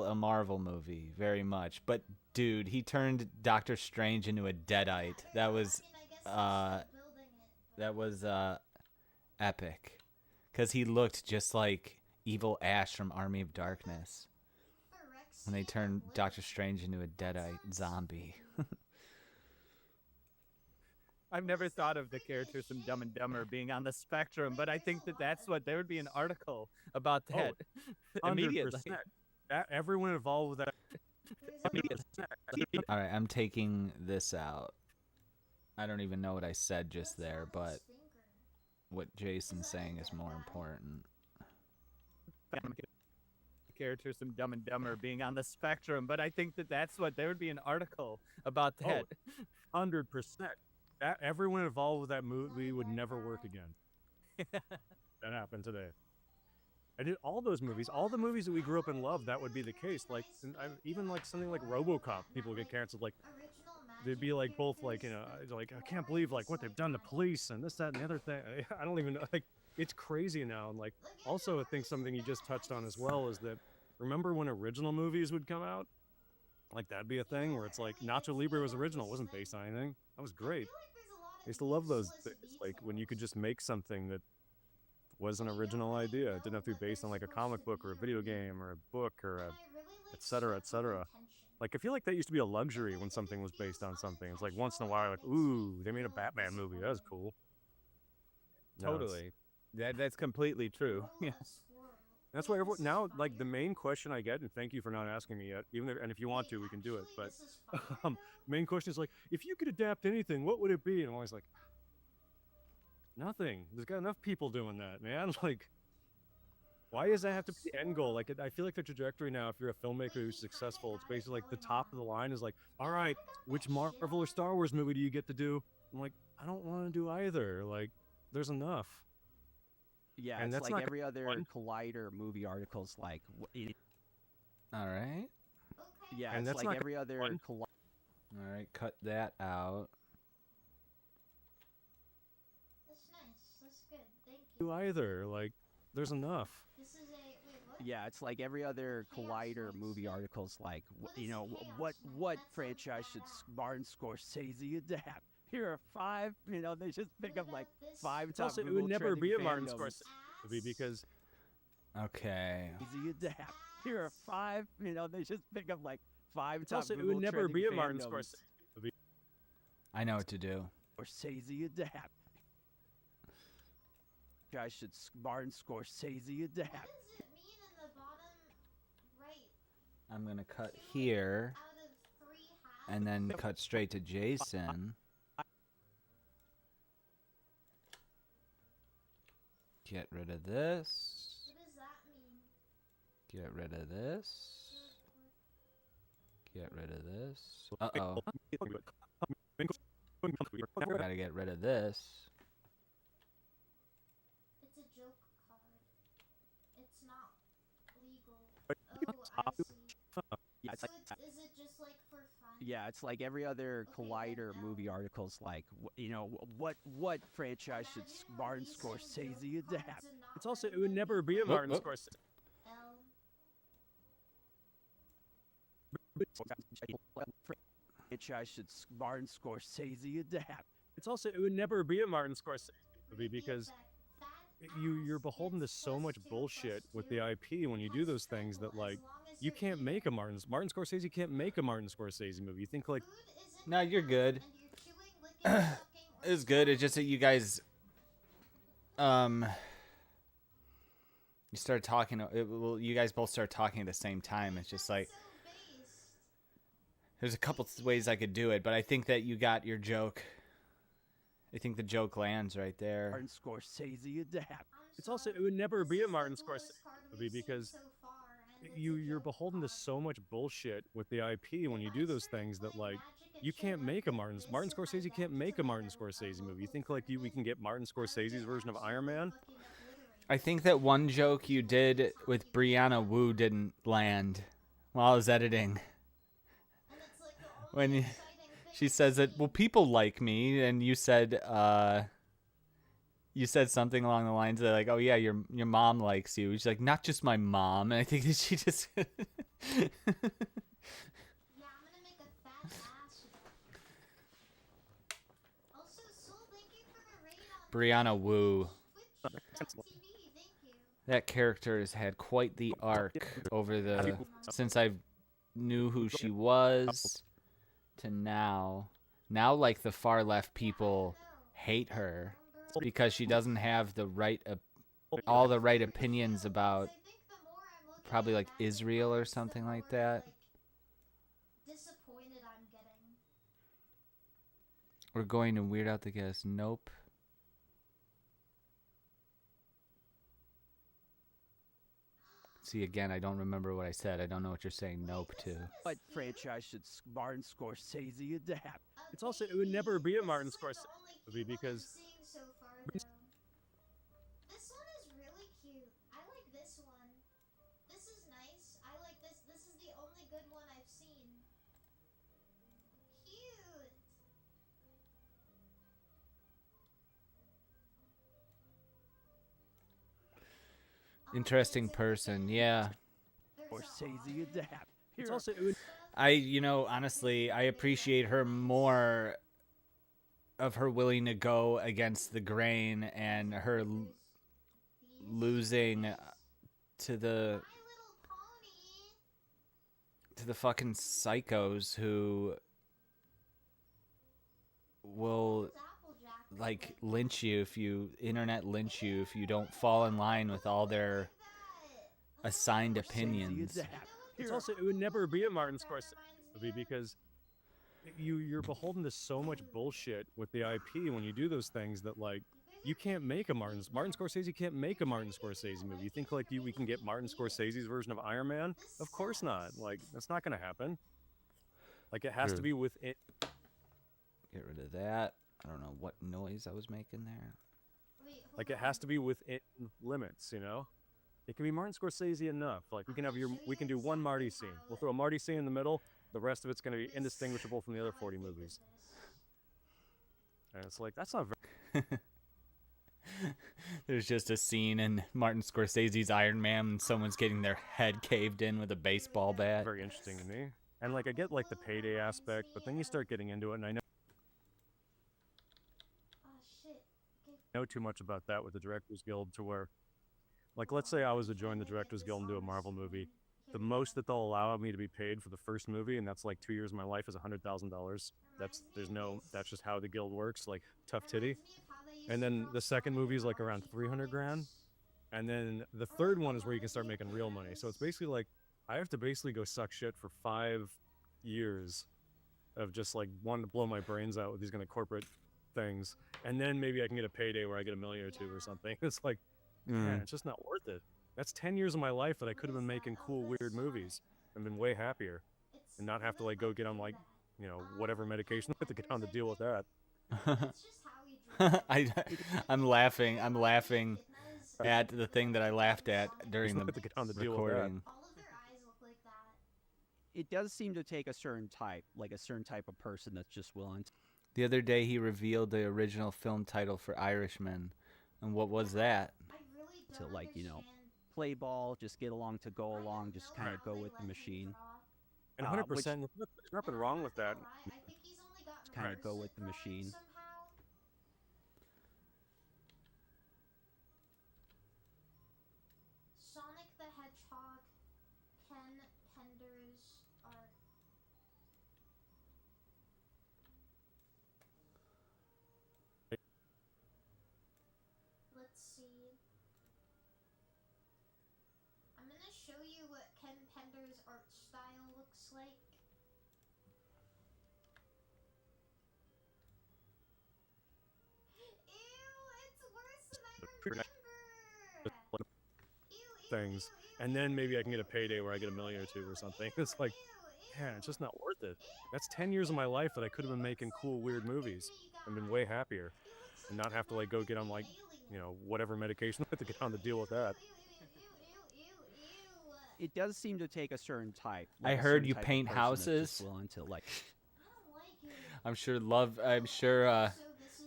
a Marvel movie, very much. But dude, he turned Doctor Strange into a Deadite. That was epic, because he looked just like Evil Ash from Army of Darkness when they turned Doctor Strange into a Deadite zombie. I've never thought of the characters from Dumb and Dumber being on the spectrum, but I think that's what there would be an article about that immediately. 100%. Everyone involved with that. All right, I'm taking this out. I don't even know what I said just there, but what Jason's saying is more important. Characters from Dumb and Dumber being on the spectrum, but I think that's what there would be an article about that. 100%. Everyone involved with that movie would never work again. That happened today. I did all those movies, all the movies that we grew up and loved. That would be the case. Like, even like something like RoboCop, people get canceled. Like, they'd be like both like, you know, like, I can't believe like what they've done to police and this, that, and the other thing. I don't even know. Like, it's crazy now. And like, also I think something you just touched on as well is that, remember when original movies would come out? Like, that'd be a thing where it's like Nacho Libre was original, it wasn't based on anything. That was great. I used to love those things, like when you could just make something that was an original idea. It didn't have to be based on like a comic book or a video game or a book or a etc., etc. Like, I feel like that used to be a luxury when something was based on something. It's like once in a while, like, ooh, they made a Batman movie. That was cool. No, it's- Totally. That's completely true. Yeah. That's why everyone now, like, the main question I get, and thank you for not asking me yet, even if, and if you want to, we can do it. But main question is like, if you could adapt anything, what would it be? And I'm always like, nothing. There's got enough people doing that, man. Like, why does that have to be the end goal? Like, I feel like the trajectory now, if you're a filmmaker who's successful, it's basically like the top of the line is like, all right, which Marvel or Star Wars movie do you get to do? I'm like, I don't want to do either. Like, there's enough. Yeah, And it's that's like not every gonna be other fun. Collider movie article's like, All right. yeah, And it's that's like not every gonna be other fun. Collider. All right, cut that out. That's nice. That's good. Thank you. Do either. Like, there's enough. This is a wait. What? Yeah, it's like every other Collider movie article's like, what franchise should Martin Scorsese adapt? Here are 5, they just pick up like 5 It's top also, it Google would never trending be a Martin fandoms. Scorsese movie because Okay. Easy adapt. Here are 5, they just pick up like 5 it's top also, it Google would never trending be a Martin fandoms. Scorsese movie. I know what to do. Scorsese adapt. Guys should Martin Scorsese adapt. What does it mean in the bottom right? I'm gonna cut here Out of 3 halves? and then cut straight to Jason. Get rid of this. What does that mean? Get rid of this. Get rid of this. Uh-oh. Gotta get rid of this. It's a joke card. It's not legal. Oh, I see. Yeah, it's So like, is it just like for fun? yeah, it's like every other Collider movie article's like, what franchise should Martin Scorsese adapt? It's also, it would never be a Martin whoop. Scorsese. L. Franchise should Martin Scorsese adapt? It's also, it would never be a Martin Scorsese movie because you're beholden to so much bullshit with the IP when you do those things that like you can't make a Martin Scorsese can't make a Martin Scorsese movie. You think like No, you're good. It's good. It's just that you guys, you start talking. Well, you guys both start talking at the same time. It's just like there's a couple ways I could do it, but I think that you got your joke. I think the joke lands right there. Martin Scorsese adapt? it's also, it would never be a Martin Scorsese movie because you're beholden to so much bullshit with the IP when you do those things that like you can't make a Martin Scorsese can't make a Martin Scorsese movie. You think like we can get Martin Scorsese's version of Iron Man? I think that one joke you did with Brianna Wu didn't land while I was editing. When she says that, well, people like me, and you said something along the lines of like, oh yeah, your mom likes you. She's like, not just my mom. And I think that she just Yeah, I'm gonna make a fat ass. Also, Soul, thank you for the raid on Brianna Wu. Twitch.tv. Thank you. That character has had quite the arc over the since I knew who she was to now. Now, like the far left people hate her because she doesn't have the right, all the right opinions about probably like Israel or something like that. Disappointed I'm getting. We're going to weird out the guest. Nope. See, again, I don't remember what I said. I don't know what you're saying nope to. What franchise should Martin Scorsese adapt? It's also, it would never be a Martin Scorsese movie because So far, though. This one is really cute. I like this one. This is nice. I like this. This is the only good one I've seen. Cute. Interesting person, yeah. Scorsese adapt? it's also, it would, Honestly, I appreciate her more of her willing to go against the grain and her losing to the fucking psychos who will like lynch you if you don't fall in line with all their assigned opinions. it's also, it would never be a Martin Scorsese movie because you're beholden to so much bullshit with the IP when you do those things that like you can't make a Martin Scorsese can't make a Martin Scorsese movie. You think like we can get Martin Scorsese's version of Iron Man? Of course not. Like that's not gonna happen. Like it has to be within. Get rid of that. I don't know what noise I was making there. Like it has to be within limits, you know. It can be Martin Scorsese enough. Like we can do one Marty scene. We'll throw a Marty scene in the middle. The rest of it's gonna be indistinguishable from the other 40 movies. And it's like that's not very. There's just a scene in Martin Scorsese's Iron Man and someone's getting their head caved in with a baseball bat. Very interesting to me. And like I get like the payday aspect, but then you start getting into it, and I know too much about that with the Directors Guild to where, like, let's say I was to join the Directors Guild and do a Marvel movie, the most that they'll allow me to be paid for the first movie, and that's like 2 years of my life, is $100,000. That's just how the guild works, like tough titty. And then the second movie is like around 300 grand, and then the third one is where you can start making real money. So it's basically like I have to basically go suck shit for 5 years of just like wanting to blow my brains out with these kind of corporate things, and then maybe I can get a payday where I get $1 million or $2 million or something. It's like, man, it's just not worth it. That's 10 years of my life that I could have been making cool, weird movies and been way happier, and not have to like go get on like, you know, whatever medication to get on to deal with that. I'm laughing at the thing that I laughed at during the recording. It does seem to take a certain type, like a certain type of person that's just willing to. The other day he revealed the original film title for Irishman, and what was that? To like, you know, play ball, just get along to go along, just kind of go with the machine. And 100%, there's nothing wrong with that. Just kind of go with the machine. Sonic the Hedgehog, Ken Penders art. Let's see. I'm gonna show you what Ken Penders' art style looks like. Ew, it's worse than I remember. Things, and then maybe I can get a payday where I get $1 million or $2 million or something. It's like, man, it's just not worth it. That's 10 years of my life that I could have been making cool, weird movies and been way happier, and not have to like go get on like, you know, whatever medication to get on to deal with that. It does seem to take a certain type. I heard you paint houses. Willing to like. I'm sure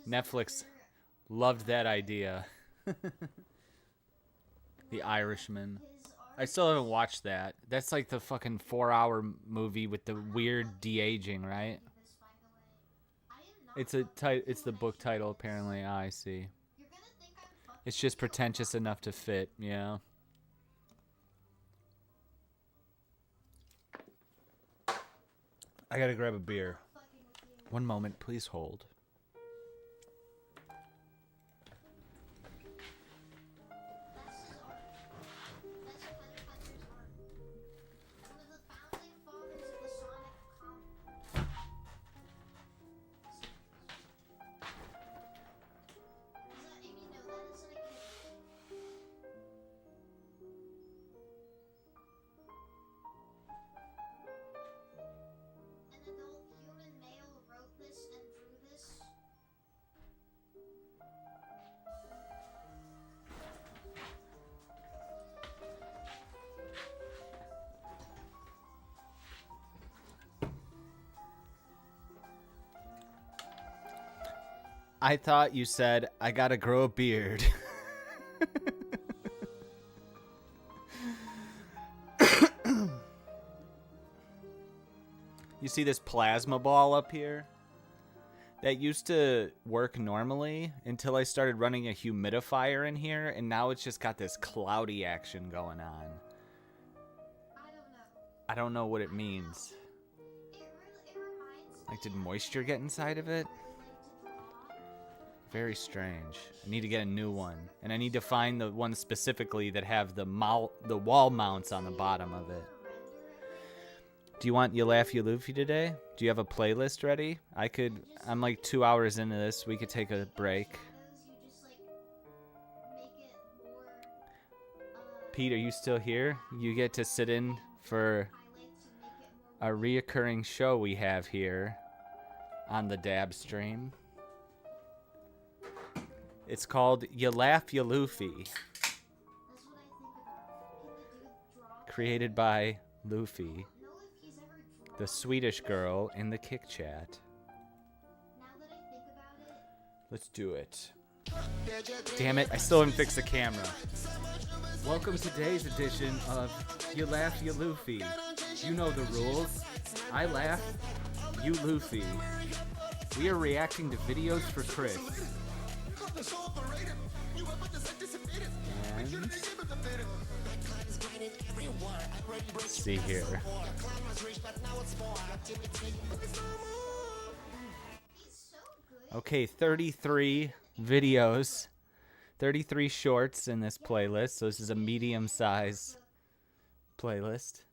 Netflix loved that idea. The Irishman. I still haven't watched that. That's like the fucking 4-hour movie with the weird de-aging, right? It's the book title apparently. I see. It's just pretentious enough to fit, yeah. I gotta grab a beer. One moment, please hold. I thought you said, I gotta grow a beard. You see this plasma ball up here? That used to work normally until I started running a humidifier in here, and now it's just got this cloudy action going on. I don't know what it means. Like, did moisture get inside of it? Very strange. I need to get a new one. And I need to find the ones specifically that have the wall mounts on the bottom of it. Do you want You Laugh You Luffy today? Do you have a playlist ready? I'm like 2 hours into this. We could take a break. Pete, are you still here? You get to sit in for a reoccurring show we have here on the Dab stream. It's called You Laugh You Luffy. Created by Luffy, the Swedish girl in the Kick Chat. Let's do it. Damn it, I still haven't fixed the camera. Welcome to today's edition of You Laugh, You Luffy. You know the rules. I laugh, you Luffy. We are reacting to videos for Chris. And let's see here. Okay, 33 videos, 33 shorts in this playlist. So this is a medium-size playlist.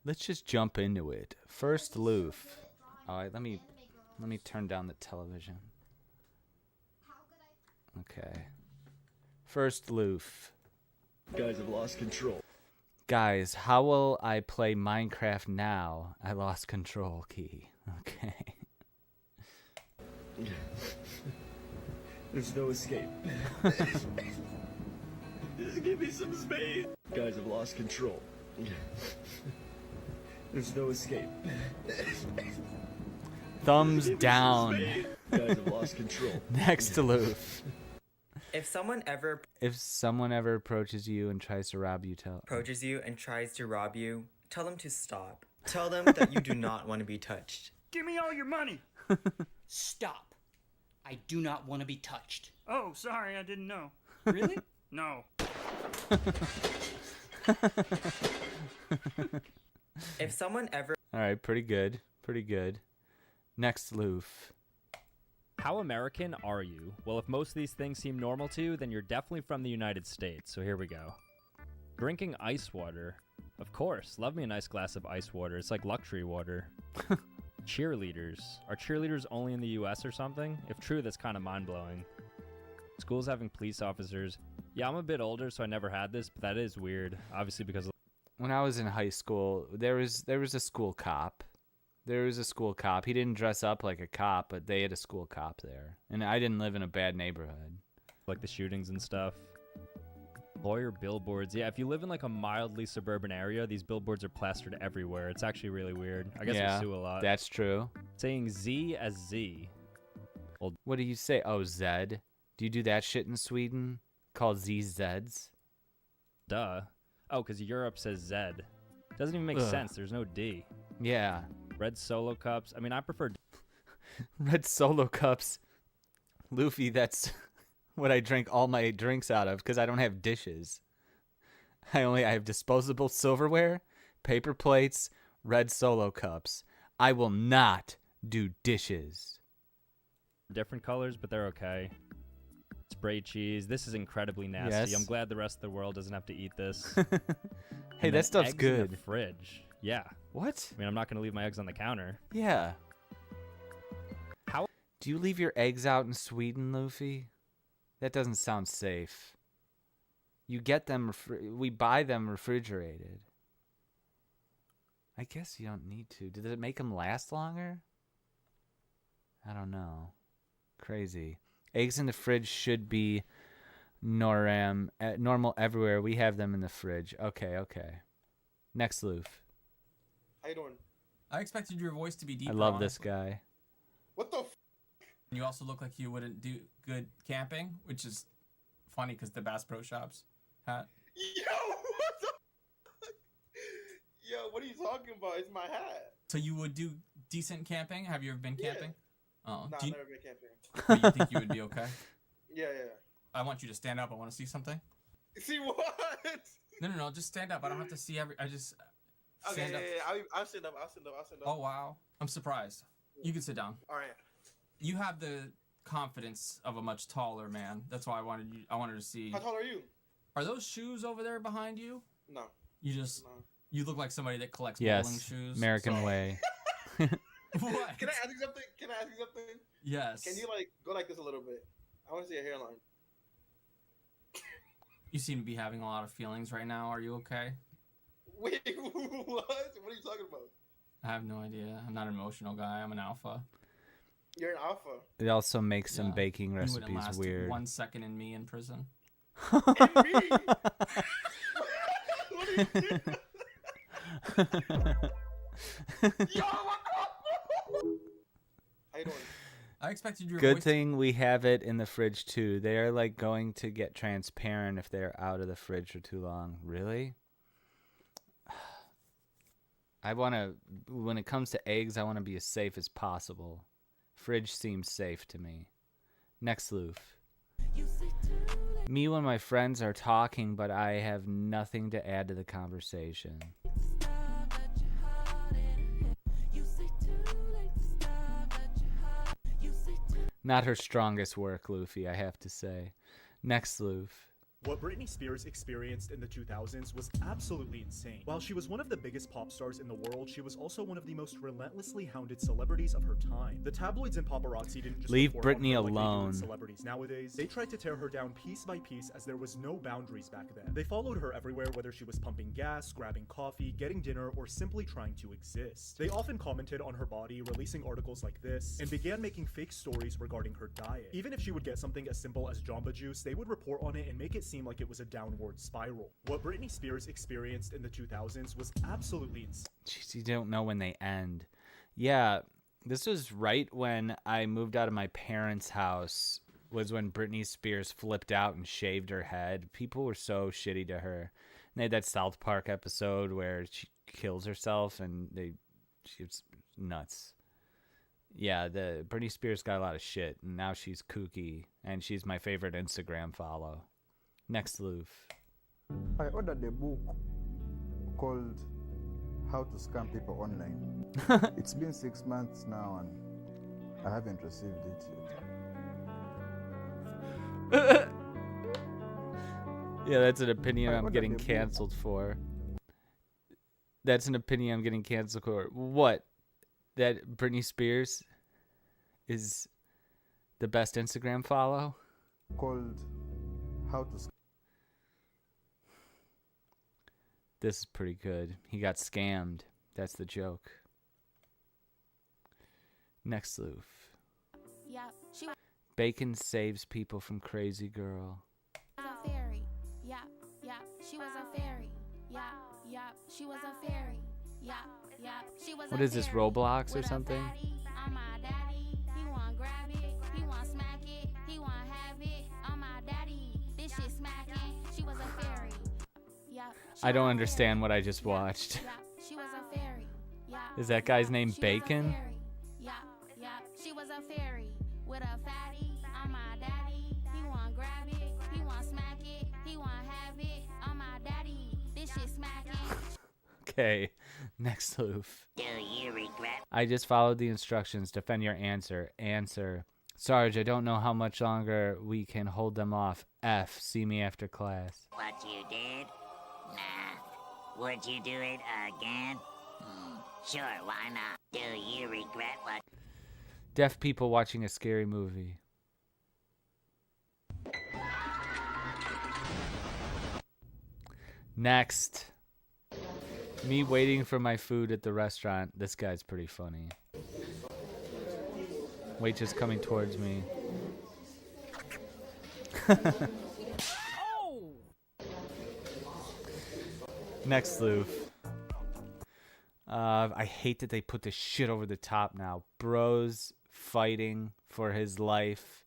Let's just jump into it. First Loof. All right, let me turn down the television. Okay. First Loof. Guys have lost control. Guys, how will I play Minecraft now? I lost control key. Okay. There's no escape. Just give me some space. Guys have lost control. There's no escape. Thumbs down. Guys have lost control. Next to Loof. If someone ever approaches you and tries to rob you, tell them to stop. Tell them that you do not want to be touched. Give me all your money. Stop. I do not want to be touched. Oh, sorry, I didn't know. Really? No. If someone ever... All right, pretty good. Pretty good. Next Loof. How American are you? Well, if most of these things seem normal to you, then you're definitely from the United States. So here we go. Drinking ice water. Of course. Love me a nice glass of ice water. It's like luxury water. Cheerleaders. Are cheerleaders only in the US or something? If true, that's kind of mind-blowing. Schools having police officers. Yeah, I'm a bit older, so I never had this, but that is weird. Obviously because... When I was in high school, there was a school cop. There was a school cop. He didn't dress up like a cop, but they had a school cop there. And I didn't live in a bad neighborhood. Like the shootings and stuff. Lawyer billboards. Yeah, if you live in like a mildly suburban area, these billboards are plastered everywhere. It's actually really weird. I guess we sue a lot. That's true. Saying Z as Z. Well, what do you say? Oh, Zed. Do you do that shit in Sweden? Called ZZs? Duh. Oh, because Europe says Zed. Doesn't even make sense. There's no D. Yeah. Red Solo cups. I mean, I prefer... Red Solo cups. Luffy, that's what I drink all my drinks out of because I don't have dishes. I have disposable silverware, paper plates, Red Solo cups. I will not do dishes. Different colors, but they're okay. Spray cheese. This is incredibly nasty. Yes. I'm glad the rest of the world doesn't have to eat this. Hey, that stuff's eggs good. In the fridge. Yeah. What? I mean, I'm not going to leave my eggs on the counter. Yeah. How? Do you leave your eggs out in Sweden, Luffy? That doesn't sound safe. You get them, we buy them refrigerated. I guess you don't need to. Does it make them last longer? I don't know. Crazy. Eggs in the fridge should be normal everywhere. We have them in the fridge. Okay. Next Loof. How you doing? I expected your voice to be deeper. I love this guy. What the f? You also look like you wouldn't do good camping, which is funny because the Bass Pro Shops hat. Yo, what the fuck? Yo, what are you talking about? It's my hat. So you would do decent camping? Have you ever been camping? Oh, Nah, I've never been camping. But you think you would be okay? Yeah. I want you to stand up. I want to see something. See what? No. Just stand up. I don't have to see every. I just stand up. Yeah. I'll stand up. Oh wow, I'm surprised. You can sit down. All right. You have the confidence of a much taller man. That's why I wanted to see. How tall are you? Are those shoes over there behind you? No. You look like somebody that collects yes, bowling shoes. American way. What? Can I ask you something? Yes. Can you go like this a little bit? I want to see a hairline. You seem to be having a lot of feelings right now. Are you okay? Wait, what? What are you talking about? I have no idea. I'm not an emotional guy. I'm an alpha. You're an alpha. It also makes some baking recipes you wouldn't last weird. 1 second in me in prison. In me? What are you doing? Yo, what the? How you doing? I expected your Good voice thing we have it in the fridge too. They are like going to get transparent if they're out of the fridge for too long. Really? When it comes to eggs, I want to be as safe as possible. Fridge seems safe to me. Next loof. Me when my friends are talking, but I have nothing to add to the conversation. Not her strongest work, Luffy, I have to say. Next loof. What Britney Spears experienced in the 2000s was absolutely insane. While she was one of the biggest pop stars in the world, she was also one of the most relentlessly hounded celebrities of her time. The tabloids and paparazzi didn't just leave report on Britney her like they do alone. with celebrities nowadays. They tried to tear her down piece by piece as there was no boundaries back then. They followed her everywhere, whether she was pumping gas, grabbing coffee, getting dinner, or simply trying to exist. They often commented on her body, releasing articles like this, and began making fake stories regarding her diet. Even if she would get something as simple as Jamba Juice, they would report on it and make it seem like it was a downward spiral. What Britney Spears experienced in the 2000s was absolutely insane. Jeez, you don't know when they end. Yeah, this was right when I moved out of my parents' house, was when Britney Spears flipped out and shaved her head. People were so shitty to her. And they had that South Park episode where she kills herself and she's nuts. Yeah, the Britney Spears got a lot of shit, and now she's kooky, and she's my favorite Instagram follow. Next loof. I ordered a book called How to Scam People Online. It's been 6 months now and I haven't received it yet. Yeah, that's an opinion I'm getting canceled for. That's an opinion I'm getting canceled for. What? That Britney Spears is the best Instagram follow? Called How to Scam. This is pretty good. He got scammed. That's the joke. Next loof. Yeah, she was Bacon saves people from crazy girl. a fairy. Yeah, she was a fairy. Yeah, she was a fairy. Yeah, she was What a is this, fairy. Roblox or With a something? fatty, I'm my daddy. He want grab it, he want smack it, he want have it. I'm my daddy. This shit smacking. She was a fairy. Yeah. I don't understand what I just watched. Yeah, she was a fairy. Yeah. Is that guy's name She was a Bacon? fairy. Yeah, she was a fairy with a fatty. I'm my daddy. He want grab it, he want smack it, he want have it. I'm my daddy. This shit smacking. Okay, next loof. Do you regret? I just followed the instructions. Defend your answer. Answer. Sarge, I don't know how much longer we can hold them off. F. See me after class. What you did? Nah. Would you do it again? Sure, why not? Do you regret what? Deaf people watching a scary movie. Next. Me waiting for my food at the restaurant. This guy's pretty funny. Waitress coming towards me. Next loof. I hate that they put this shit over the top now. Bros fighting for his life.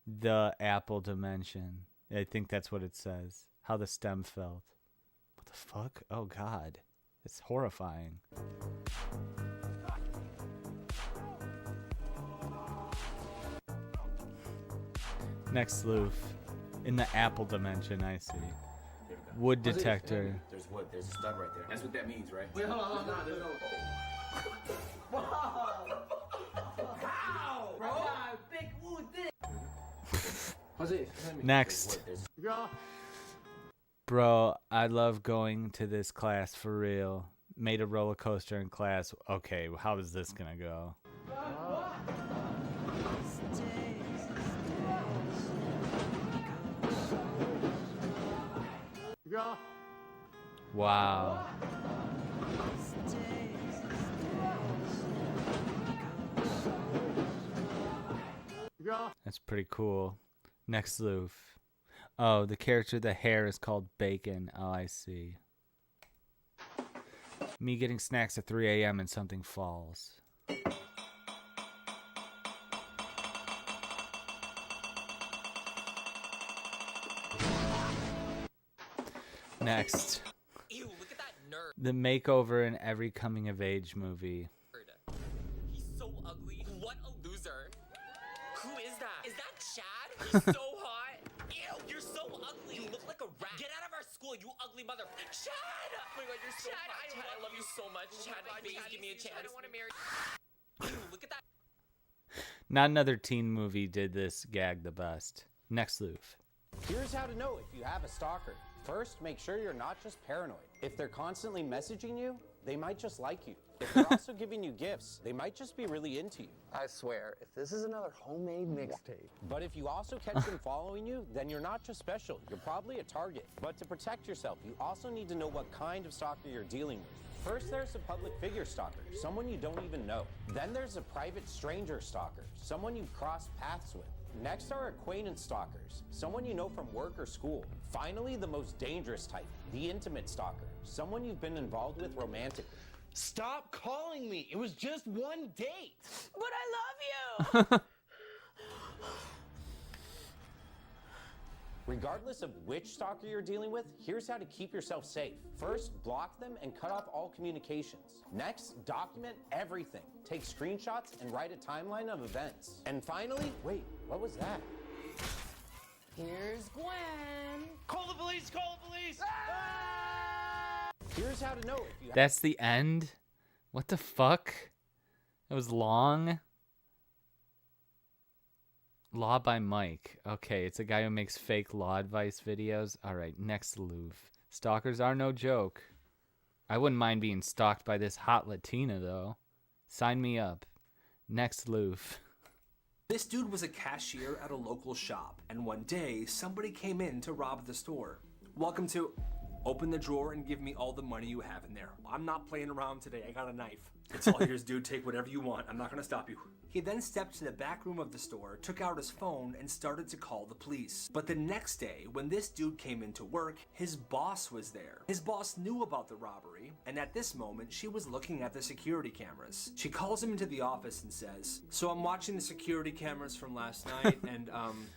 The Apple dimension. I think that's what it says. How the stem felt. What the fuck? Oh god. It's horrifying. Next loof. In the Apple dimension, I see. Wood detector. There's wood. There's a stud right there. That's what that means, right? Wait, hold on, hold on. There's no. Wow. How, bro? Big wood dick. Next. Bro, I love going to this class for real. Made a roller coaster in class. Okay, how is this gonna go? Wow. That's pretty cool. Next loof. Oh, the character, the hair is called Bacon. Oh, I see. Me getting snacks at 3 a.m. and something falls. Next. Ew, look at that nerd. The makeover in every coming-of-age movie. He's so ugly. What a loser. Who is that? Is that Chad? He's so hot. Ew, you're so ugly. You look like a rat. Get out of our school, you ugly mother. Chad! Oh my god, you're so hot. Chad, I love you so much. Chad, please give me a chance. I don't want to marry you. Ew, look at that. Not another teen movie did this gag the best. Next Loof. Here's how to know if you have a stalker. First, make sure you're not just paranoid. If they're constantly messaging you, they might just like you. If they're also giving you gifts, they might just be really into you. I swear, if this is another homemade mixtape. But if you also catch them following you, then you're not just special, you're probably a target. But to protect yourself, you also need to know what kind of stalker you're dealing with. First, there's a public figure stalker, someone you don't even know. Then there's a private stranger stalker, someone you've crossed paths with. Next are acquaintance stalkers, someone you know from work or school. Finally, the most dangerous type, the intimate stalker, someone you've been involved with romantically. Stop calling me. It was just one date. But I love you. Regardless of which stalker you're dealing with, here's how to keep yourself safe. First, block them and cut off all communications. Next, document everything. Take screenshots and write a timeline of events. And finally, wait, what was that? Here's Gwen. Call the police! Call the police! Here's how to know if you That's the end? What the fuck? That was long. Law by Mike. Okay, it's a guy who makes fake law advice videos. Alright, next Loof. Stalkers are no joke. I wouldn't mind being stalked by this hot Latina, though. Sign me up. Next Loof. This dude was a cashier at a local shop, and one day, somebody came in to rob the store. Welcome to... Open the drawer and give me all the money you have in there. I'm not playing around today, I got a knife. It's all yours, dude, take whatever you want. I'm not gonna stop you. He then stepped to the back room of the store, took out his phone, and started to call the police. But the next day, when this dude came into work, his boss was there. His boss knew about the robbery, and at this moment, she was looking at the security cameras. She calls him into the office and says, "So I'm watching the security cameras from last night, and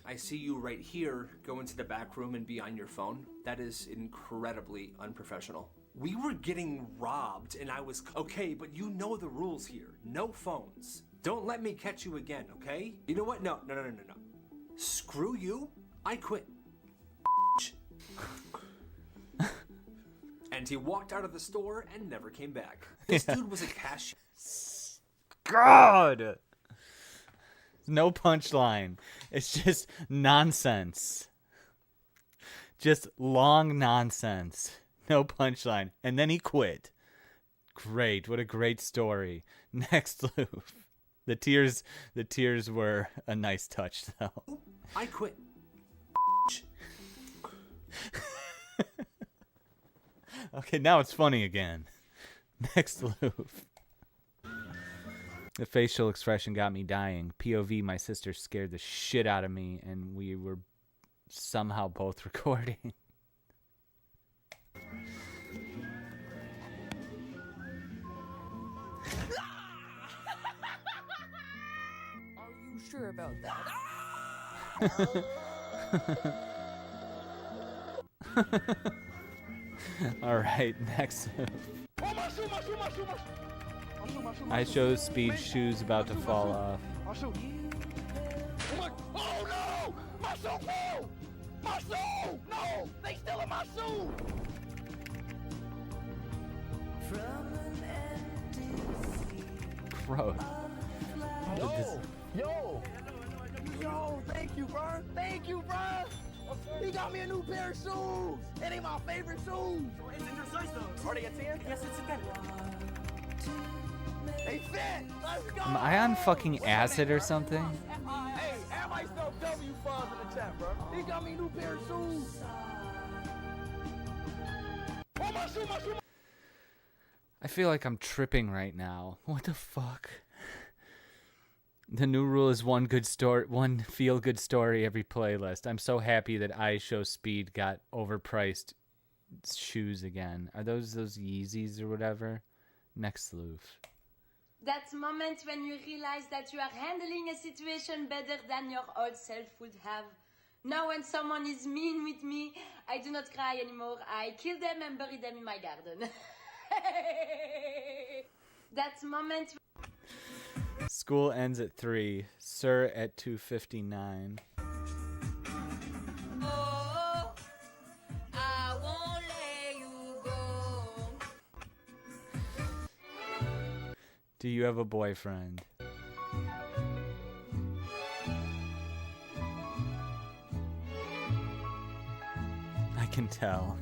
I see you right here go into the back room and be on your phone. That is incredibly unprofessional." We were getting robbed, and I was, okay, but you know the rules here. No phones. Don't let me catch you again, okay? You know what? No. Screw you. I quit. And he walked out of the store and never came back. This dude was a cashier. God! No punchline. It's just nonsense. Just long nonsense. No punchline. And then he quit. Great. What a great story. Next Loof. The tears were a nice touch, though. I quit. Okay, now it's funny again. Next Loof. The facial expression got me dying. POV, my sister scared the shit out of me, and we were somehow both recording. Are you sure about that? Alright, next Loof. I show Speed shoes about to fall off. Oh no! My shoe fell! My shoe! No! They stealing my shoe! Gross. Yo, thank you, bro. Thank you, bro. He got me a new pair of shoes. It ain't my favorite shoes. It's in your size, though. Are they a 10? Yes, it's a 10. They fit. Let's go. Am I on fucking acid or something? Hey, everybody spell W funds in the chat, bro. He got me a new pair of shoes. Oh, my shoe, my shoe. I feel like I'm tripping right now. What the fuck? The new rule is one feel-good story every playlist. I'm so happy that I Show Speed got overpriced shoes again. Are those Yeezys or whatever? Next Loof. That moment when you realize that you are handling a situation better than your old self would have. Now when someone is mean with me, I do not cry anymore. I kill them and bury them in my garden. That moment. School ends at 3. Sir at 2:59. Oh, I won't let you go. Do you have a boyfriend? I can tell.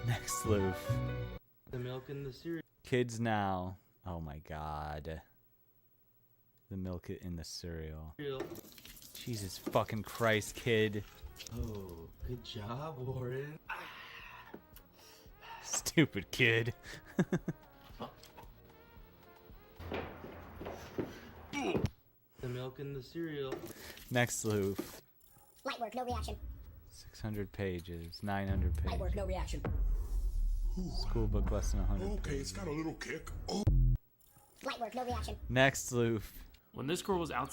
Next Loof. The milk in the cereal. Kids now. Oh my god. The milk in the cereal. Jesus fucking Christ, kid. Oh, good job, Warren. Stupid kid. The milk in the cereal. Next Loof. Light work, no reaction. 600 pages. 900 pages. Light work, no reaction. School book less than 100 Okay, pages. it's got a little kick. Light work, no reaction. Next Loof. When this girl was out.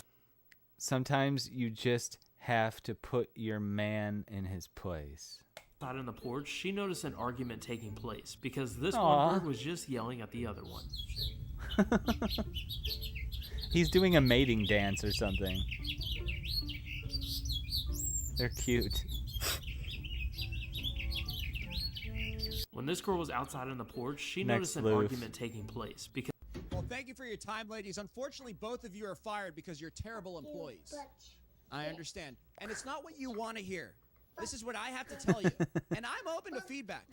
Sometimes you just have to put your man in his place. Out on the porch, she noticed an argument taking place because this Aw. one bird was just yelling at the other one. He's doing a mating dance or something. They're cute. When this girl was outside on the porch, she Next noticed an Loof. argument taking place because Well, thank you for your time, ladies. Unfortunately, both of you are fired because you're terrible employees. I understand. And it's not what you want to hear. This is what I have to tell you. And I'm open to feedback.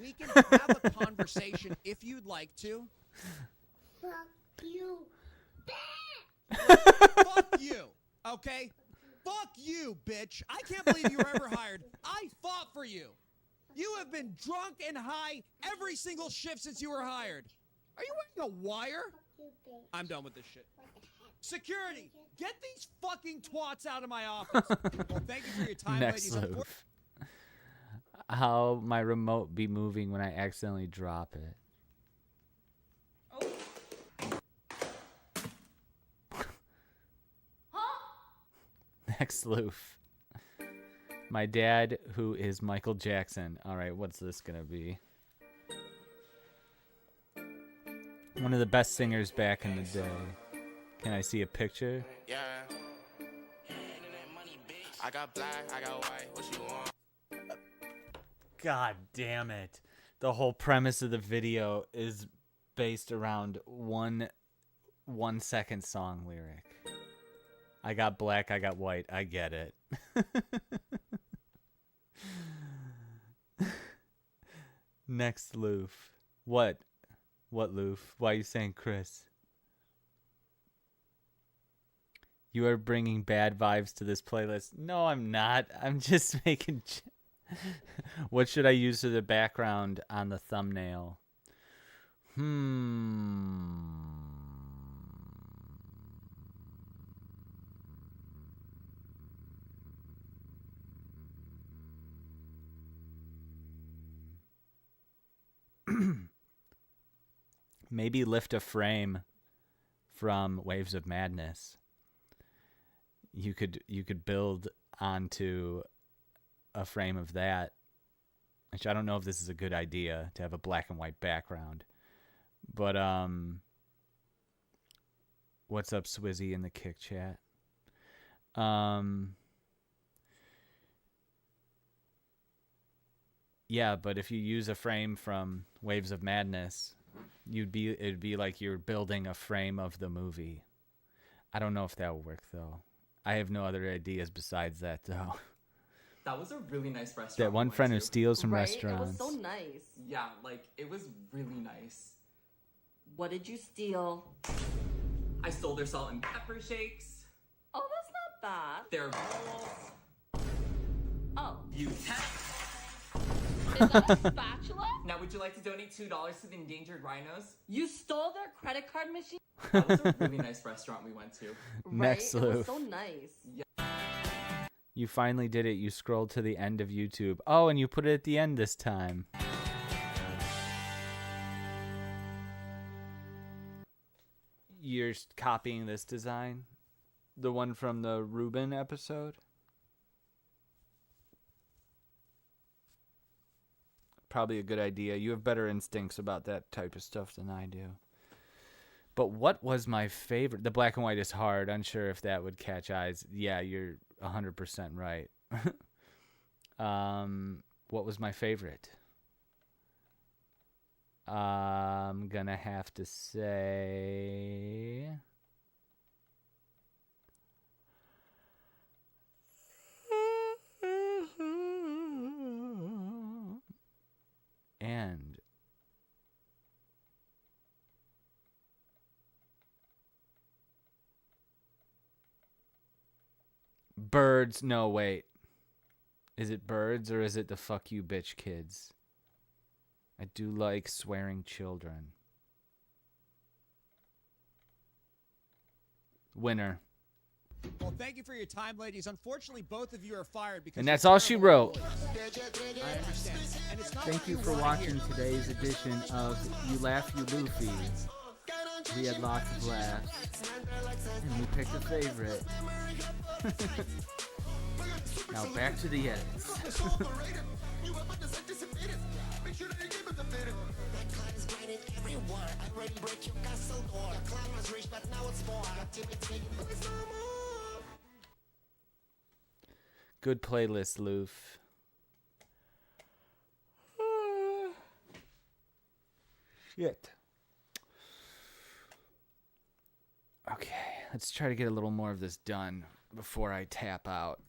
We can have a conversation if you'd like to. Fuck you. Fuck you, okay? Fuck you, bitch. I can't believe you were ever hired. I fought for you. You have been drunk and high every single shift since you were hired. Are you wearing a wire? I'm done with this shit. Security, get these fucking twats out of my office. Well, thank you for your time, Next ladies. Loof. How my remote be moving when I accidentally drop it. Next Loof. My dad, who is Michael Jackson. All right, what's this gonna be? One of the best singers back in the day. Can I see a picture? Yeah. I got black, I got white, what you want? God damn it. The whole premise of the video is based around one 1 second song lyric. I got black, I got white, I get it. Next Loof. What? What Loof? Why are you saying Chris? You are bringing bad vibes to this playlist. No, I'm not. I'm just making... What should I use for the background on the thumbnail? Maybe lift a frame from Waves of Madness. You could build onto a frame of that, which I don't know if this is a good idea to have a black and white background. But what's up, Swizzy in the Kick chat? Yeah, but if you use a frame from Waves of Madness, it'd be like you're building a frame of the movie. I don't know if that will work though. I have no other ideas besides that though. That was a really nice restaurant. That one we went friend who to. steals from Right? restaurants. It was so nice. Yeah, like it was really nice. What did you steal? I stole their salt and pepper shakes, Oh, that's not bad. their bowls, Oh, utensils. is that a spatula? Now, would you like to donate $2 to the endangered rhinos? You stole their credit card machine? That was a really nice restaurant we went to. Next Right? It was Loof. so nice. You finally did it. You scrolled to the end of YouTube. Oh, and you put it at the end this time. You're copying this design? The one from the Ruben episode? Probably a good idea. You have better instincts about that type of stuff than I do. But what was my favorite? The black and white is hard. Unsure if that would catch eyes. Yeah, you're 100% right. What was my favorite? I'm gonna have to say... And Birds. No, wait. Is it Birds or is it the Fuck You Bitch Kids? I do like swearing children. Winner. Well, thank you for your time, ladies. Unfortunately, both of you are fired because. And that's all she wrote. I understand. And it's not Thank you for watching today's edition of You Laugh, You Luffy. We had lots of laughs, and we picked a favorite. Now back to the edits. Good playlist, Loof. Shit. Okay, let's try to get a little more of this done before I tap out.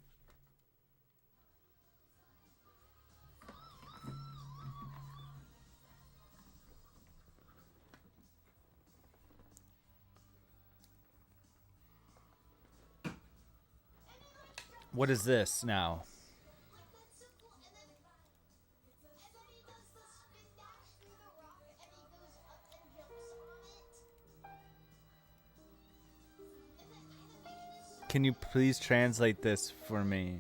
What is this now? Can you please translate this for me?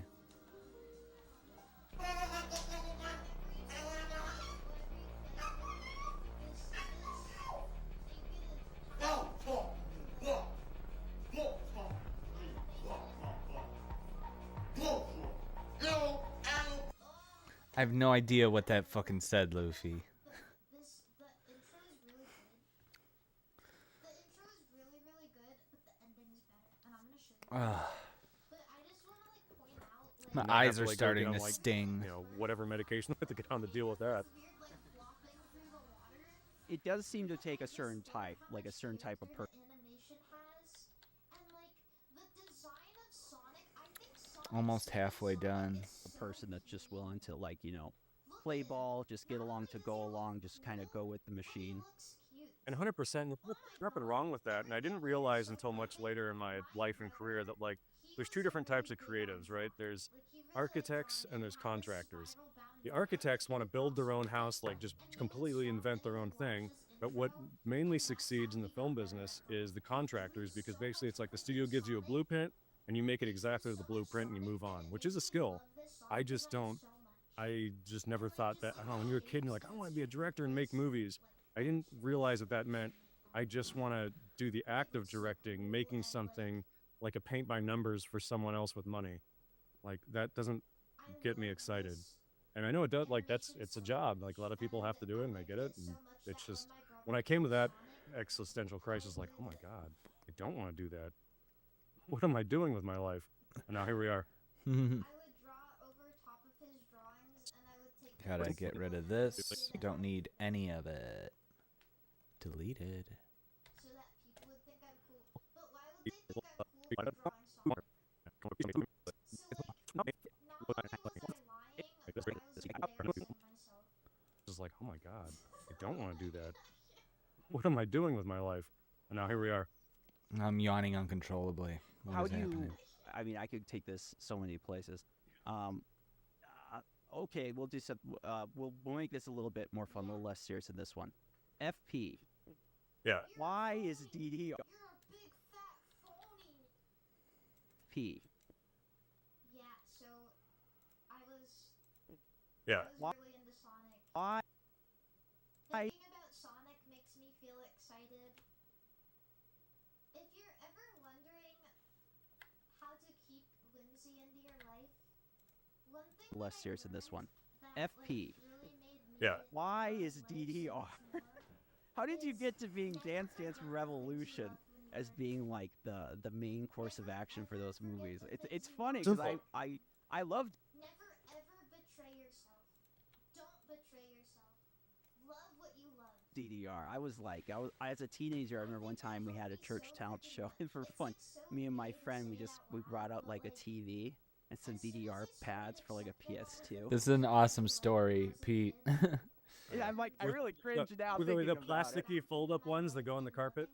I have no idea what that fucking said, Luffy. My eyes are starting to sting. You know, whatever medication to get on to deal with that. It does seem to take a certain type, like a certain type of person. Almost halfway done. A person that's just willing to, like, you know, play ball, just get along to go along, just kind of go with the machine. And 100%, there's nothing wrong with that. And I didn't realize until much later in my life and career that, like, there's two different types of creatives, right? There's architects and there's contractors. The architects want to build their own house, like just completely invent their own thing. But what mainly succeeds in the film business is the contractors, because basically it's like the studio gives you a blueprint and you make it exactly the blueprint and you move on, which is a skill. I just never thought that. I don't know, when you're a kid and you're like, I want to be a director and make movies. I didn't realize that meant I just want to do the act of directing, making something like a paint by numbers for someone else with money. Like, that doesn't get me excited. And I know it does, like, it's a job. Like, a lot of people have to do it and I get it. And it's just, when I came to that existential crisis, like, oh my God, I don't want to do that. What am I doing with my life? And now here we are. Gotta get rid of this. Don't need any of it. Deleted. Just like, oh my God, I don't want to do that. What am I doing with my life? And now here we are. I'm yawning uncontrollably. What is happening? I mean, I could take this so many places. Okay, we'll just we'll make this a little bit more fun, a little less serious in this one. FP. Yeah. Why is DD? You're a big fat phony. P. Yeah, so I was Yeah. really into Sonic. Why? Thinking about Sonic makes me feel excited. If you're ever wondering less serious than this one. FP. Yeah. Why is DDR? How did you get to being Dance Dance Revolution as being like the main course of action for those movies? It's funny because I loved Never ever betray yourself. Don't betray yourself. Love what you love. DDR. I was as a teenager. I remember one time we had a church talent show, and for fun, me and my friend we brought out like a TV and some DDR pads for like a PS2. This is an awesome story, Pete. Yeah, I'm like, I really cringe now. With thinking the about plasticky fold-up ones that go on the carpet.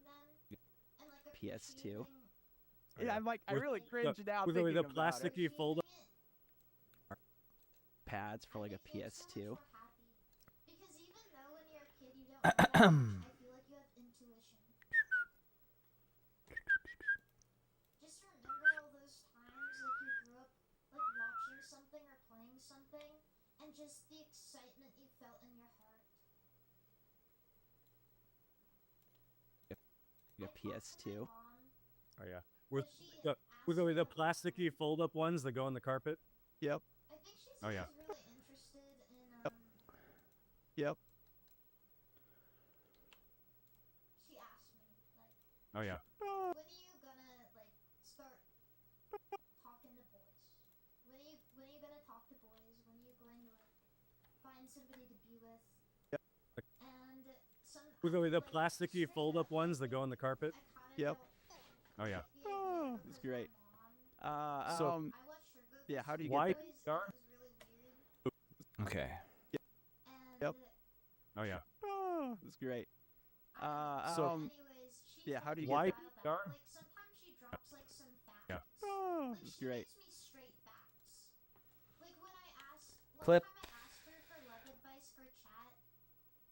PS2. Yeah, I'm like, I really cringe now. With thinking the about plasticky it. fold-up pads for like a PS2. Because even though when you're a kid you don't know, I feel like you have intuition. Just remember all those times like you grew up like watching something or playing something and just the excitement you felt in your heart. A PS2. Oh yeah. With the plasticky fold-up ones that go on the carpet. Yep. I think she Oh yeah. she's really interested in Yep. she asked me like Oh yeah. when are you gonna like start talking to boys? When are you gonna talk to boys? When are you going to like find somebody to be with? Yep. And some With the plasticky fold-up ones that go on the carpet. Yep. Oh yeah. It's great. So- yeah, how do you Why? get there? Okay. Yep. Oh yeah. It's great. So- yeah, how do you Why? get there? Like sometimes she drops like some facts. Yeah. Like It's she great. gives me straight facts. Like when I asked Clip. one time I asked her for love advice for chat,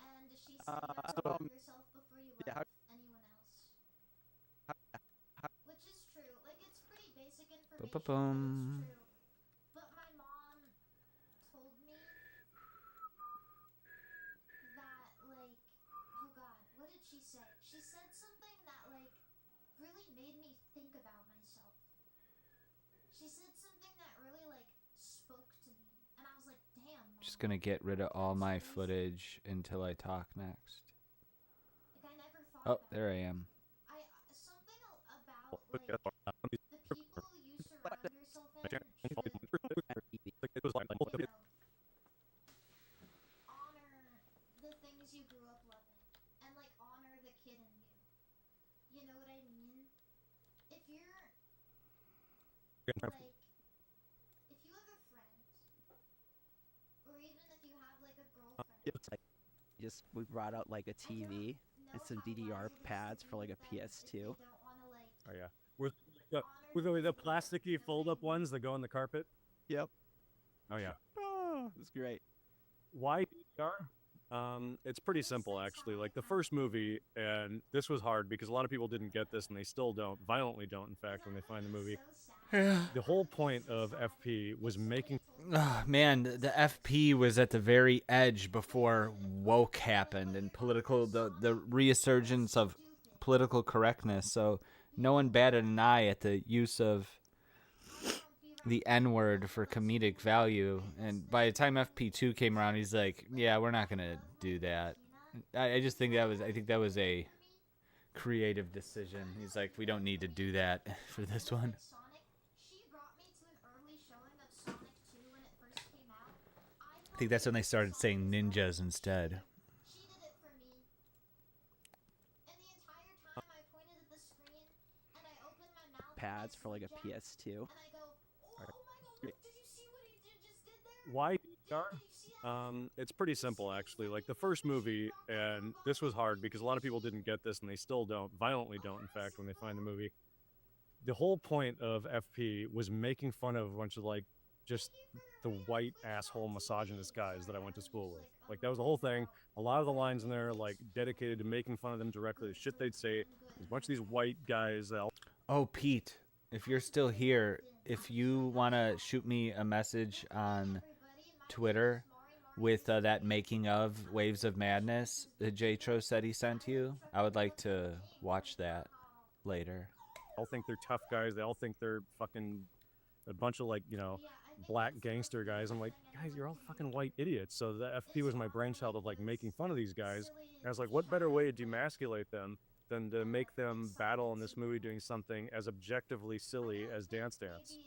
and she said you have to love yourself before you yeah, love anyone else. Which is true. Like it's pretty basic information, but Ba-ba-bum. it's true. But my mom told me that like, oh god, what did she say? She said something that like really made me think about myself. She said something that really like spoke to me, and I was like, damn. Mom. Just gonna get rid of all my footage until I talk next. Like I never thought Oh, about there I am. something about like the people you surround yourself in should honor the things you grew up loving and like honor the kid in you. You know what I mean? If you're like if you have a friend or even if you have like a girlfriend We brought out like a TV and some DDR pads for like a PS2. Oh yeah. With the plasticky fold-up ones that go on the carpet. Yep. Oh yeah. It's great. Why DDR? It's pretty simple actually. Like the first movie, and this was hard because a lot of people didn't get this, and they still don't, violently don't, in fact, when they find the movie. Yeah. The whole point of FP was making. Oh, man, the FP was at the very edge before woke happened and the resurgence of political correctness. So no one batted an eye at the use of the N-word for comedic value. And by the time FP2 came around, he's like, yeah, we're not going to do that. I just think that was a creative decision. He's like, we don't need to do that for this one. I think that's when they started saying ninjas instead. Pads for like a PS2. Why DDR? It's pretty simple actually. Like the first movie, and this was hard because a lot of people didn't get this, and they still don't, violently don't, in fact, when they find the movie. The whole point of FP was making fun of a bunch of like just the white asshole misogynist guys that I went to school with. Like that was the whole thing. A lot of the lines in there like dedicated to making fun of them directly. The shit they'd say. There's a bunch of these white guys that. Oh, Pete, if you're still here, if you want to shoot me a message on Twitter with that making of Waves of Madness that J-Tro said he sent you, I would like to watch that later. They all think they're tough guys. They all think they're fucking a bunch of like, you know, black gangster guys. I'm like, guys, you're all fucking white idiots. So the FP was my brainchild of like making fun of these guys. And I was like, what better way to demasculate them than to make them battle in this movie doing something as objectively silly as Dance Dance.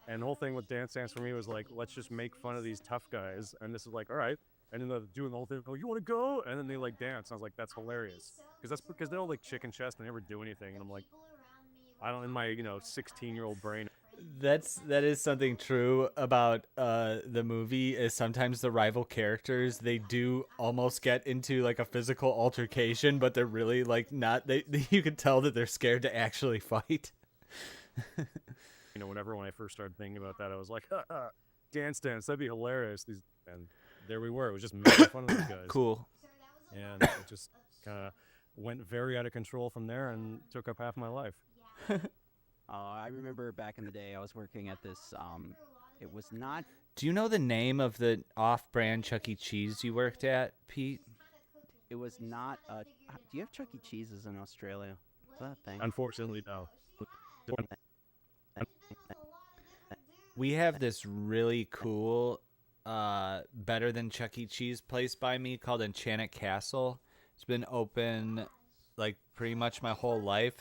And the whole thing with Dance Dance for me was like, let's just make fun of these tough guys. And this is like, all right. And then they're doing the whole thing, oh, you want to go? And then they like dance. And I was like, that's hilarious. Because they're all like chicken chest and never do anything. And I'm like, I don't, in my, you know, 16-year-old brain. That is something true about the movie, is sometimes the rival characters, they do almost get into like a physical altercation, but they're really like not, you can tell that they're scared to actually fight. You know, whenever when I first started thinking about that, I was like, Dance Dance, that'd be hilarious. And there we were. It was just making fun of these guys. Cool. And it just kind of went very out of control from there and took up half my life. I remember back in the day, I was working at this. It was not. Do you know the name of the off-brand Chuck E. Cheese you worked at, Pete? It was not. Do you have Chuck E. Cheeses in Australia? Is that a thing? Unfortunately, no. We have this really cool, better than Chuck E. Cheese place by me called Enchanted Castle. It's been open like pretty much my whole life.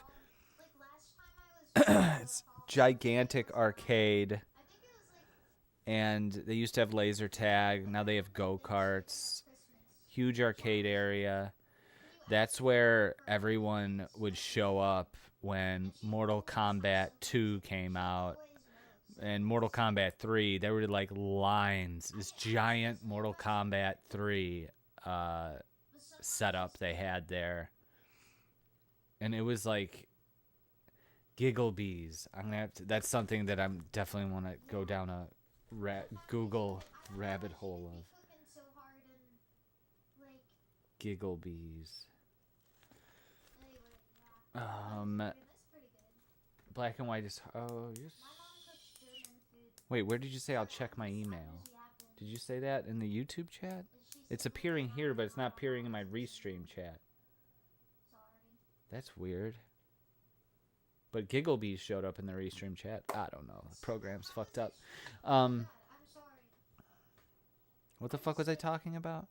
It's gigantic arcade, and they used to have laser tag. Now they have go-karts. Huge arcade area. That's where everyone would show up when Mortal Kombat 2 came out. And Mortal Kombat 3, there were like lines. This giant Mortal Kombat 3 setup they had there. And it was like Gigglebees. I'm gonna have to, that's something that I'm definitely want to go down a Google rabbit hole of. Gigglebees. Black and white is. Oh, you're. Wait, where did you say I'll check my email? Did you say that in the YouTube chat? It's appearing here, but it's not appearing in my Restream chat. That's weird. But Gigglebees showed up in the Restream chat. I don't know. The program's fucked up. What the fuck was I talking about?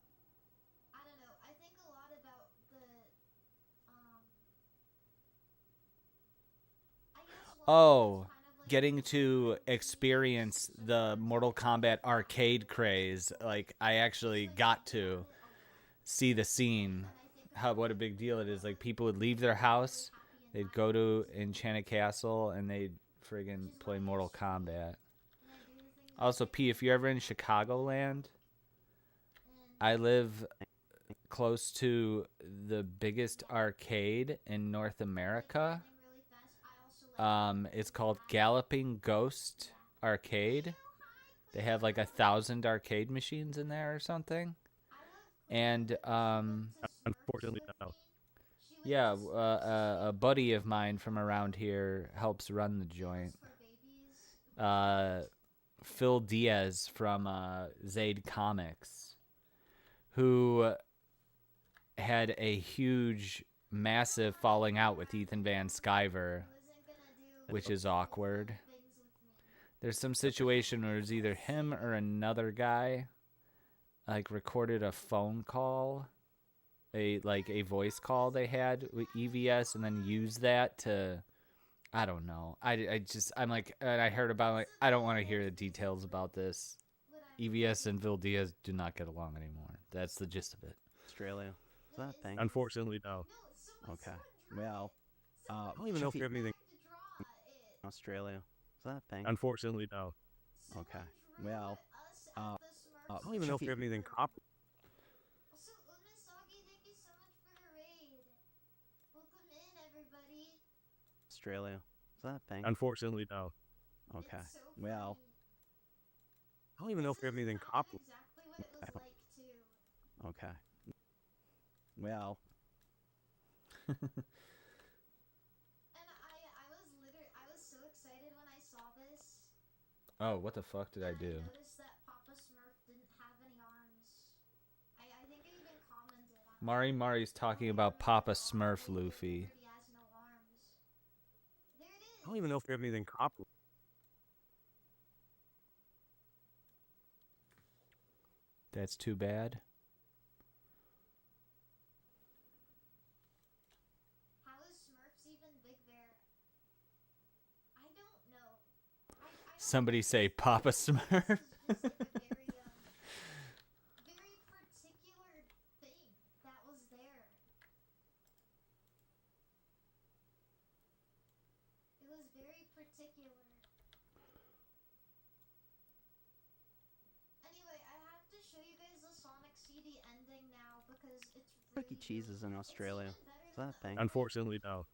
I don't know. I think a lot about the, Oh, getting to experience the Mortal Kombat arcade craze. Like, I actually got to see the scene. What a big deal it is. Like, people would leave their house, they'd go to Enchanted Castle, and they'd friggin' play Mortal Kombat. Also, P, if you're ever in Chicagoland, I live close to the biggest arcade in North America. It's called Galloping Ghost Arcade. They have like 1,000 arcade machines in there or something. And unfortunately, no. Yeah, a buddy of mine from around here helps run the joint. Phil Diaz from Zaid Comics, who had a huge, massive falling out with Ethan Van Sciver, which is awkward. There's some situation where it's either him or another guy, like, recorded a phone call, a voice call they had with EVS, and then used that to, I don't know. I'm like, and I heard about, like, I don't want to hear the details about this. EVS and Phil Diaz do not get along anymore. That's the gist of it. Australia. Is that a thing? Unfortunately, no. Okay. Well, I don't even know if we have anything. Australia. Is that a thing? Unfortunately, no. Okay. Well, I don't even know if we have anything copy. Australia. Is that a thing? Unfortunately, no. Okay. Well, I don't even know if we have anything copy. Okay. Well. I was so excited when I saw this. Oh, what the fuck did I do? I noticed that Papa Smurf didn't have any arms. I think I even commented on Mari's talking about Papa Smurf Luffy. he has no arms. There it is. I don't even know if we have anything copy. That's too bad. How is Smurfs even Big Bear? I don't know. Somebody say Papa Smurf. Very particular thing that was there. It was very particular. Anyway, I have to show you guys the Sonic CD ending now because it's Chuck E. Cheese is in Australia. Is that a thing? Unfortunately, no.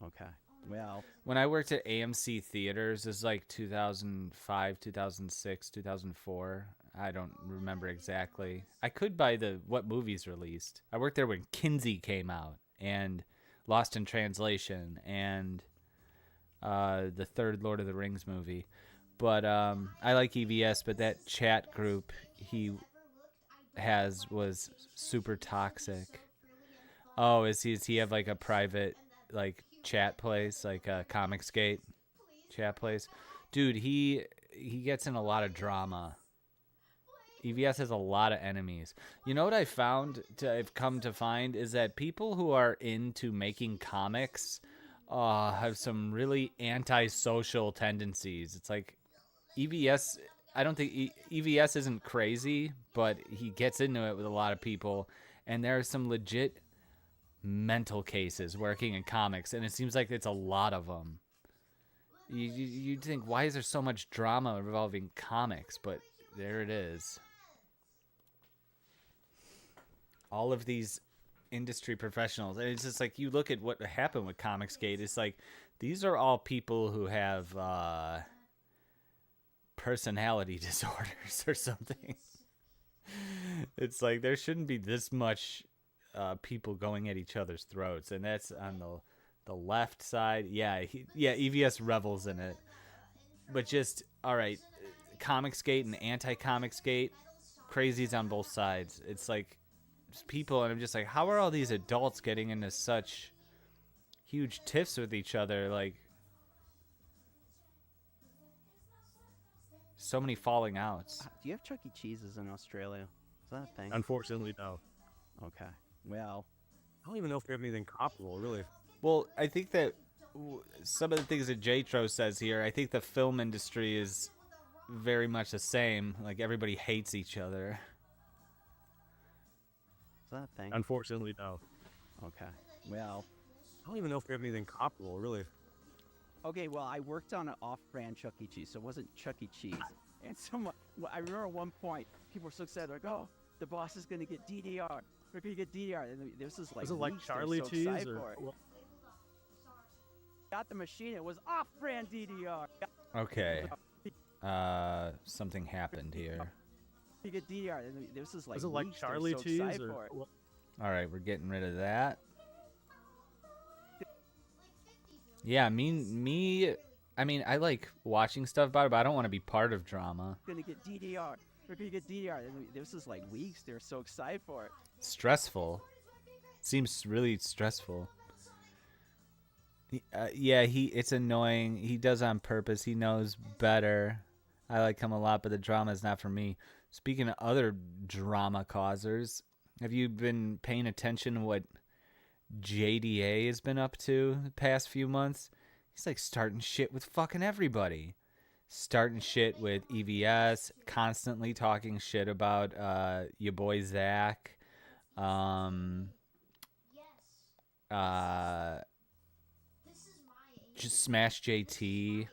Okay. Well, When I worked at AMC Theaters, this is like 2005, 2006, 2004. I don't remember exactly. I could buy what movies released. I worked there when Kinsey came out, and Lost in Translation, and the third Lord of the Rings movie. But I like EVS, but that chat group he was super toxic. Oh, does he have like a private like chat place, like a Comicsgate chat place? Dude, he gets in a lot of drama. EVS has a lot of enemies. You know what I've come to find is that people who are into making comics have some really antisocial tendencies. It's like EVS, I don't think EVS isn't crazy, but he gets into it with a lot of people, and there are some legit mental cases working in comics, and it seems like it's a lot of them. You'd think, why is there so much drama involving comics? But there it is. All of these industry professionals, and it's just like, you look at what happened with Comicsgate, it's like these are all people who have personality disorders or something. It's like there shouldn't be this much people going at each other's throats, and that's on the left side. Yeah, EVS revels in it, but just all right. Comicsgate and anti-Comicsgate, crazies on both sides. It's like people, and I'm just like, how are all these adults getting into such huge tiffs with each other? Like, so many falling outs. Do you have Chuck E. Cheese's in Australia? Is that a thing? Unfortunately, no. Okay. Well, I don't even know if we have anything comparable, really. Well, I think that some of the things that Jatro says here, I think the film industry is very much the same. Like, everybody hates each other. Is that a thing? Unfortunately, no. Okay. Well, I don't even know if we have anything comparable, really. okay. Well, I worked on an off-brand Chuck E. Cheese, so it wasn't Chuck E. Cheese. And I remember at one point, people were so excited, like, "Oh, the boss is gonna get DDR. We're gonna get DDR." And this is like, Was it like weeks, they were Charlie so Cheese excited or? for it. Got the machine. It was off-brand DDR. Okay. Something happened here. You get DDR. And this is like, Was it like weeks, they were Charlie so Cheese excited or? for it. All right, we're getting rid of that. Yeah, me. I mean, I like watching stuff about it, but I don't want to be part of drama. Gonna get DDR. We're gonna get DDR. And this is like weeks. They were so excited for it. Stressful. Seems really stressful. Yeah, it's annoying. He does on purpose. He knows better. I like him a lot, but the drama is not for me. Speaking of other drama causers, have you been paying attention to what JDA has been up to the past few months? He's like starting shit with fucking everybody. Starting shit with EVS, constantly talking shit about your boy Zach. Just Smash JT.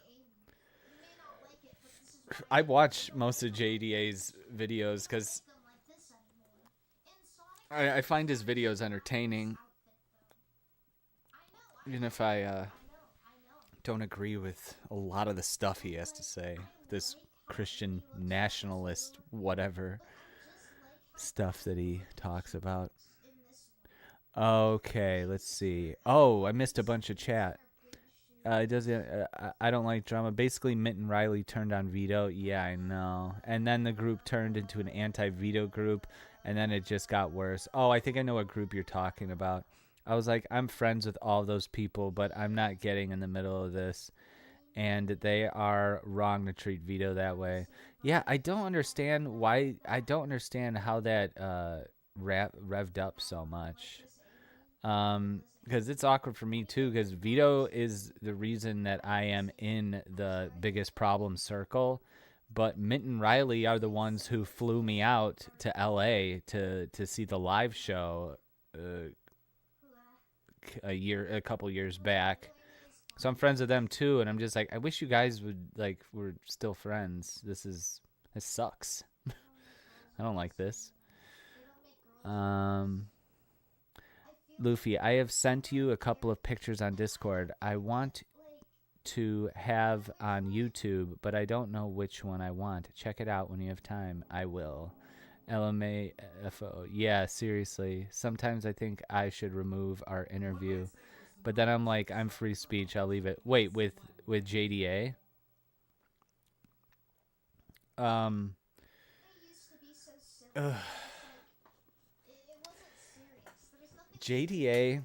I watch most of JDA's videos because I find his videos entertaining. Even if I don't agree with a lot of the stuff he has to say. This Christian nationalist whatever stuff that he talks about. Okay, let's see. Oh, I missed a bunch of chat. It doesn't. I don't like drama. Basically, Mitt and Riley turned on veto. Yeah, I know. And then the group turned into an anti-veto group, and then it just got worse. Oh, I think I know what group you're talking about. I was like, I'm friends with all those people, but I'm not getting in the middle of this. and they are wrong to treat Vito that way. Yeah, I don't understand why. I don't understand how that revved up so much. Because it's awkward for me too. Because Vito is the reason that I am in the biggest problem circle, but Mint and Riley are the ones who flew me out to LA to see the live show a couple years back. So I'm friends with them too, and I'm just like, I wish you guys were still friends. This sucks. I don't like this. Luffy, I have sent you a couple of pictures on Discord. I want to have on YouTube, but I don't know which one I want. Check it out when you have time. I will. LMAFO. Yeah, seriously. Sometimes I think I should remove our interview, but then I'm like, I'm free speech. I'll leave it. Wait, with JDA? JDA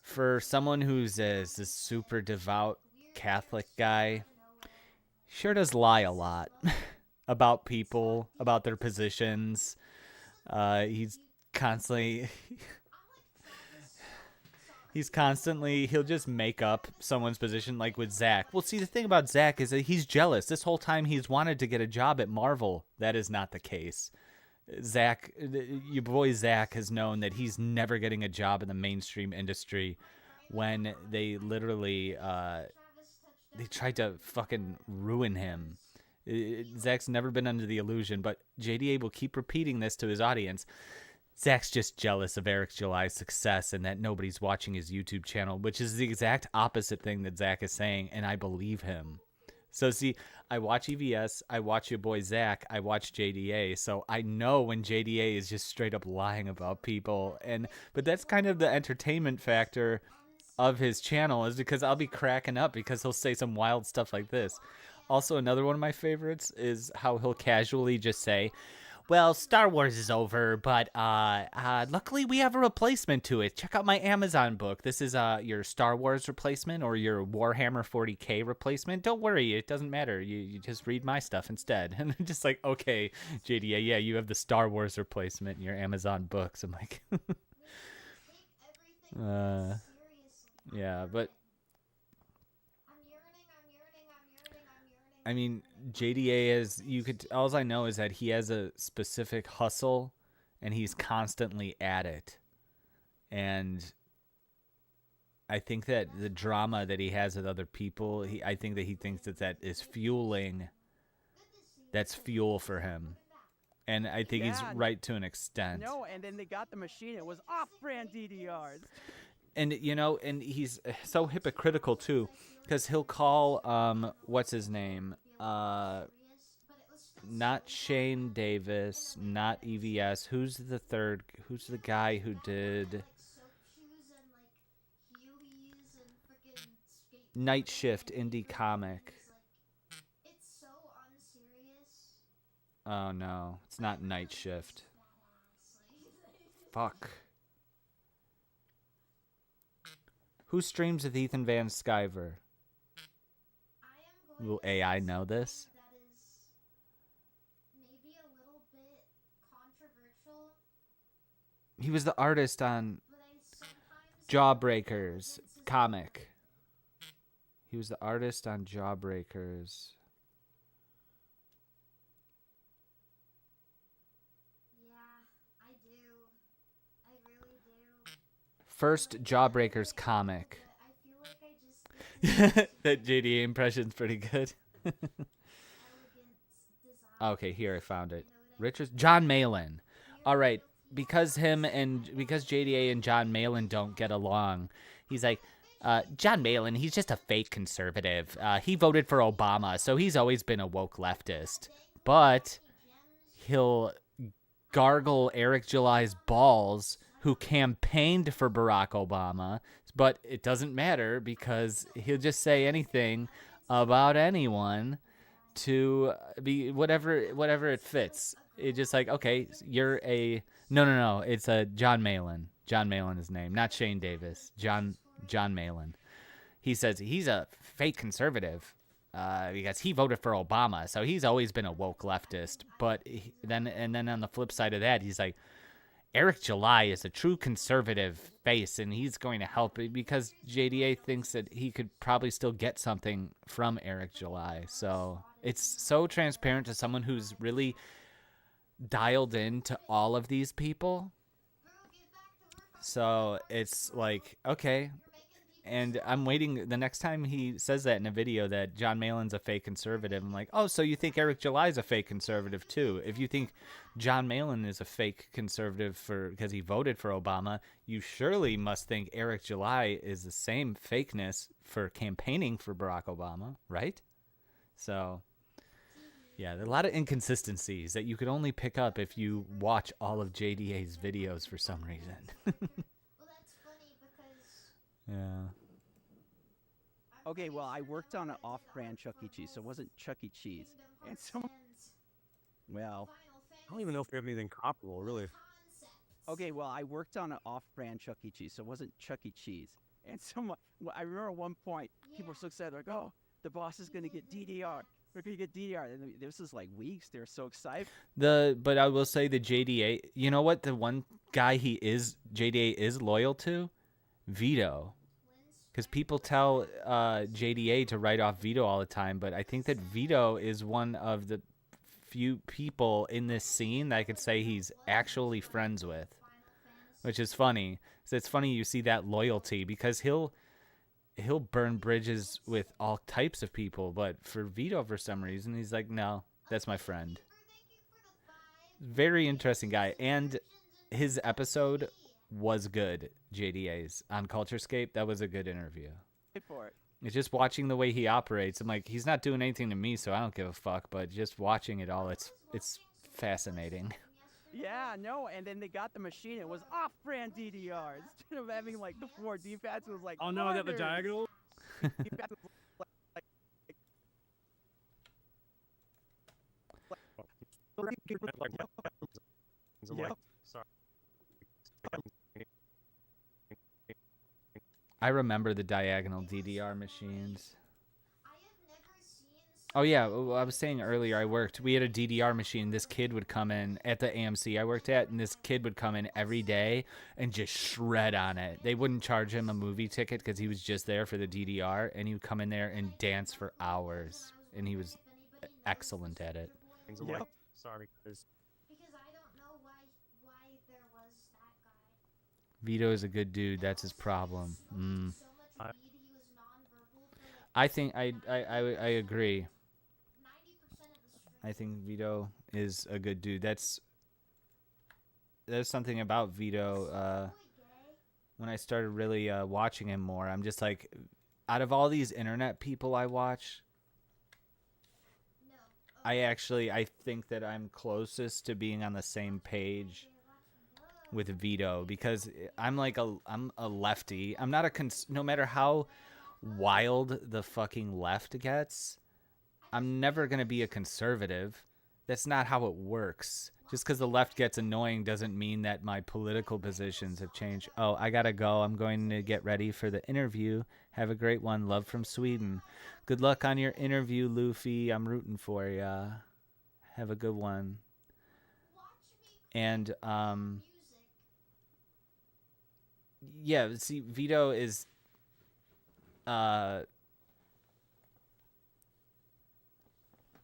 for someone who's this super devout Catholic guy, sure does lie a lot about people, about their positions. He'll just make up someone's position, like with Zach. Well, see, the thing about Zach is that he's jealous. This whole time he's wanted to get a job at Marvel. That is not the case. Zach, your boy Zach, has known that he's never getting a job in the mainstream industry when they literally they tried to fucking ruin him. Zach's never been under the illusion, but JDA will keep repeating this to his audience. Zach's just jealous of Eric July's success and that nobody's watching his YouTube channel, which is the exact opposite thing that Zach is saying, and I believe him. So see, I watch EVS, I watch your boy Zach, I watch JDA, so I know when JDA is just straight up lying about people, but that's kind of the entertainment factor of his channel, is because I'll be cracking up because he'll say some wild stuff like this. Also, another one of my favorites is how he'll casually just say, well, Star Wars is over, but luckily we have a replacement to it. Check out my Amazon book. This is your Star Wars replacement or your Warhammer 40K replacement. Don't worry, it doesn't matter. You just read my stuff instead. And I'm just like, okay, JDA, yeah, you have the Star Wars replacement in your Amazon books. I'm like, yeah, but I mean, JDA is, all I know is that he has a specific hustle and he's constantly at it. And I think that the drama that he has with other people, I think that he thinks that is that's fuel for him. And I think he's right to an extent. No, and then they got the machine. It was off-brand DDRs. And, and he's so hypocritical, too, because he'll call, what's his name? Not Shane Davis, not EVS. Who's the third? Who's the guy who did Night Shift indie comic? Oh, no. It's not Night Shift. Fuck. Who streams with Ethan Van Sciver? Will AI know this? He was the artist on Jawbreakers comic. He was the artist on Jawbreakers. First Jawbreakers comic. That JDA impression's pretty good. Okay, here I found it. John Malin. All right, because JDA and John Malin don't get along, he's like, John Malin, he's just a fake conservative. He voted for Obama, so he's always been a woke leftist. But he'll gargle Eric July's balls, who campaigned for Barack Obama, but it doesn't matter because he'll just say anything about anyone to be whatever it fits. It's just like, okay, you're a no, it's a John Malin. John Malin is his name, not Shane Davis. John John Malin. He says he's a fake conservative because he voted for Obama, so he's always been a woke leftist. But then on the flip side of that, he's like, Eric July is a true conservative face, and he's going to help it because JDA thinks that he could probably still get something from Eric July. So it's so transparent to someone who's really dialed into all of these people. So it's like, okay. And I'm waiting the next time he says that in a video that John Malin's a fake conservative. I'm like, oh, so you think Eric July's a fake conservative too? If you think John Malin is a fake conservative because he voted for Obama, you surely must think Eric July is the same fakeness for campaigning for Barack Obama, right? So, yeah, there are a lot of inconsistencies that you could only pick up if you watch all of JDA's videos for some reason. Yeah. Okay, well, I worked on an off-brand Chuck E. Cheese, so it wasn't Chuck E. Cheese. And so, well, I don't even know if we have anything comparable, really. okay, well, I worked on an off-brand Chuck E. Cheese, so it wasn't Chuck E. Cheese. And I remember at one point, people were so excited, like, oh, the boss is going to get DDR. We're going to get DDR. And this is like weeks. They're so excited. But I will say the JDA, you know what? The one guy JDA is loyal to? Vito. Because people tell JDA to write off Vito all the time, but I think that Vito is one of the few people in this scene that I could say he's actually friends with, which is funny. So it's funny you see that loyalty because he'll burn bridges with all types of people, but for Vito, for some reason, he's like, no, that's my friend. Very interesting guy, and his episode was good. JDA's on Culturescape, that was a good interview. For it. It's just watching the way he operates. I'm like, he's not doing anything to me, so I don't give a fuck. But just watching it all, it's fascinating. Yeah, no, and then they got the machine. It was off-brand DDR instead of having like the 4 D-pads. It was like, oh no, I got the diagonal. D-pads was like Yep. Sorry. I remember the diagonal DDR machines. Oh yeah, I was saying earlier we had a DDR machine. This kid would come in at the AMC I worked at, and this kid would come in every day and just shred on it. They wouldn't charge him a movie ticket because he was just there for the DDR, and he would come in there and dance for hours, and he was excellent at it. Yep. Sorry, because I don't know why there was that guy. Vito is a good dude. That's his problem. I think I agree. I think Vito is a good dude. There's something about Vito. When I started really watching him more, I'm just like, out of all these internet people I watch, I think that I'm closest to being on the same page with Vito because I'm a lefty. I'm not no matter how wild the fucking left gets, I'm never going to be a conservative. That's not how it works. Just because the left gets annoying doesn't mean that my political positions have changed. Oh, I gotta go. I'm going to get ready for the interview. Have a great one. Love from Sweden. Good luck on your interview, Luffy. I'm rooting for ya. Have a good one. And, yeah, see, Vito is,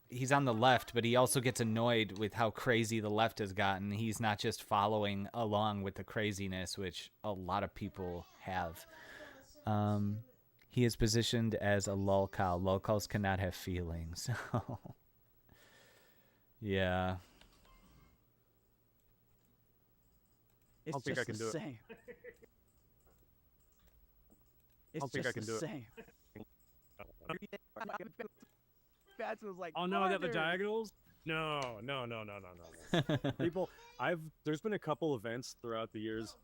he's on the left, but he also gets annoyed with how crazy the left has gotten. He's not just following along with the craziness, which a lot of people have. He is positioned as a lolcow. Lolcows cannot have feelings. Yeah. I don't think I can do it. I don't think I can do it. Was like, oh no, I got the diagonals. No. People, there's been a couple events throughout the years.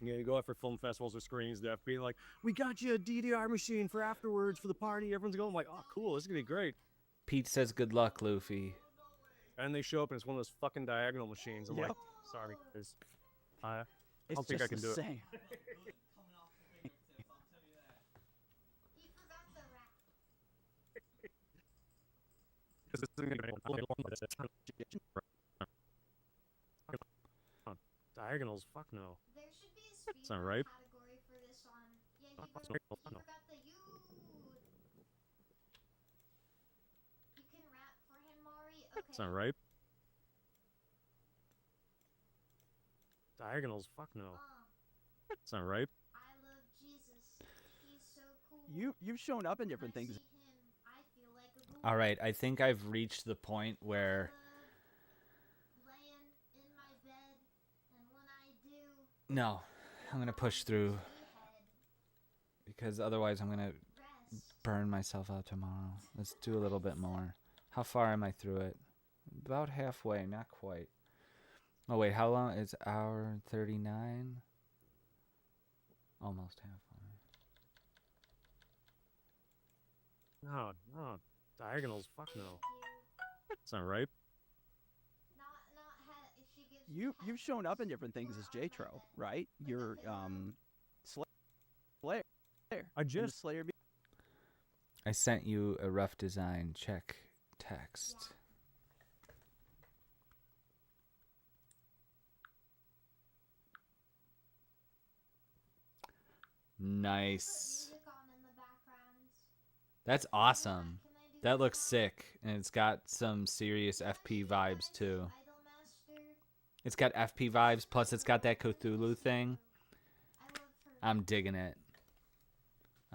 You go out for film festivals or screenings, they're being like, "We got you a DDR machine for afterwards for the party." Everyone's going like, "Oh, cool, this is gonna be great." Pete says, "Good luck, Luffy." And they show up and it's one of those fucking diagonal machines. I'm like, sorry, because I don't think I can do it. Diagonals? Fuck no. There should be a That's not right. category for this one. Yeah, Oh, he fuck no. forgot the you. You can rap for him, Mari. That's not right. Diagonals? Fuck no. That's not right. I love Jesus. He's so cool. You've shown up in different things. I feel like a ghoul. All right, I think I've reached the point where Laying in my bed, and when I do, no, I'm gonna push through because otherwise I'm gonna burn myself out tomorrow. Let's do a little bit more. How far am I through it? About halfway, not quite. Oh wait, how long? It's hour 39. Almost halfway. No, no. Diagonals? Fuck no. That's not right. You've shown up in different things as J-Tro, right? You're Slayer. I just Slayer. I sent you a rough design. Check text. Nice. That's awesome. That looks sick, and it's got some serious FP vibes too. It's got FP vibes, plus it's got that Cthulhu thing. I'm digging it.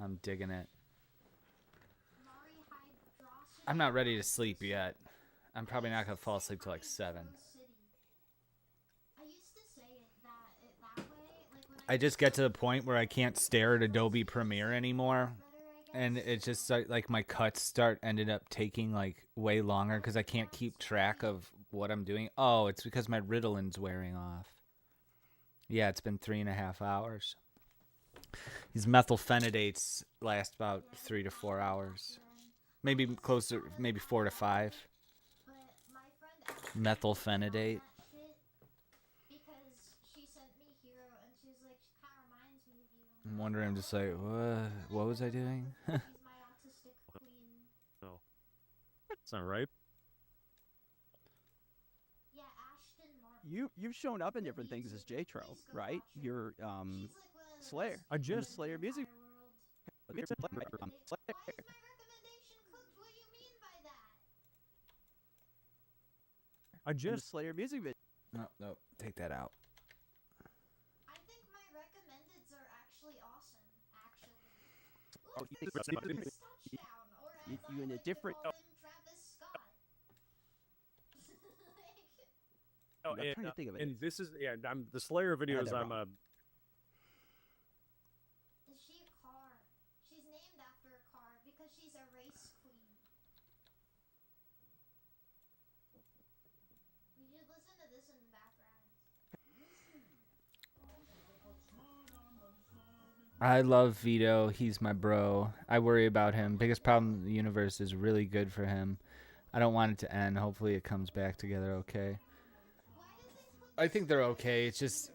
I'm digging it. I'm not ready to sleep yet. I'm probably not gonna fall asleep till like 7. I just get to the point where I can't stare at Adobe Premiere anymore. And it just like my cuts start ended up taking like way longer because I can't keep track of what I'm doing. Oh, it's because my Ritalin's wearing off. Yeah, it's been 3.5 hours. These methylphenidates last about 3 to 4 hours. Maybe closer, maybe 4 to 5. Methylphenidate. I'm wondering, I'm just like, what was I doing? No. That's not right. You've shown up in different things as J-Tro, right? You're Slayer. I just Slayer music. I just Slayer music video. No, take that out. I think my recommendeds are actually awesome. Oh, you in a different. Travis Scott. Oh, I'm trying to think of it. And this is I'm the Slayer videos. I'm a. Is she a car? She's named after a car because she's a race queen. We should listen to this in the background. I love Vito. He's my bro. I worry about him. Biggest problem in the universe is really good for him. I don't want it to end. Hopefully it comes back together okay. I think they're okay. It's just...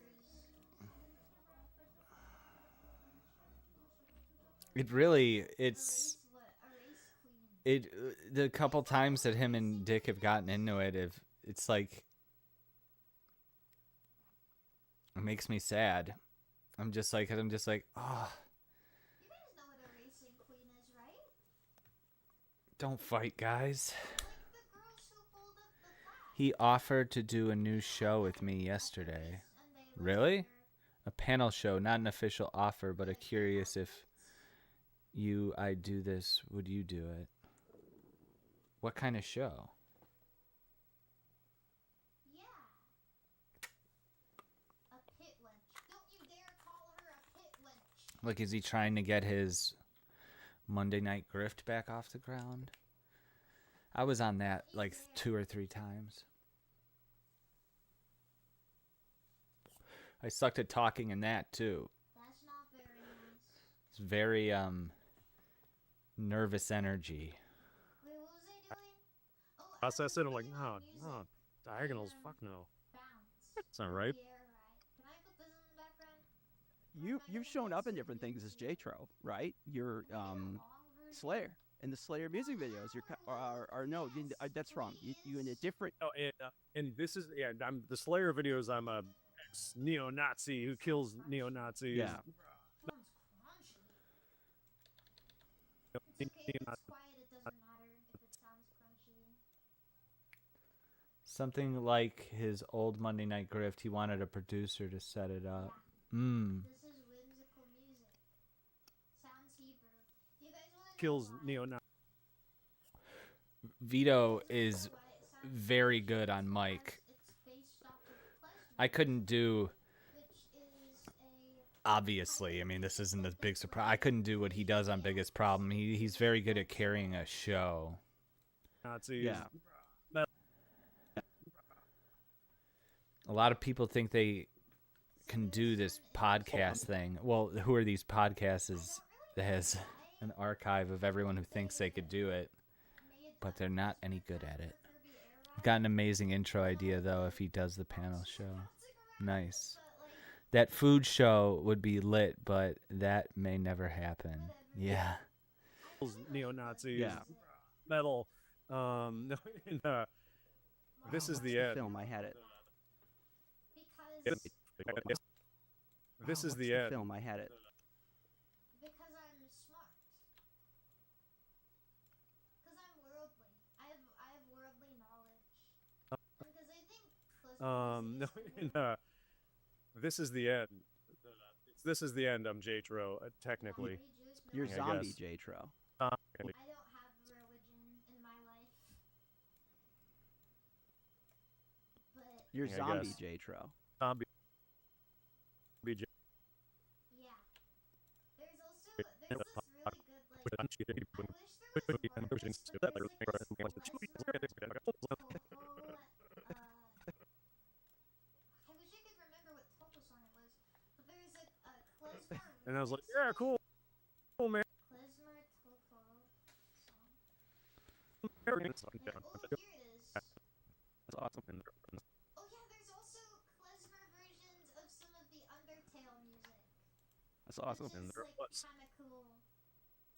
The couple times that him and Dick have gotten into it, it's like... It makes me sad. I'm just like, oh. You guys know what a racing queen is, right? Don't fight, guys. Like the girls who pulled up the flag. He offered to do a new show with me yesterday. Really? A panel show, not an official offer, but a curious if I do this, would you do it? What kind of show? Yeah. A pit wench. Don't you dare call her a pit wench. Like, is he trying to get his Monday Night Grift back off the ground? I was on that like 2 or 3 times. I sucked at talking in that too. That's not very nice. It's very nervous energy. Wait, what was I doing? Oh, Process it. I'm like, no. Diagonals? Fuck no. That's not right. Yeah, right. Can I put this in the background? You've shown up in different things as J-Tro, right? You're Slayer. in the Slayer music videos. Or no, that's wrong. You in a different. Oh, and this is I'm the Slayer videos. I'm a neo-Nazi who kills neo-Nazis. Yeah. It's okay if it's quiet, it doesn't matter if it sounds crunchy. Something like his old Monday Night Grift, he wanted a producer to set it up. This is whimsical music. Sounds Hebrew. Do you guys want to Kills neo-Nazi. Vito is very good on mic. I couldn't do... Obviously, I mean, this isn't a big surprise. I couldn't do what he does on Biggest Problem. He's very good at carrying a show. Nazis. Yeah. A lot of people think they can do this podcast thing. Well, who are these podcasts that has an archive of everyone who thinks they could do it, but they're not any good at it. I've got an amazing intro idea, though, if he does the panel show. Nice. That food show would be lit, but that may never happen. Yeah. Neo-Nazis. Yeah. Metal. This is the end. Film. I had it. This is the end. Film. I had it. Because I'm smart. Because I'm worldly. I have worldly knowledge. Because I think this is the end. This is the end. I'm Jatro, technically. You're I zombie guess. Jatro. I don't have religion in my life. But You're I zombie guess. Jatro. Zombie. BJ. yeah. There's also this really good like I wish there was more of this, but there's like this klezmer, I wish I could remember what Topo song it was, but there's a klezmer And I was like, yeah, cool, man. klezmer Topo song. Here Here it is. That's awesome. Oh yeah, there's also klezmer versions of some of the Undertale music. That's awesome. Which is like kind of cool.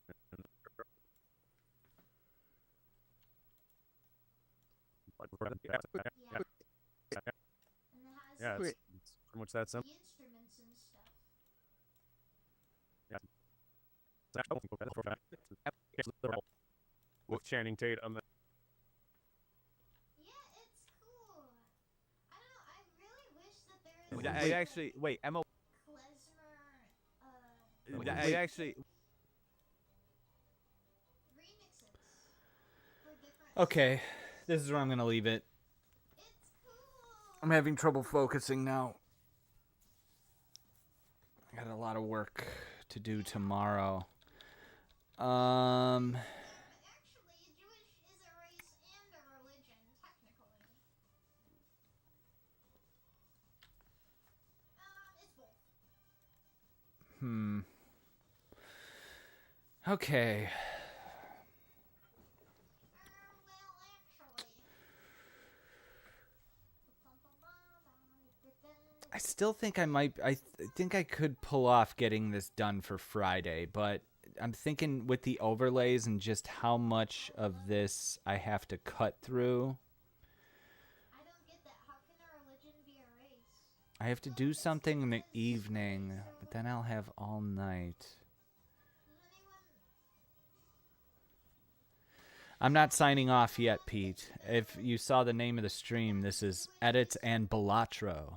Yeah. And it has Yeah, it's pretty much that the simple. instruments and stuff. With Channing Tatum. Yeah, it's cool. I don't know. I really wish that there was I actually... Wait, Emma... klezmer I actually... remixes for different. Okay, this is where I'm going to leave it. I'm having trouble focusing now. I got a lot of work to do tomorrow. Actually, Jewish is a race and a religion, technically. It's both. Okay. I still think I might... I think I could pull off getting this done for Friday, but I'm thinking with the overlays and just how much of this I have to cut through. I don't get that. How can a religion be a race? I have to do something in the evening, but then I'll have all night. I'm not signing off yet, Pete. If you saw the name of the stream, this is Edits and Balatro.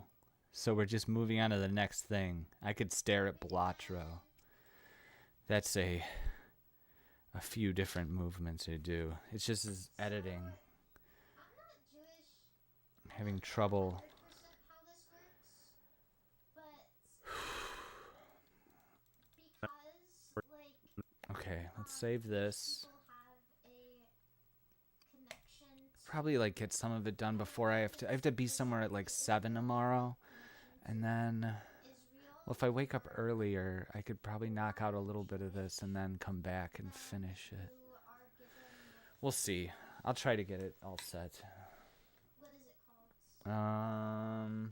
So we're just moving on to the next thing. I could stare at Balatro. That's a few different movements to do. It's just as editing. I'm having trouble. Okay, let's save this. Probably like get some of it done before I have to be somewhere at like 7 tomorrow. And then, well, if I wake up earlier, I could probably knock out a little bit of this and then come back and finish it. We'll see. I'll try to get it all set. What is it called?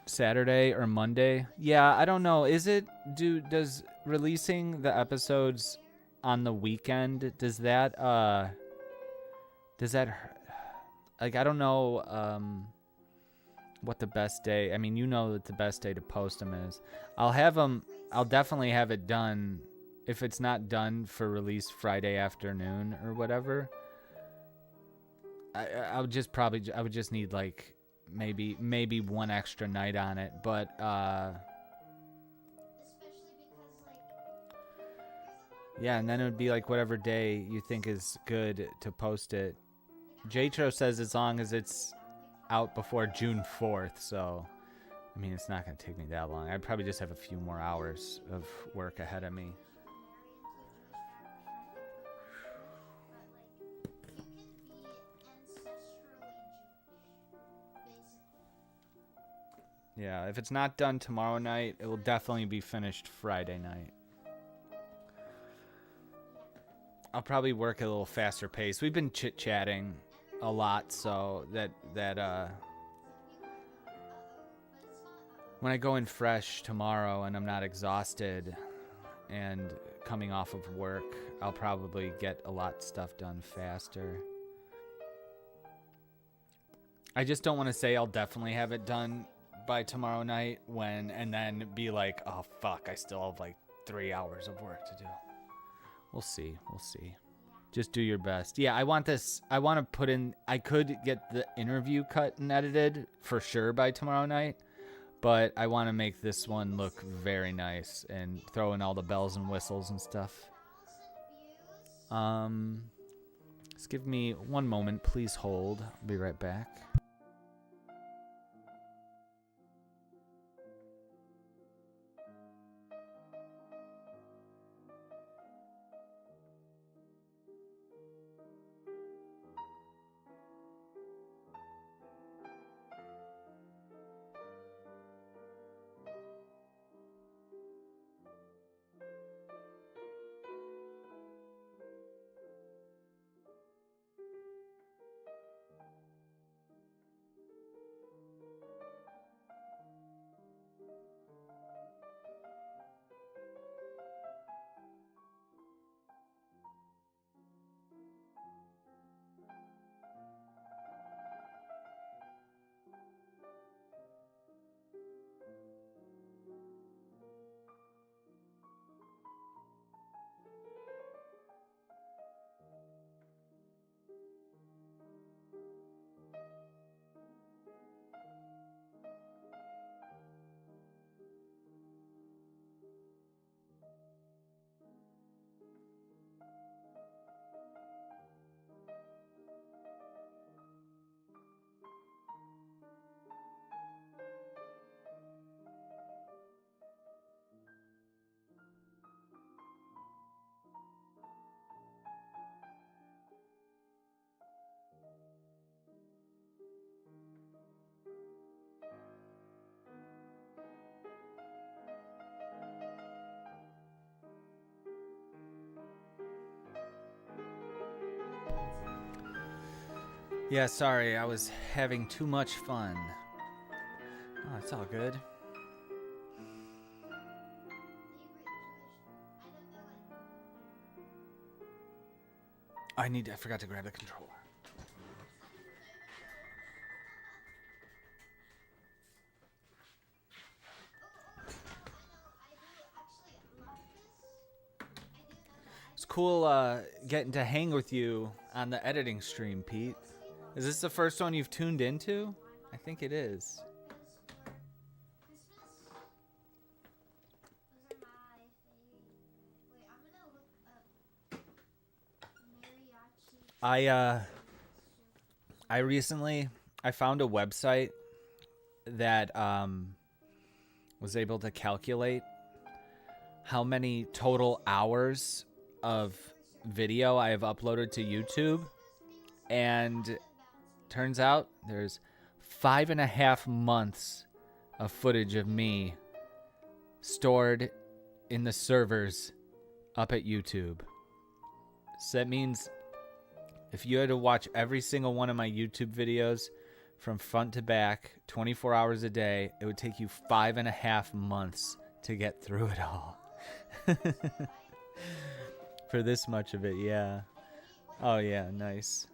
Saturday or Monday. Yeah, I don't know. Does releasing the episodes on the weekend, does that like, I don't know what the best day, I mean, you know that the best day to post them is. I'll definitely have it done. If it's not done for release Friday afternoon or whatever, I would just need like maybe one extra night on it, but yeah, and then it would be like whatever day you think is good to post it. Jatro says as long as it's out before June 4th, so I mean, it's not going to take me that long. I'd probably just have a few more hours of work ahead of me. Yeah, if it's not done tomorrow night, it will definitely be finished Friday night. I'll probably work at a little faster pace. We've been chit-chatting a lot, so that when I go in fresh tomorrow and I'm not exhausted and coming off of work, I'll probably get a lot of stuff done faster. I just don't want to say I'll definitely have it done by tomorrow night and then be like, oh fuck, I still have like 3 hours of work to do. We'll see. Just do your best. Yeah, I want to put in, I could get the interview cut and edited for sure by tomorrow night, but I want to make this one look very nice and throw in all the bells and whistles and stuff. Just give me one moment, please hold. I'll be right back. Yeah, sorry, I was having too much fun. Oh, it's all good. I forgot to grab the controller. It's cool getting to hang with you on the editing stream, Pete. Is this the first one you've tuned into? I think it is. I recently found a website that was able to calculate how many total hours of video I have uploaded to YouTube, and turns out there's 5.5 months of footage of me stored in the servers up at YouTube. So that means if you had to watch every single one of my YouTube videos from front to back, 24 hours a day. It would take you 5.5 months to get through it all. For this much of it, yeah. Oh yeah, nice.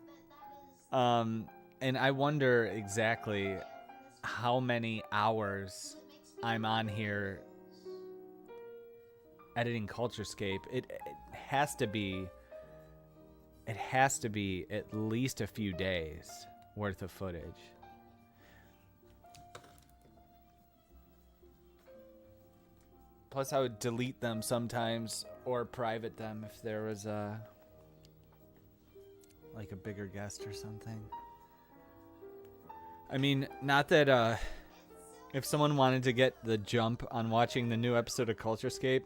And I wonder exactly how many hours I'm on here editing Culturescape. It has to be at least a few days worth of footage. Plus I would delete them sometimes or private them if there was like a bigger guest or something. I mean, not that if someone wanted to get the jump on watching the new episode of Culturescape,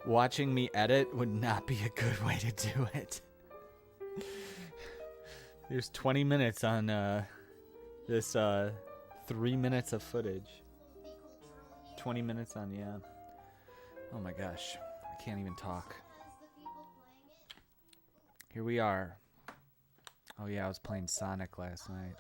watching me edit would not be a good way to do it. There's 20 minutes on this 3 minutes of footage. 20 minutes on, yeah. Oh my gosh, I can't even talk. Here we are. Oh yeah, I was playing Sonic last night.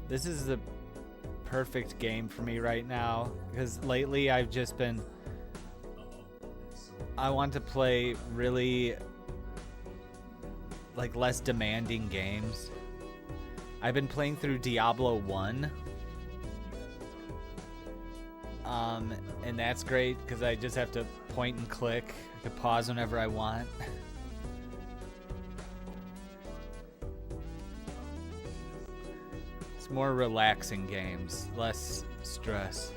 This is the perfect game for me right now because lately I've just been... I want to play really like less demanding games. I've been playing through Diablo 1. And that's great because I just have to point and click. I can pause whenever I want. More relaxing games, less stress.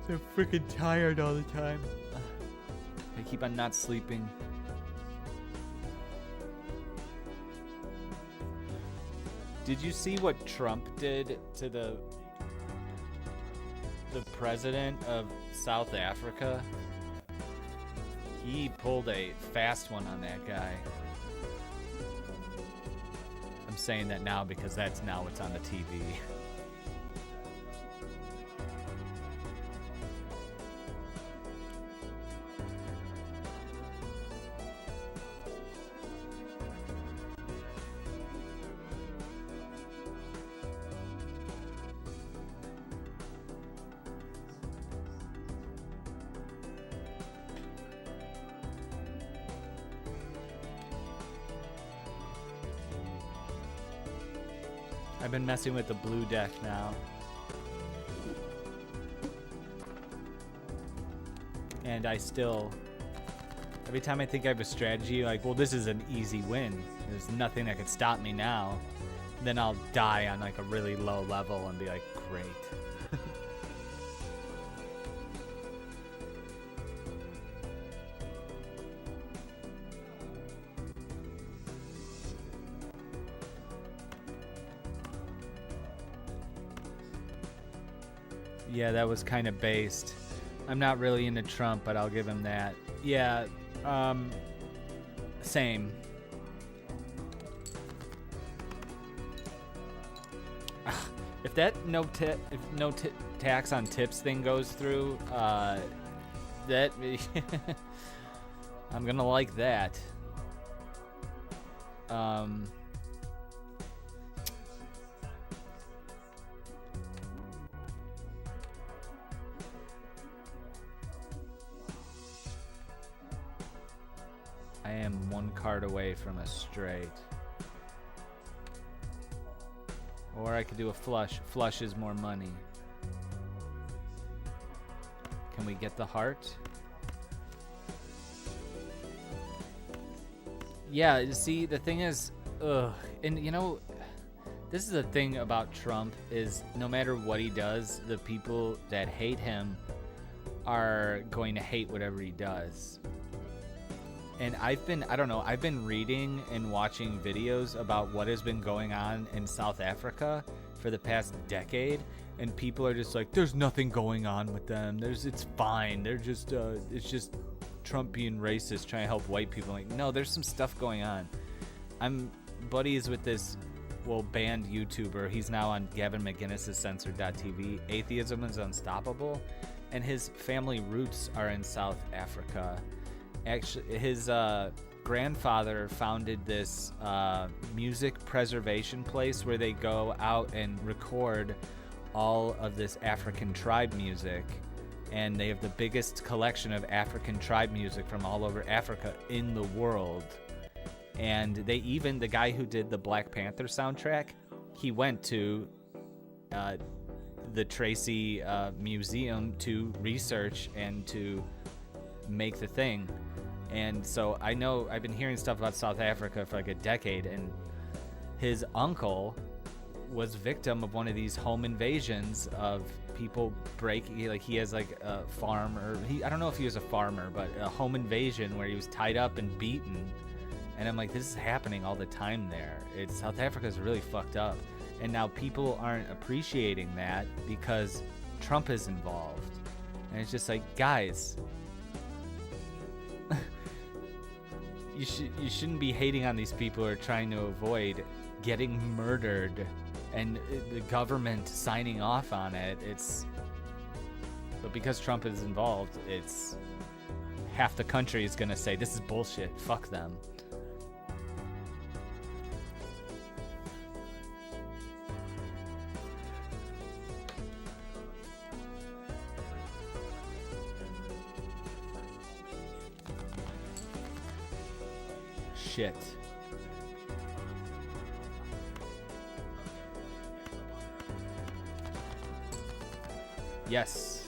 So freaking tired all the time. I keep on not sleeping. Did you see what Trump did to the president of South Africa? He pulled a fast one on that guy. I'm saying that now because that's now what's on the TV. I've been messing with the blue deck now. And I still... Every time I think I have a strategy, like, well, this is an easy win. There's nothing that could stop me now. Then I'll die on, like, a really low level and be like, great. Yeah, that was kind of based. I'm not really into Trump, but I'll give him that. Yeah, same. If that no tax on tips thing goes through, that I'm gonna like that. I am one card away from a straight. Or I could do a flush. Flush is more money. Can we get the heart? Yeah, see, the thing is, and you know, This is the thing about Trump is no matter what he does, the people that hate him are going to hate whatever he does. And I've been reading and watching videos about what has been going on in South Africa for the past decade, and people are just like, there's nothing going on with them. It's fine. They're just, it's just Trump being racist, trying to help white people. Like, no, there's some stuff going on. I'm buddies with this, banned YouTuber. He's now on Gavin McInnes's Censored.tv. Atheism is Unstoppable, and his family roots are in South Africa. Actually, his grandfather founded this music preservation place where they go out and record all of this African tribe music, and they have the biggest collection of African tribe music from all over Africa in the world. And they even, the guy who did the Black Panther soundtrack, he went to the Tracy Museum to research and to make the thing. And so I know I've been hearing stuff about South Africa for like a decade, and his uncle was victim of one of these home invasions of people breaking, like he has like a farm, or I don't know if he was a farmer, but a home invasion where he was tied up and beaten. And I'm like, this is happening all the time there. South Africa's really fucked up. And now people aren't appreciating that because Trump is involved. And it's just like, guys, you shouldn't be hating on these people who are trying to avoid getting murdered and the government signing off on it. But because Trump is involved, it's half the country is gonna say this is bullshit, fuck them. Shit. Yes.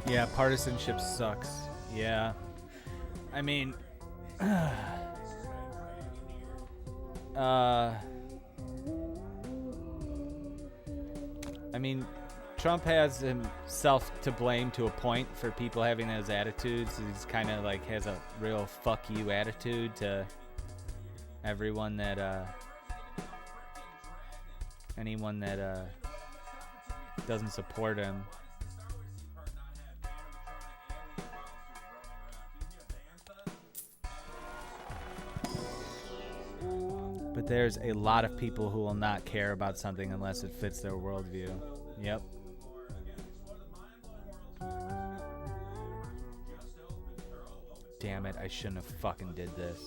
Yeah, partisanship sucks. Yeah. I mean, Trump has himself to blame to a point for people having those attitudes. He's kind of like has a real fuck you attitude to everyone that, anyone that, doesn't support him. But there's a lot of people who will not care about something unless it fits their worldview. Yep. Damn it, I shouldn't have fucking did this.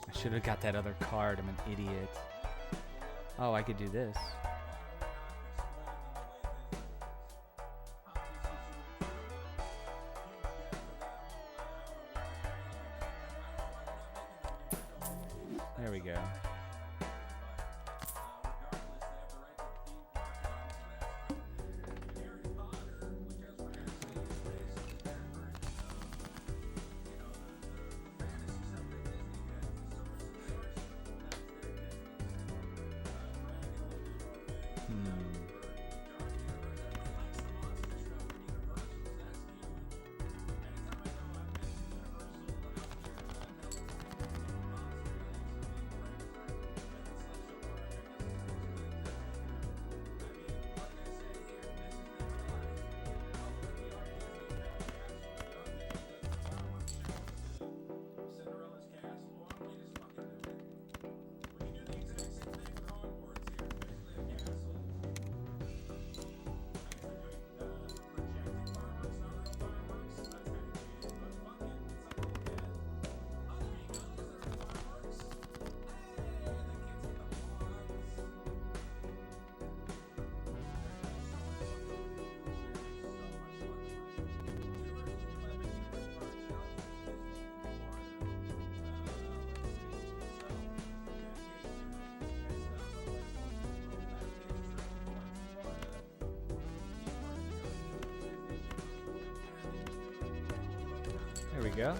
I should have got that other card, I'm an idiot. Oh, I could do this. There we go. go.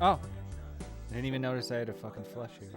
Oh, I didn't even notice I had a fucking flush here.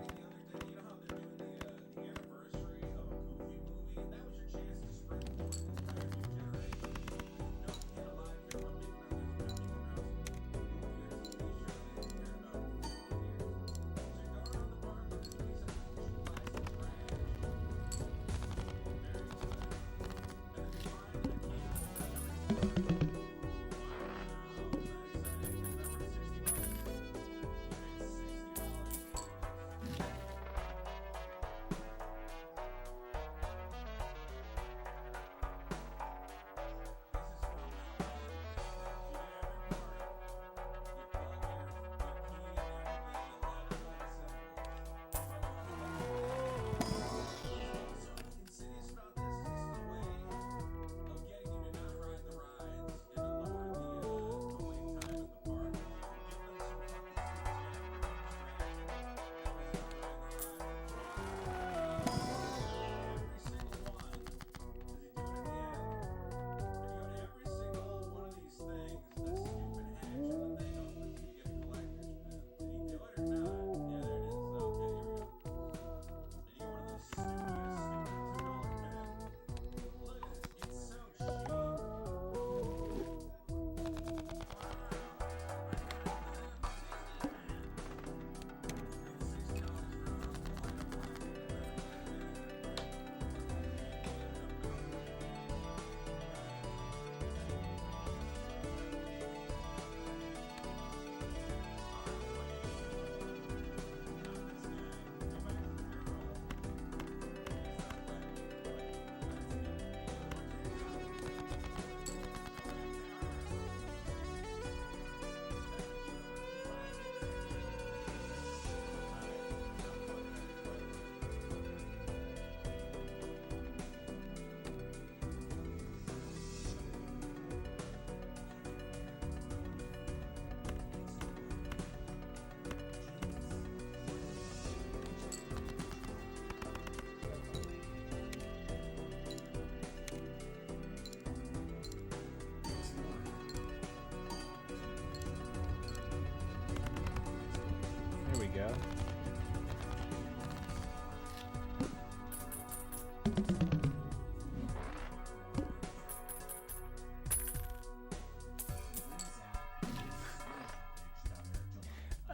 go.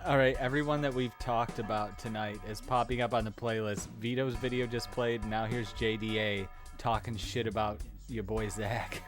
All right, everyone that we've talked about tonight is popping up on the playlist. Vito's video just played. Now here's JDA talking shit about your boy Zach.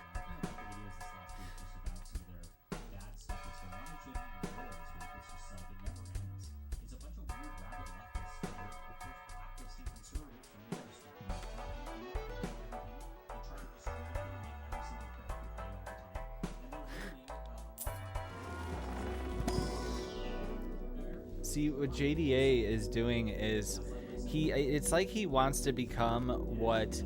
See, what JDA is doing is it's like he wants to become what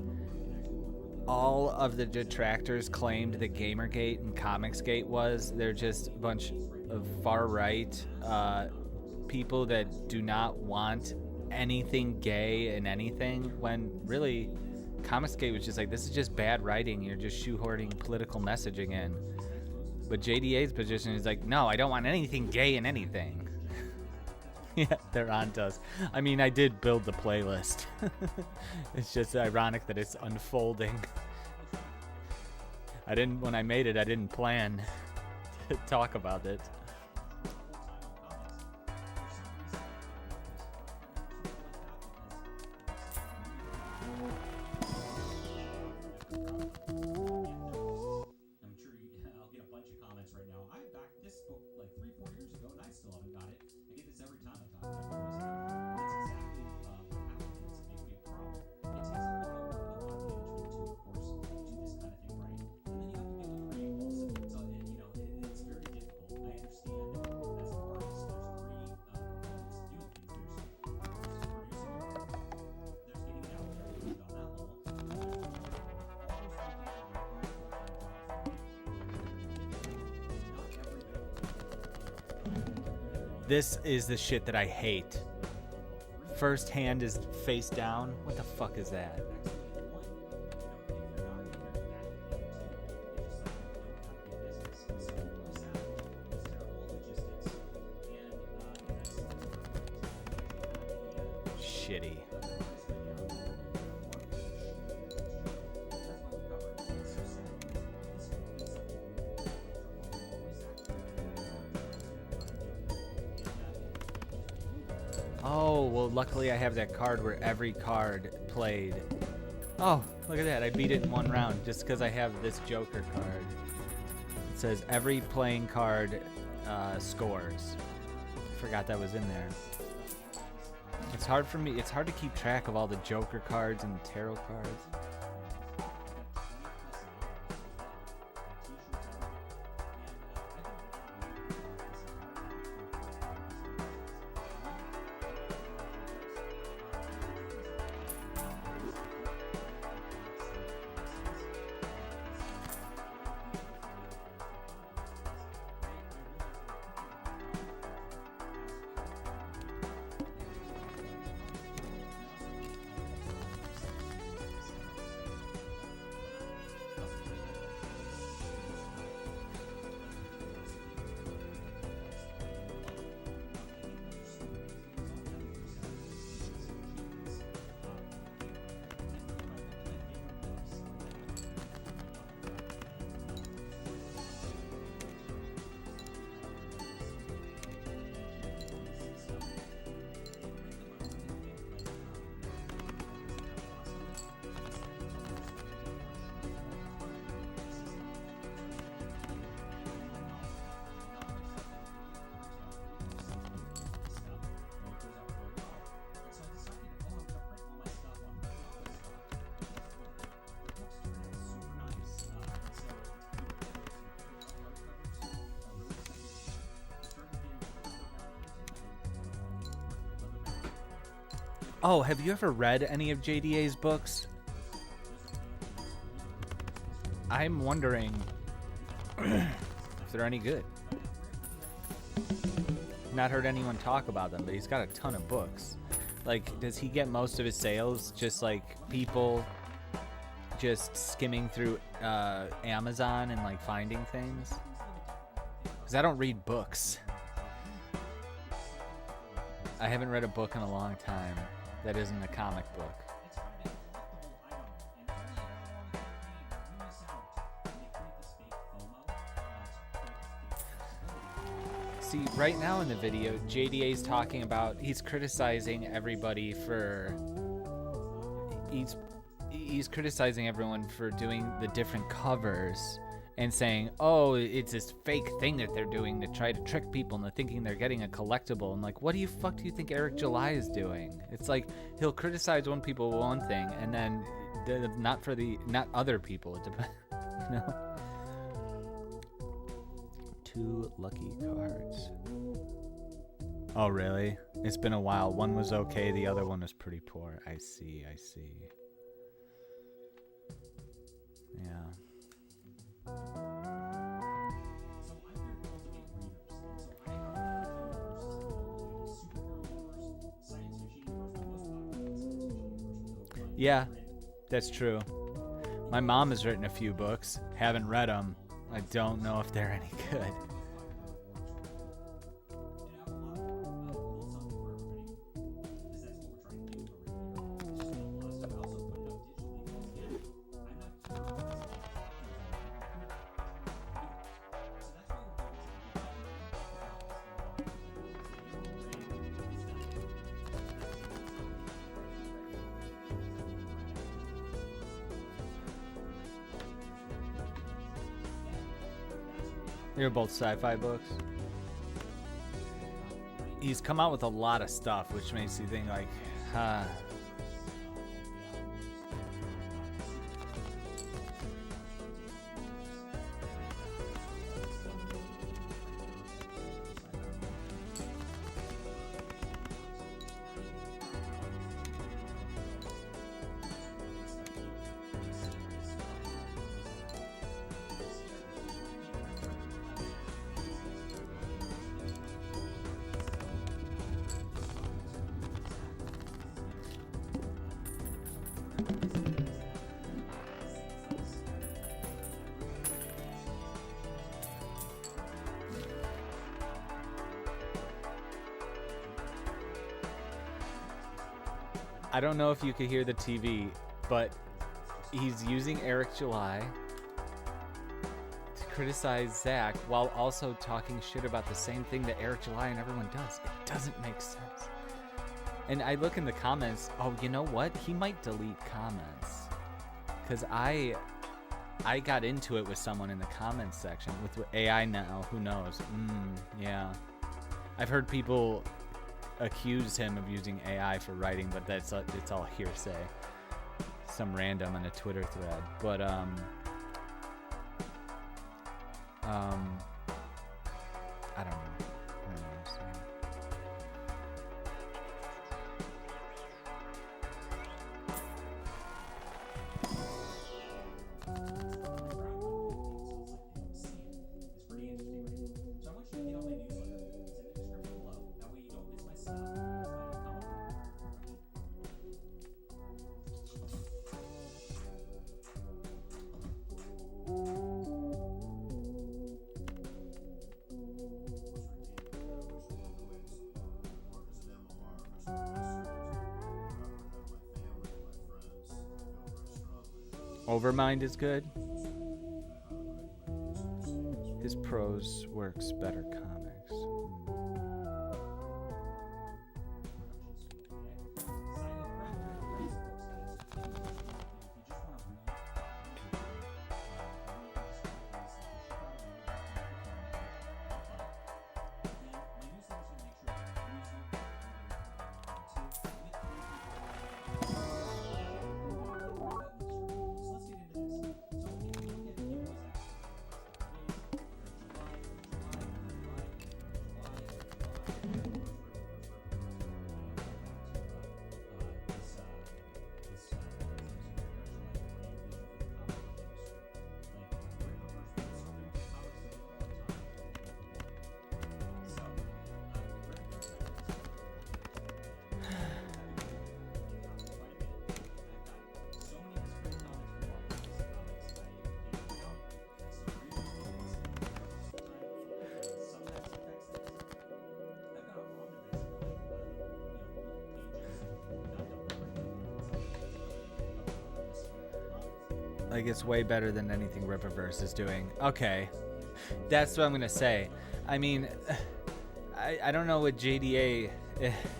all of the detractors claimed that Gamergate and Comicsgate was. They're just a bunch of far-right people that do not want anything gay in anything, when really Comicsgate was just like, this is just bad writing, you're just shoehorning political messaging in. But JDA's position is like, no, I don't want anything gay in anything. Yeah, they're on to us. I mean, I did build the playlist. It's just ironic that it's unfolding. When I made it, I didn't plan to talk about it. I'm sure I'll get a bunch of comments right now. I backed this book like 3-4 years ago, and I still haven't got it. I get this every time I talk about it. That's exactly what happens. It's a big problem. It takes a lot of management to, of course, do this kind of thing right. And then you have to be able to create also. So, it's very difficult. I understand that as an artist, there's three components to doing things. There's producing your art, there's getting it out there, doing it on that level, and there's all those three things that require This is the shit that I hate. First hand is face down. What the fuck is that? Shitty. Oh, well, luckily I have that card where every card played. Oh, look at that. I beat it in one round just because I have this Joker card. It says every playing card scores. Forgot that was in there. It's hard for me. It's hard to keep track of all the Joker cards and tarot cards. Oh, have you ever read any of JDA's books? I'm wondering if they're any good. Not heard anyone talk about them, but he's got a ton of books. Like, does he get most of his sales just like people just skimming through Amazon and like finding things? Because I don't read books. I haven't read a book in a long time that isn't a comic book. See, right now in the video, JDA's talking about, he's criticizing everybody for, he's criticizing everyone for doing the different covers and saying, oh, it's this fake thing that they're doing to try to trick people into thinking they're getting a collectible. And like, what do you fuck do you think Eric July is doing? It's like, he'll criticize one people with one thing and then not other people. It depends, you know? 2 lucky cards. Oh, really? It's been a while. One was okay, the other one was pretty poor. I see. Yeah. Yeah, that's true. My mom has written a few books. Haven't read them. I don't know if they're any good. They're both sci-fi books. He's come out with a lot of stuff, which makes you think like, huh. I don't know if you could hear the TV, but he's using Eric July to criticize Zach while also talking shit about the same thing that Eric July and everyone does. It doesn't make sense. And I look in the comments, oh, you know what? He might delete comments. Because I got into it with someone in the comments section. With AI now, who knows? Yeah. I've heard people accuse him of using AI for writing, but it's all hearsay. Some random on a Twitter thread. But I don't know. Overmind is good. His prose works better comics. Like, it's way better than anything Rippaverse is doing. Okay. That's what I'm going to say. I mean, I don't know what JDA,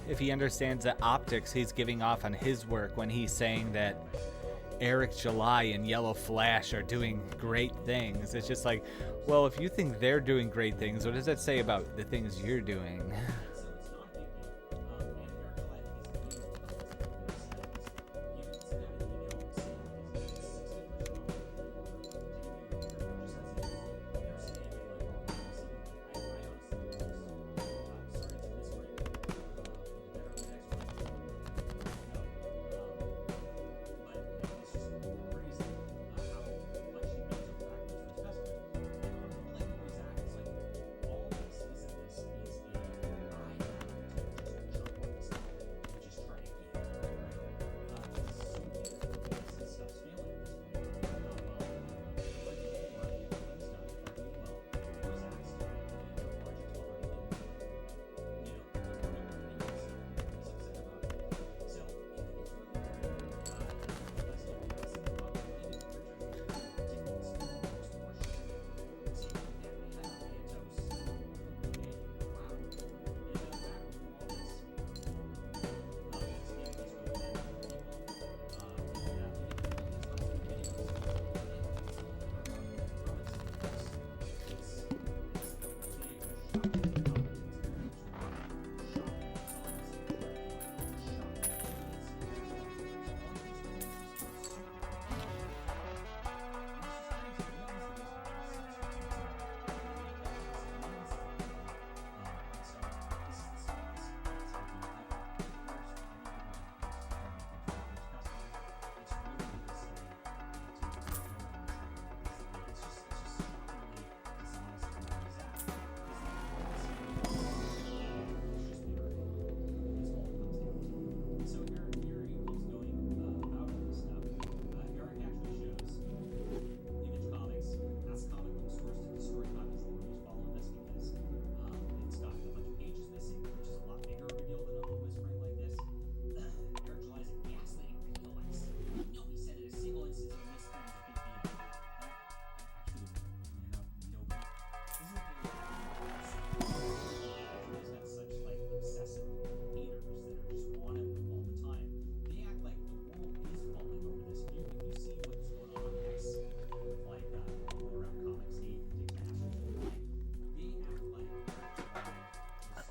if he understands the optics he's giving off on his work when he's saying that Eric July and Yellow Flash are doing great things. It's just like, well, if you think they're doing great things, what does that say about the things you're doing?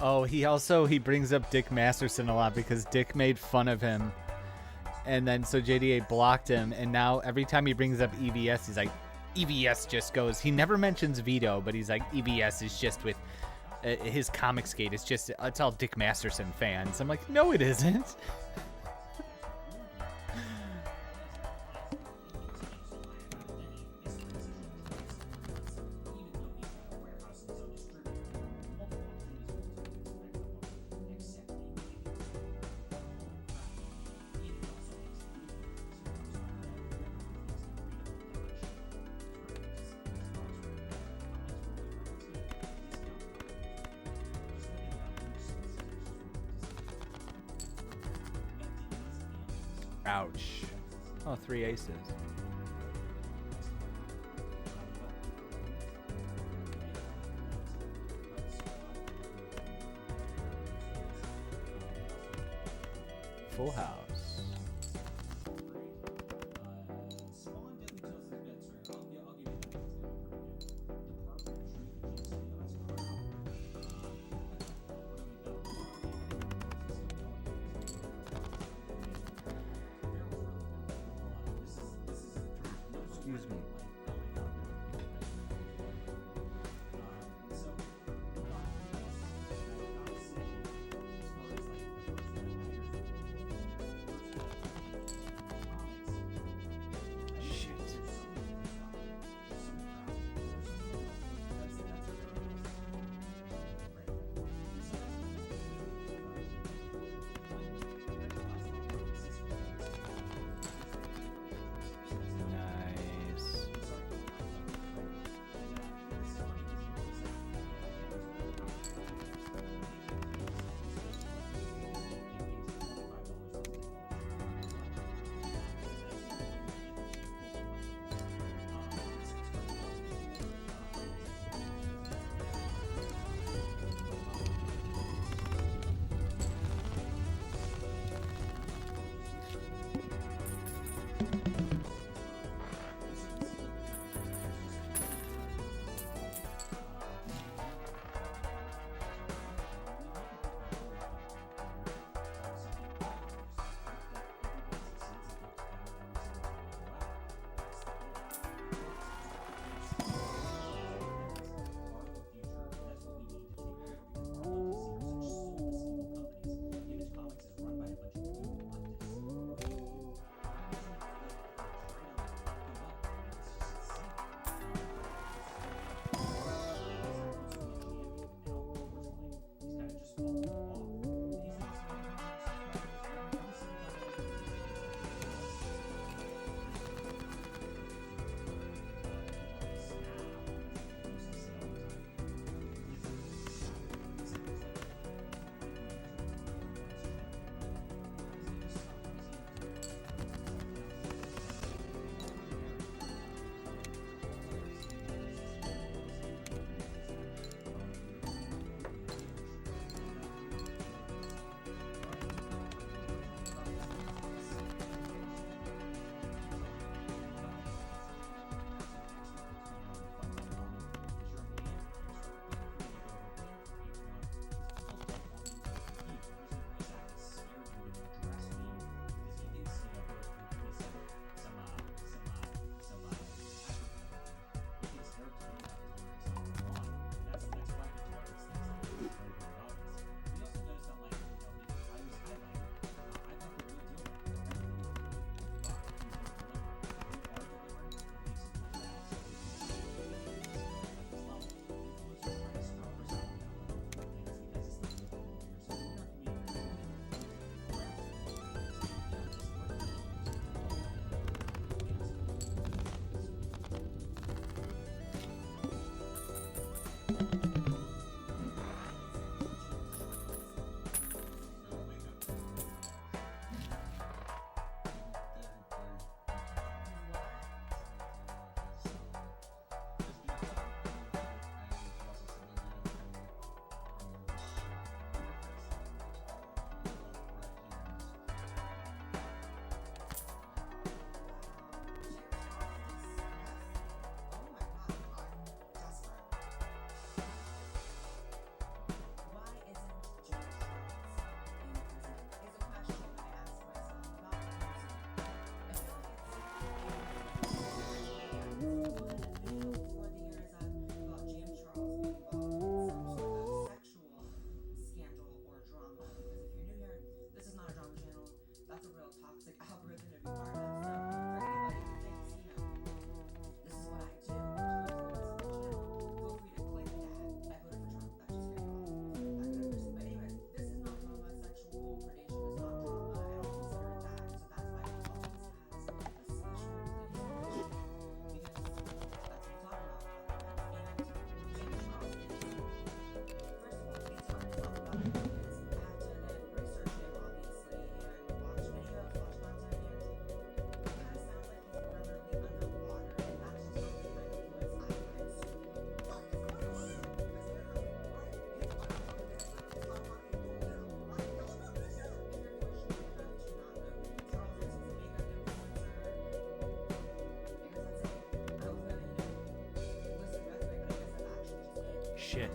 Oh, he brings up Dick Masterson a lot because Dick made fun of him. And then so JDA blocked him, and now every time he brings up EVS, he's like, EVS just goes. He never mentions Vito, but he's like, EVS is just with his Comicsgate. It's all Dick Masterson fans. I'm like, no, it isn't. Ouch. Oh, 3 aces. Full house. Excuse me. shit.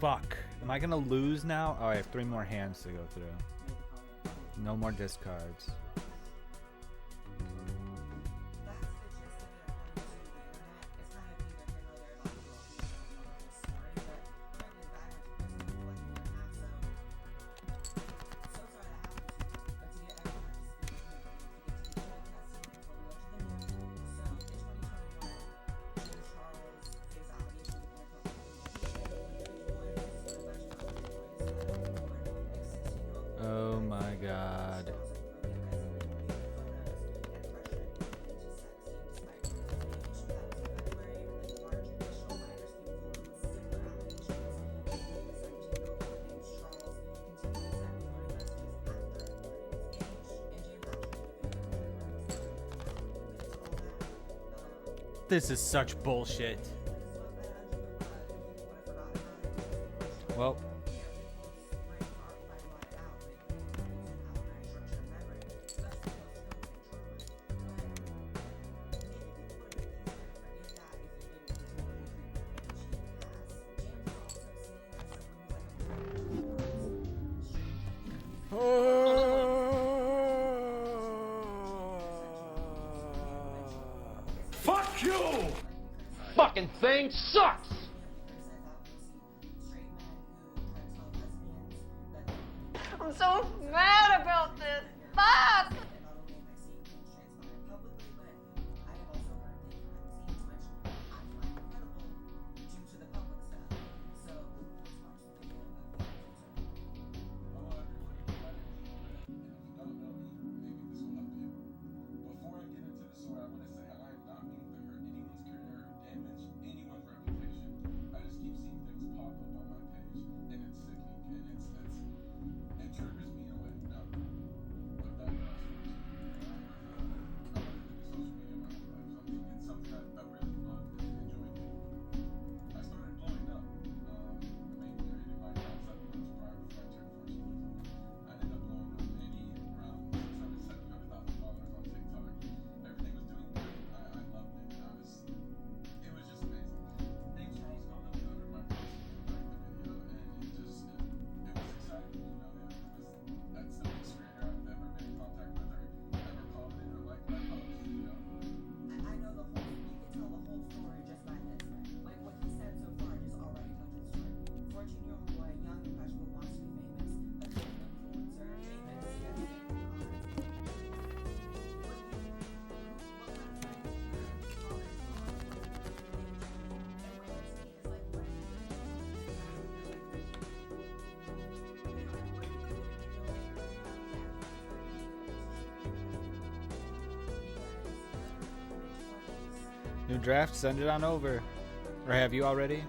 Fuck. Am I gonna lose now? Oh, I have 3 more hands to go through. No more discards. Oh my god. This is such bullshit. Well. Fuck you! Fucking thing sucks! I'm so mad about this. Fuck! New draft, send it on over. Or have you already?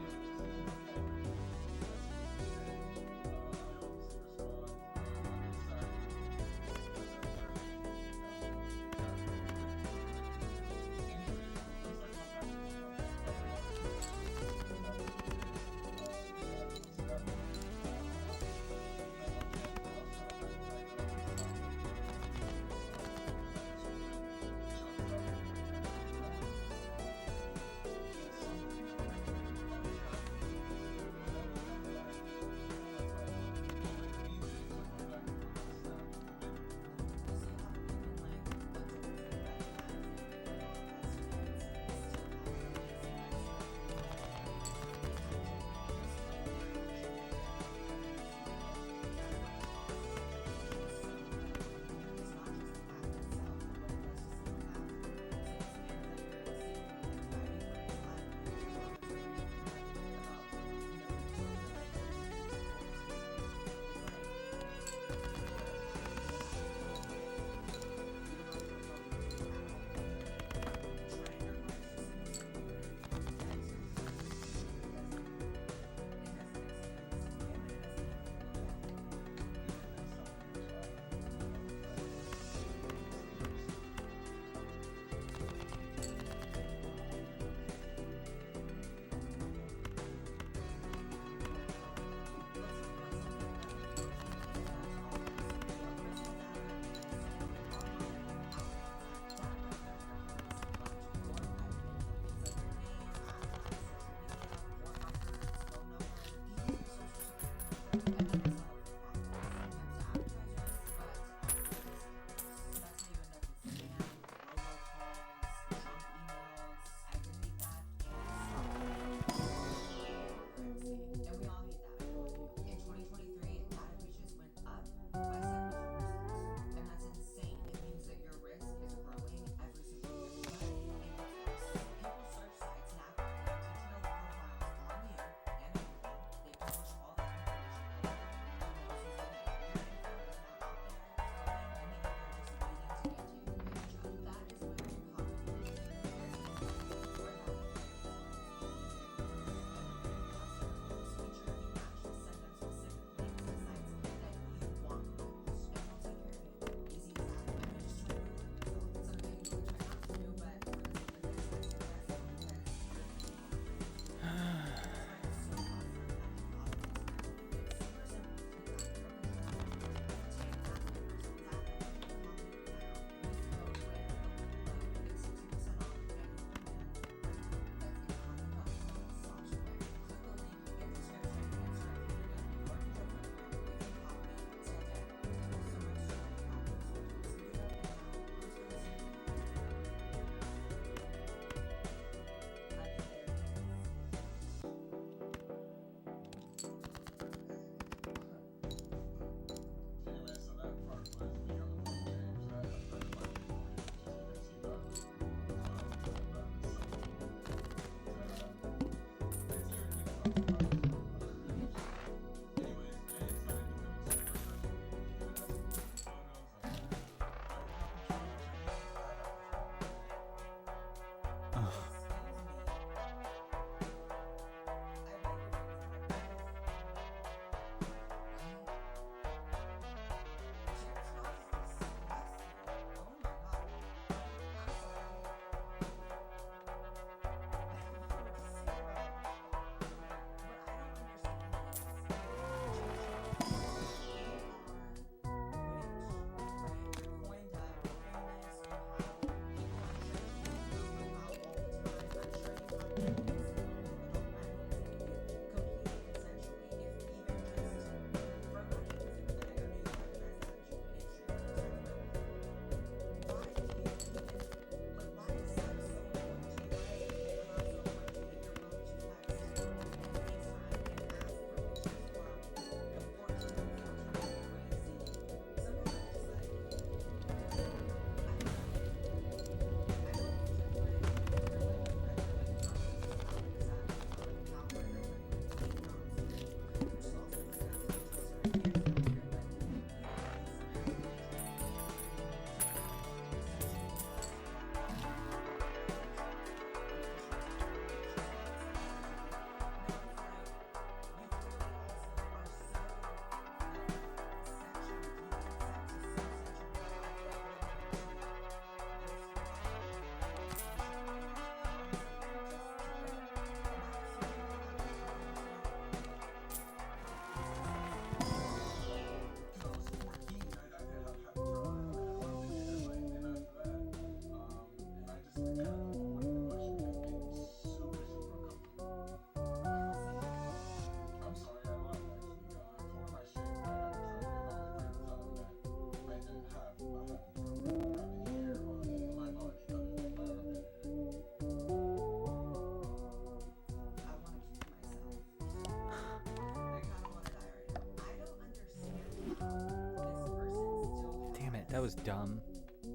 That was dumb. a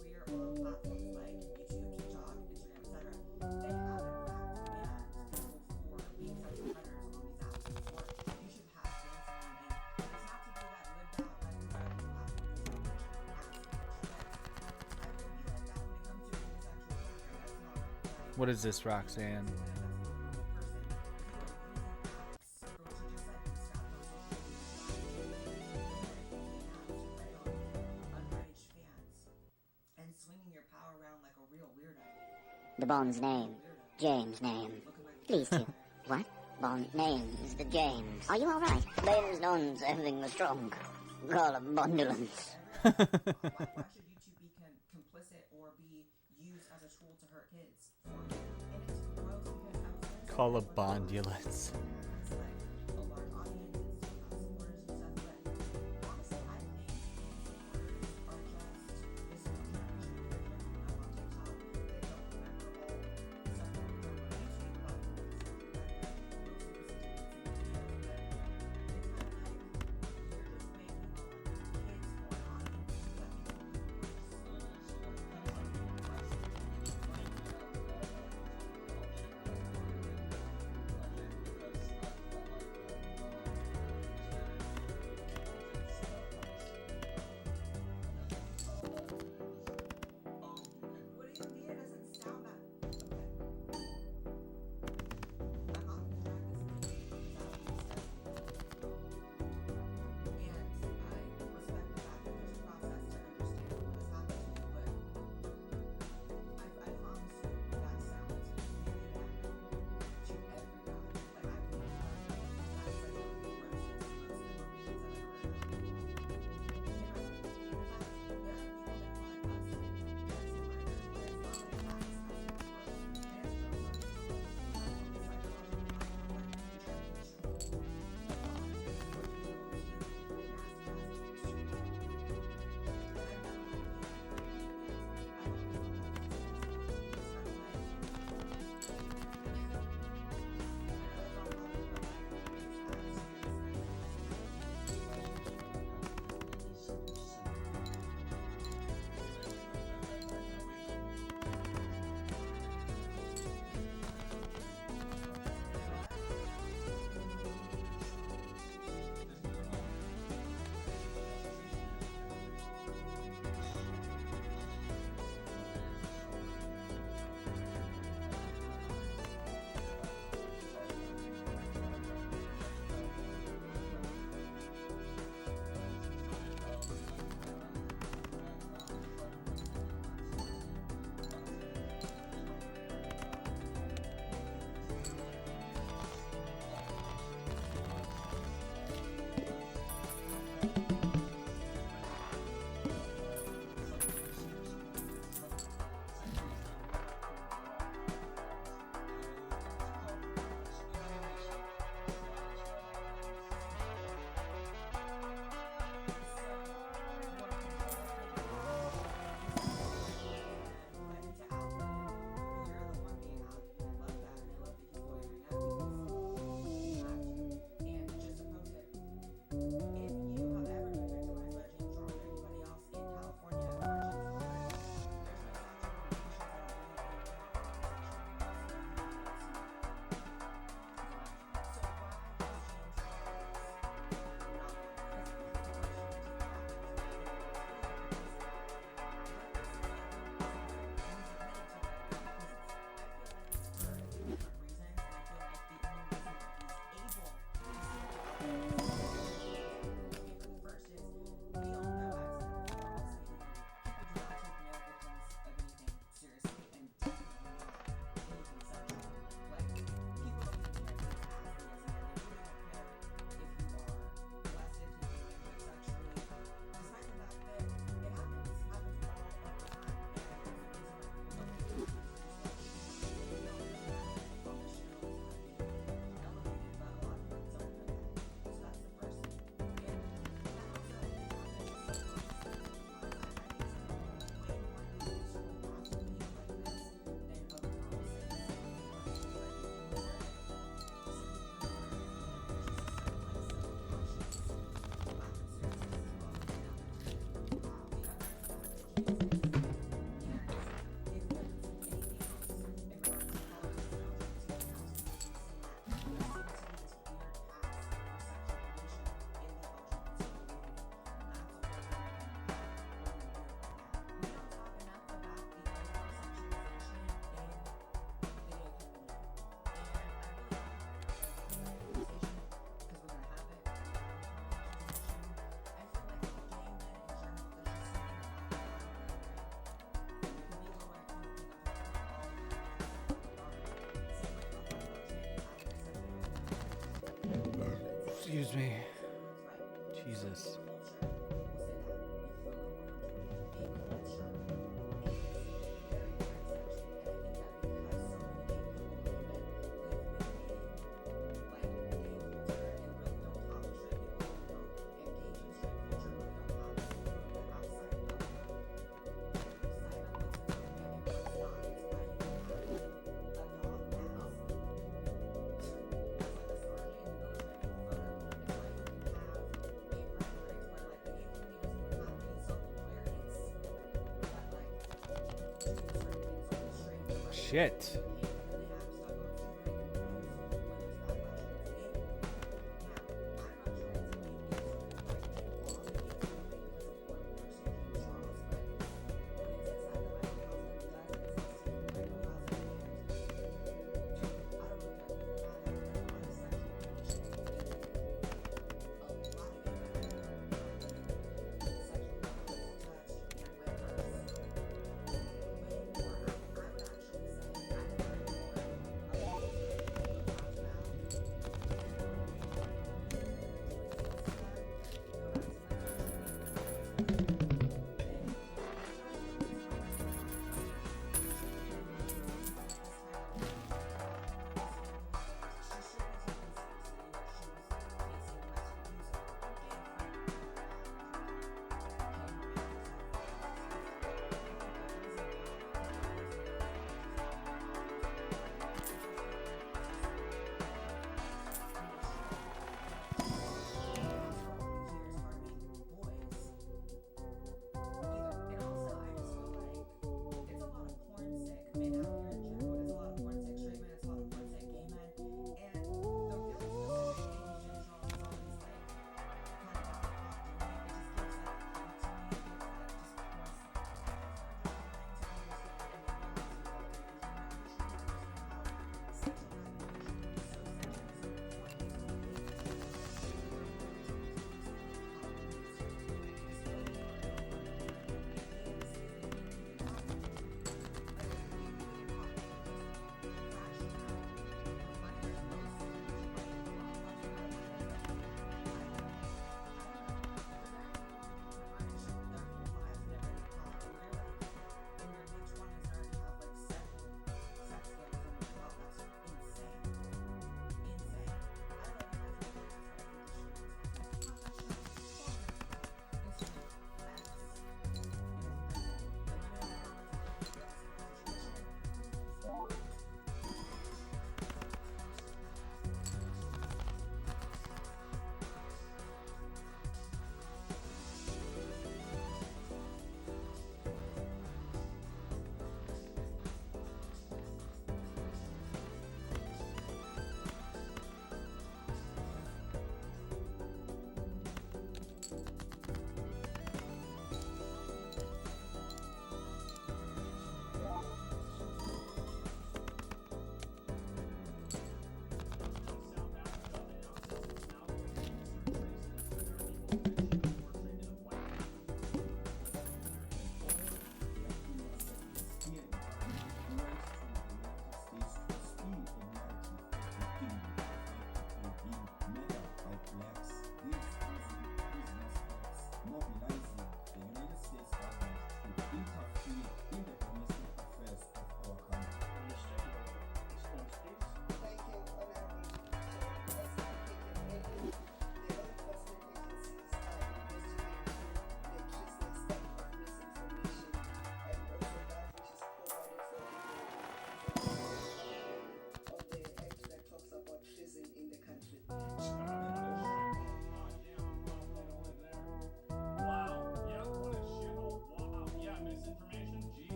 career on platforms like YouTube, TikTok, Instagram, etc. They have in fact banned people for being sexual predators on these apps for YouTube has banned someone, and it's not to be that lived out like incredibly platform is so much apps. I will be like that when it comes to being a sexual predator. That's not What is this, Roxanne? and swinging your power around like a real weirdo. The Bond's name. James' name. Please to. What? Bond name's the James. Are you alright? Name's none's everything was strong. Call a bondulance. Why should YouTube be complicit or be used as a tool to hurt kids? And it's gross because outside Call a bondulance. has like a large audience and still have supporters and stuff, but honestly, I think supporters are just this one generation of kids that we know on TikTok that don't remember all the stuff that we learned on YouTube about the movies and the mostly listen to dancing videos, but it's kind of like you're just making kids more audiences that make them worse. shit.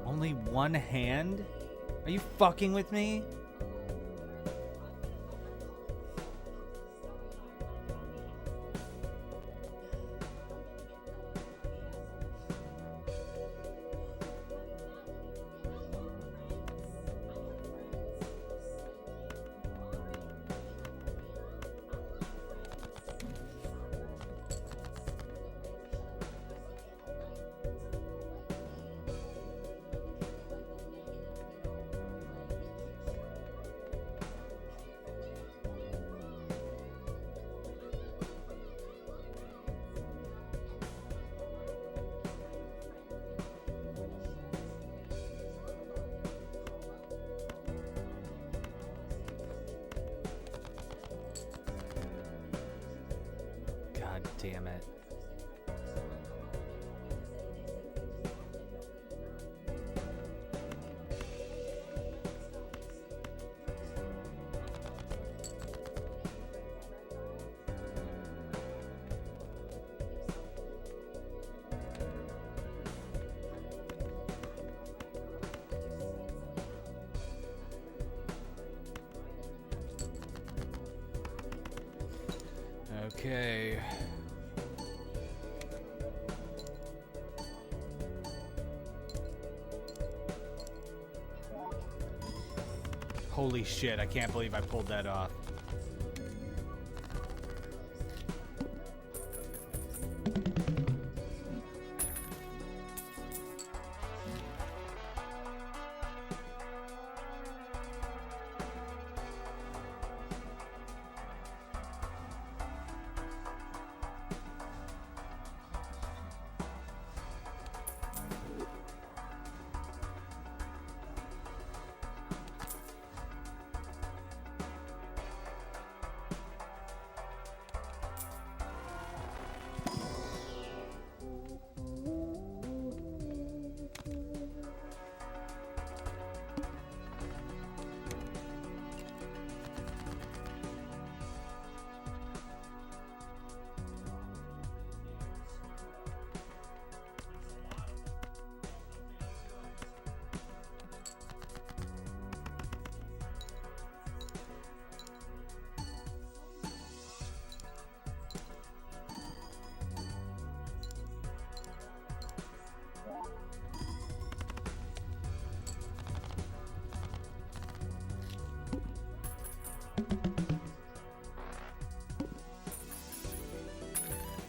Only one hand? Are you fucking with me? God damn it. Okay. Holy shit, I can't believe I pulled that off.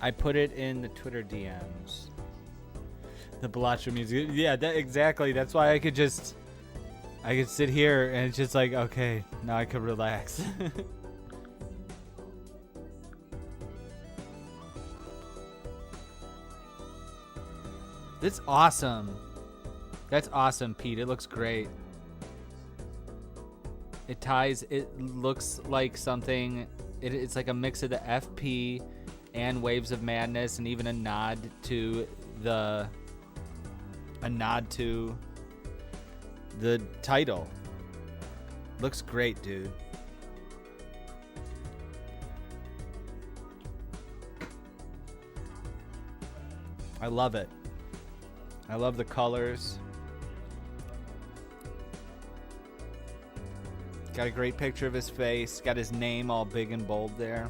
I put it in the Twitter DMs. The Balatro music. Yeah, that exactly. That's why I could sit here and it's just like, okay, now I could relax. That's awesome. That's awesome, Pete. It looks great. It ties. It looks like something. It's like a mix of the FP and Waves of Madness, and even a nod to the title. Looks great, dude. I love it. I love the colors. Got a great picture of his face. Got his name all big and bold there.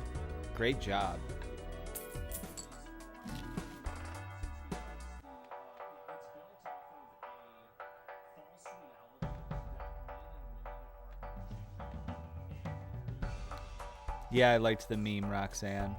Great job. Yeah, I liked the meme, Roxanne.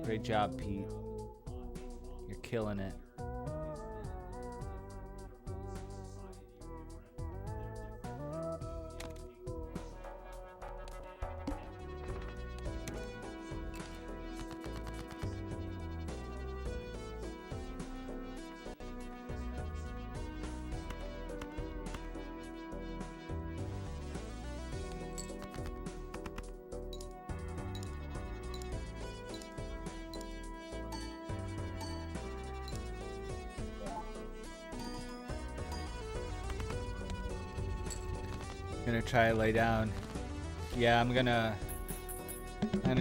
Great job, Pete. You're killing it. Gonna try to lay down. Yeah, I'm gonna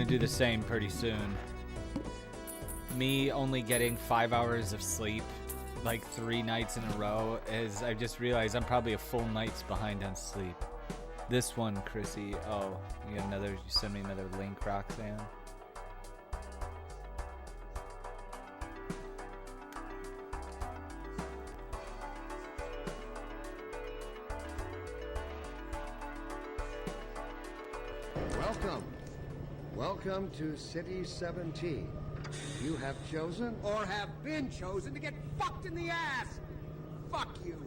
do the same pretty soon. Me only getting 5 hours of sleep like 3 nights in a row is, I just realized I'm probably a full night's behind on sleep. This one, Chrissy. Oh, you send me another link, Roxanne. Welcome to City 17. You have chosen or have been chosen to get fucked in the ass. Fuck you.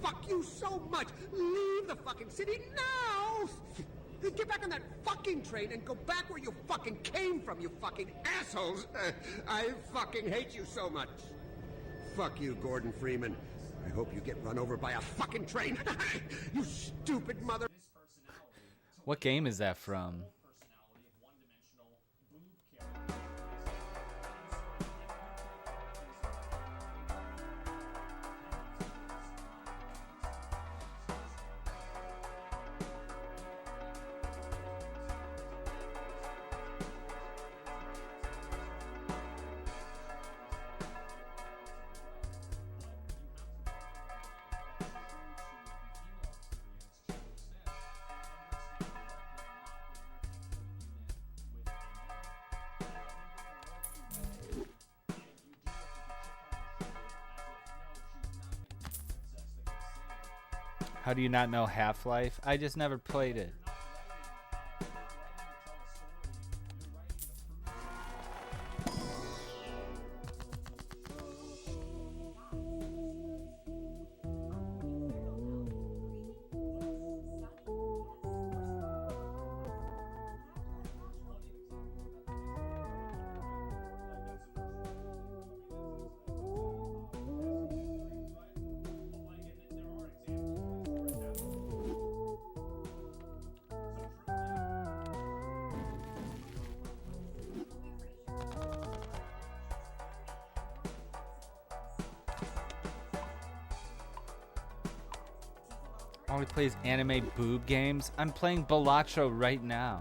Fuck you so much. Leave the fucking city now. Get back on that fucking train and go back where you fucking came from, you fucking assholes. I fucking hate you so much. Fuck you, Gordon Freeman. I hope you get run over by a fucking train. You stupid mother. What game is that from? How do you not know Half-Life? I just never played it. Always plays anime boob games. I'm playing Balatro right now.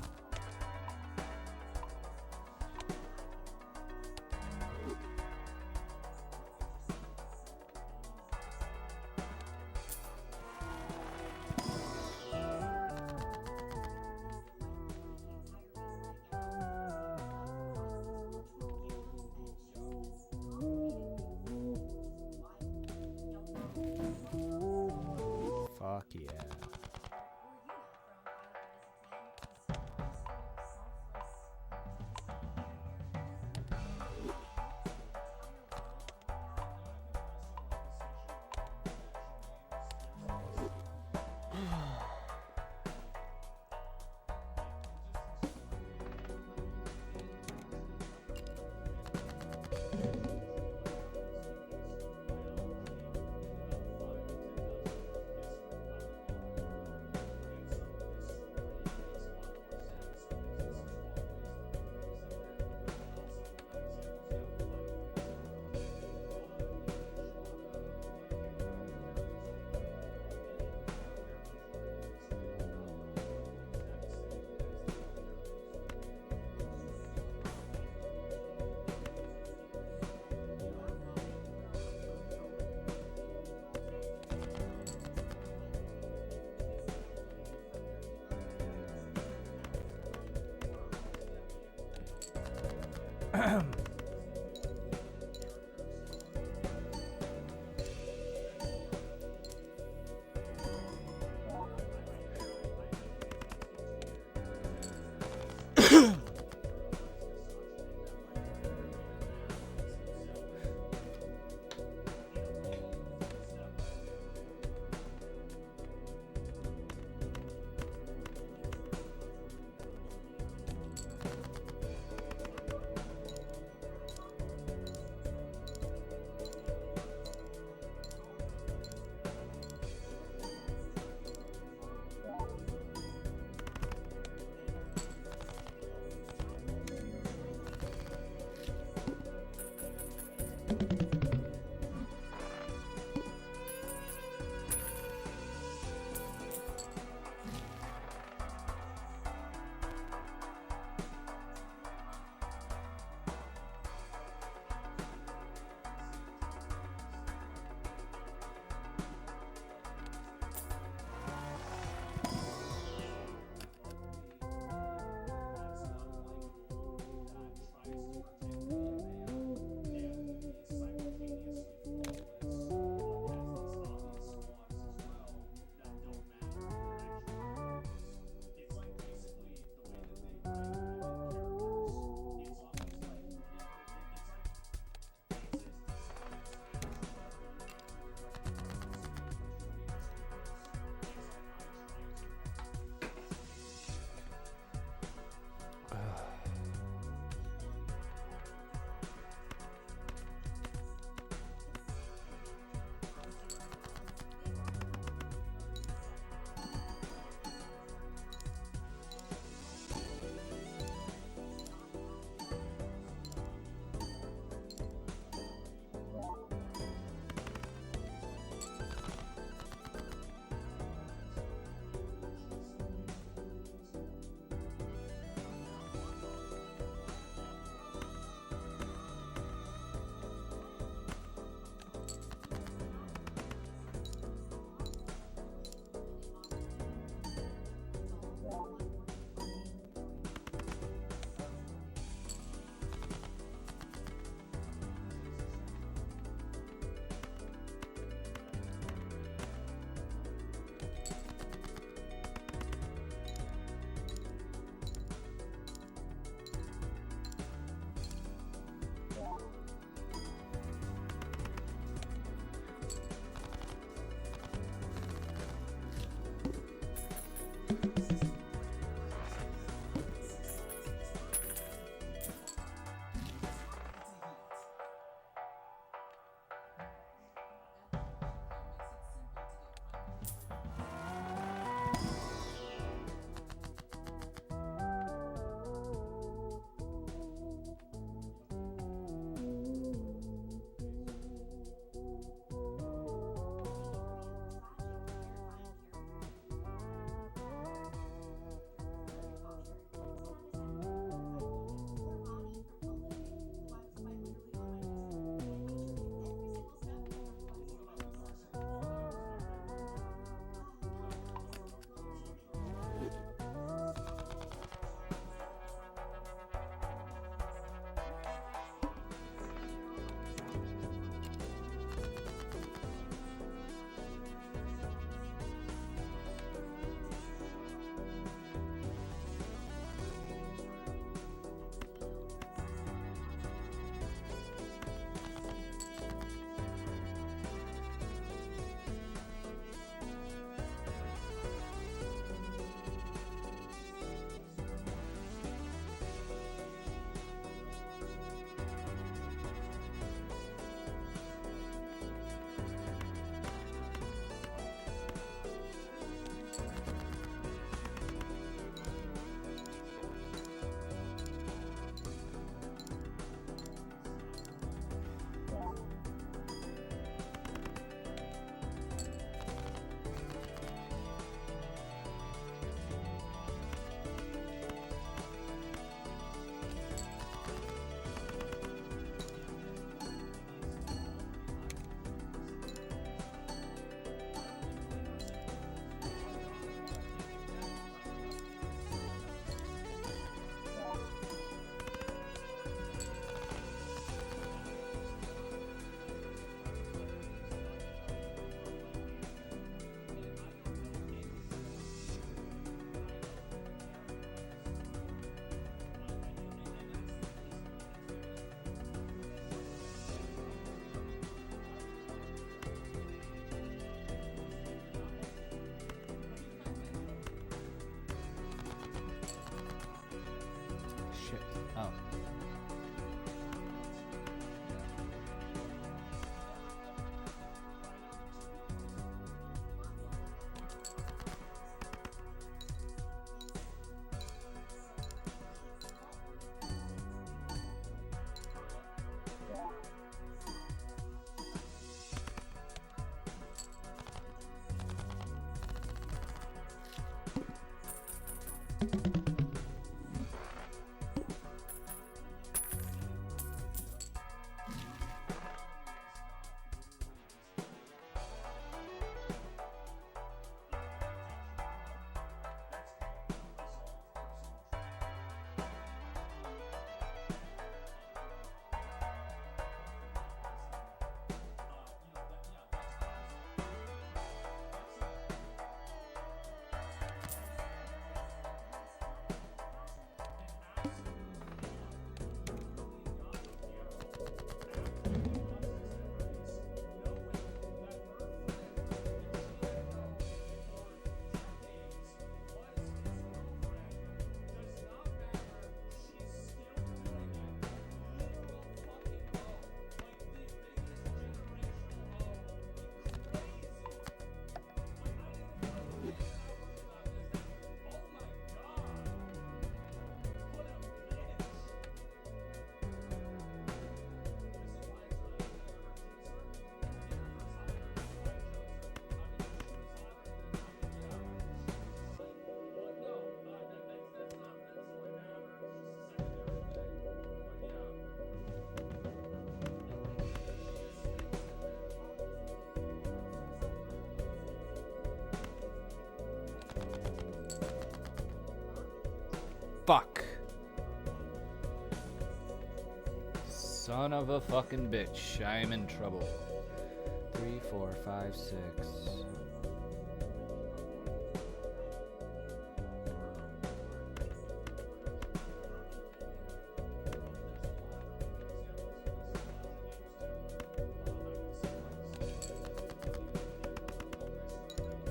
Fuck yeah. Fuck. Son of a fucking bitch. I am in trouble. 3, 4, 5, 6.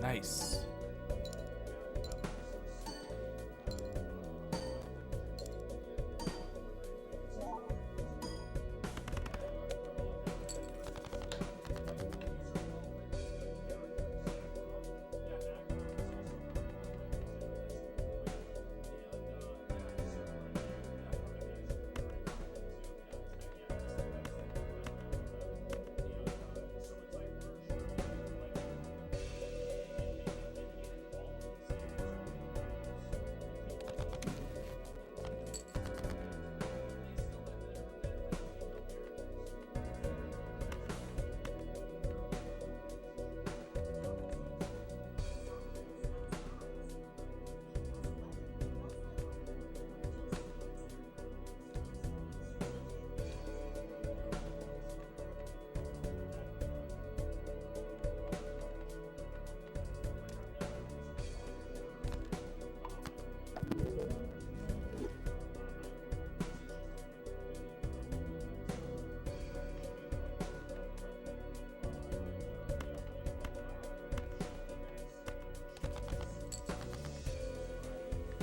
Nice.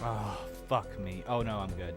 Oh, fuck me. Oh no, I'm good.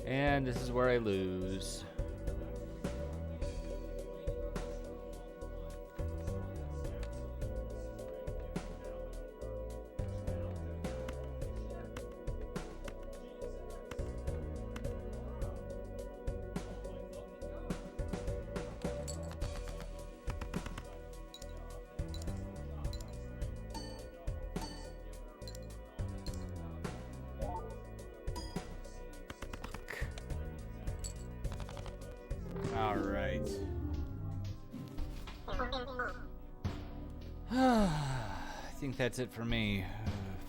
And this is where I lose. All right. I think that's it for me.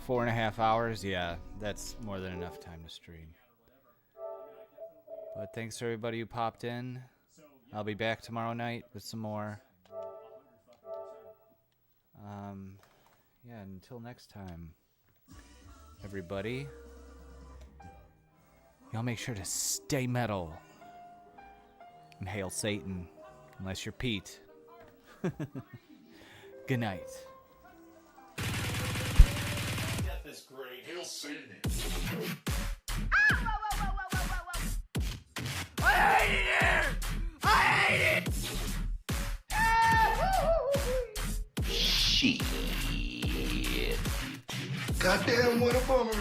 4.5 hours. Yeah, that's more than enough time to stream. But thanks to everybody who popped in. I'll be back tomorrow night with some more. Yeah, until next time, everybody. Y'all make sure to stay metal. And hail Satan, unless you're Pete. Good night. Death is great. Hail Satan. I hate it here! I hate it! Shit. Goddamn, what a bummer.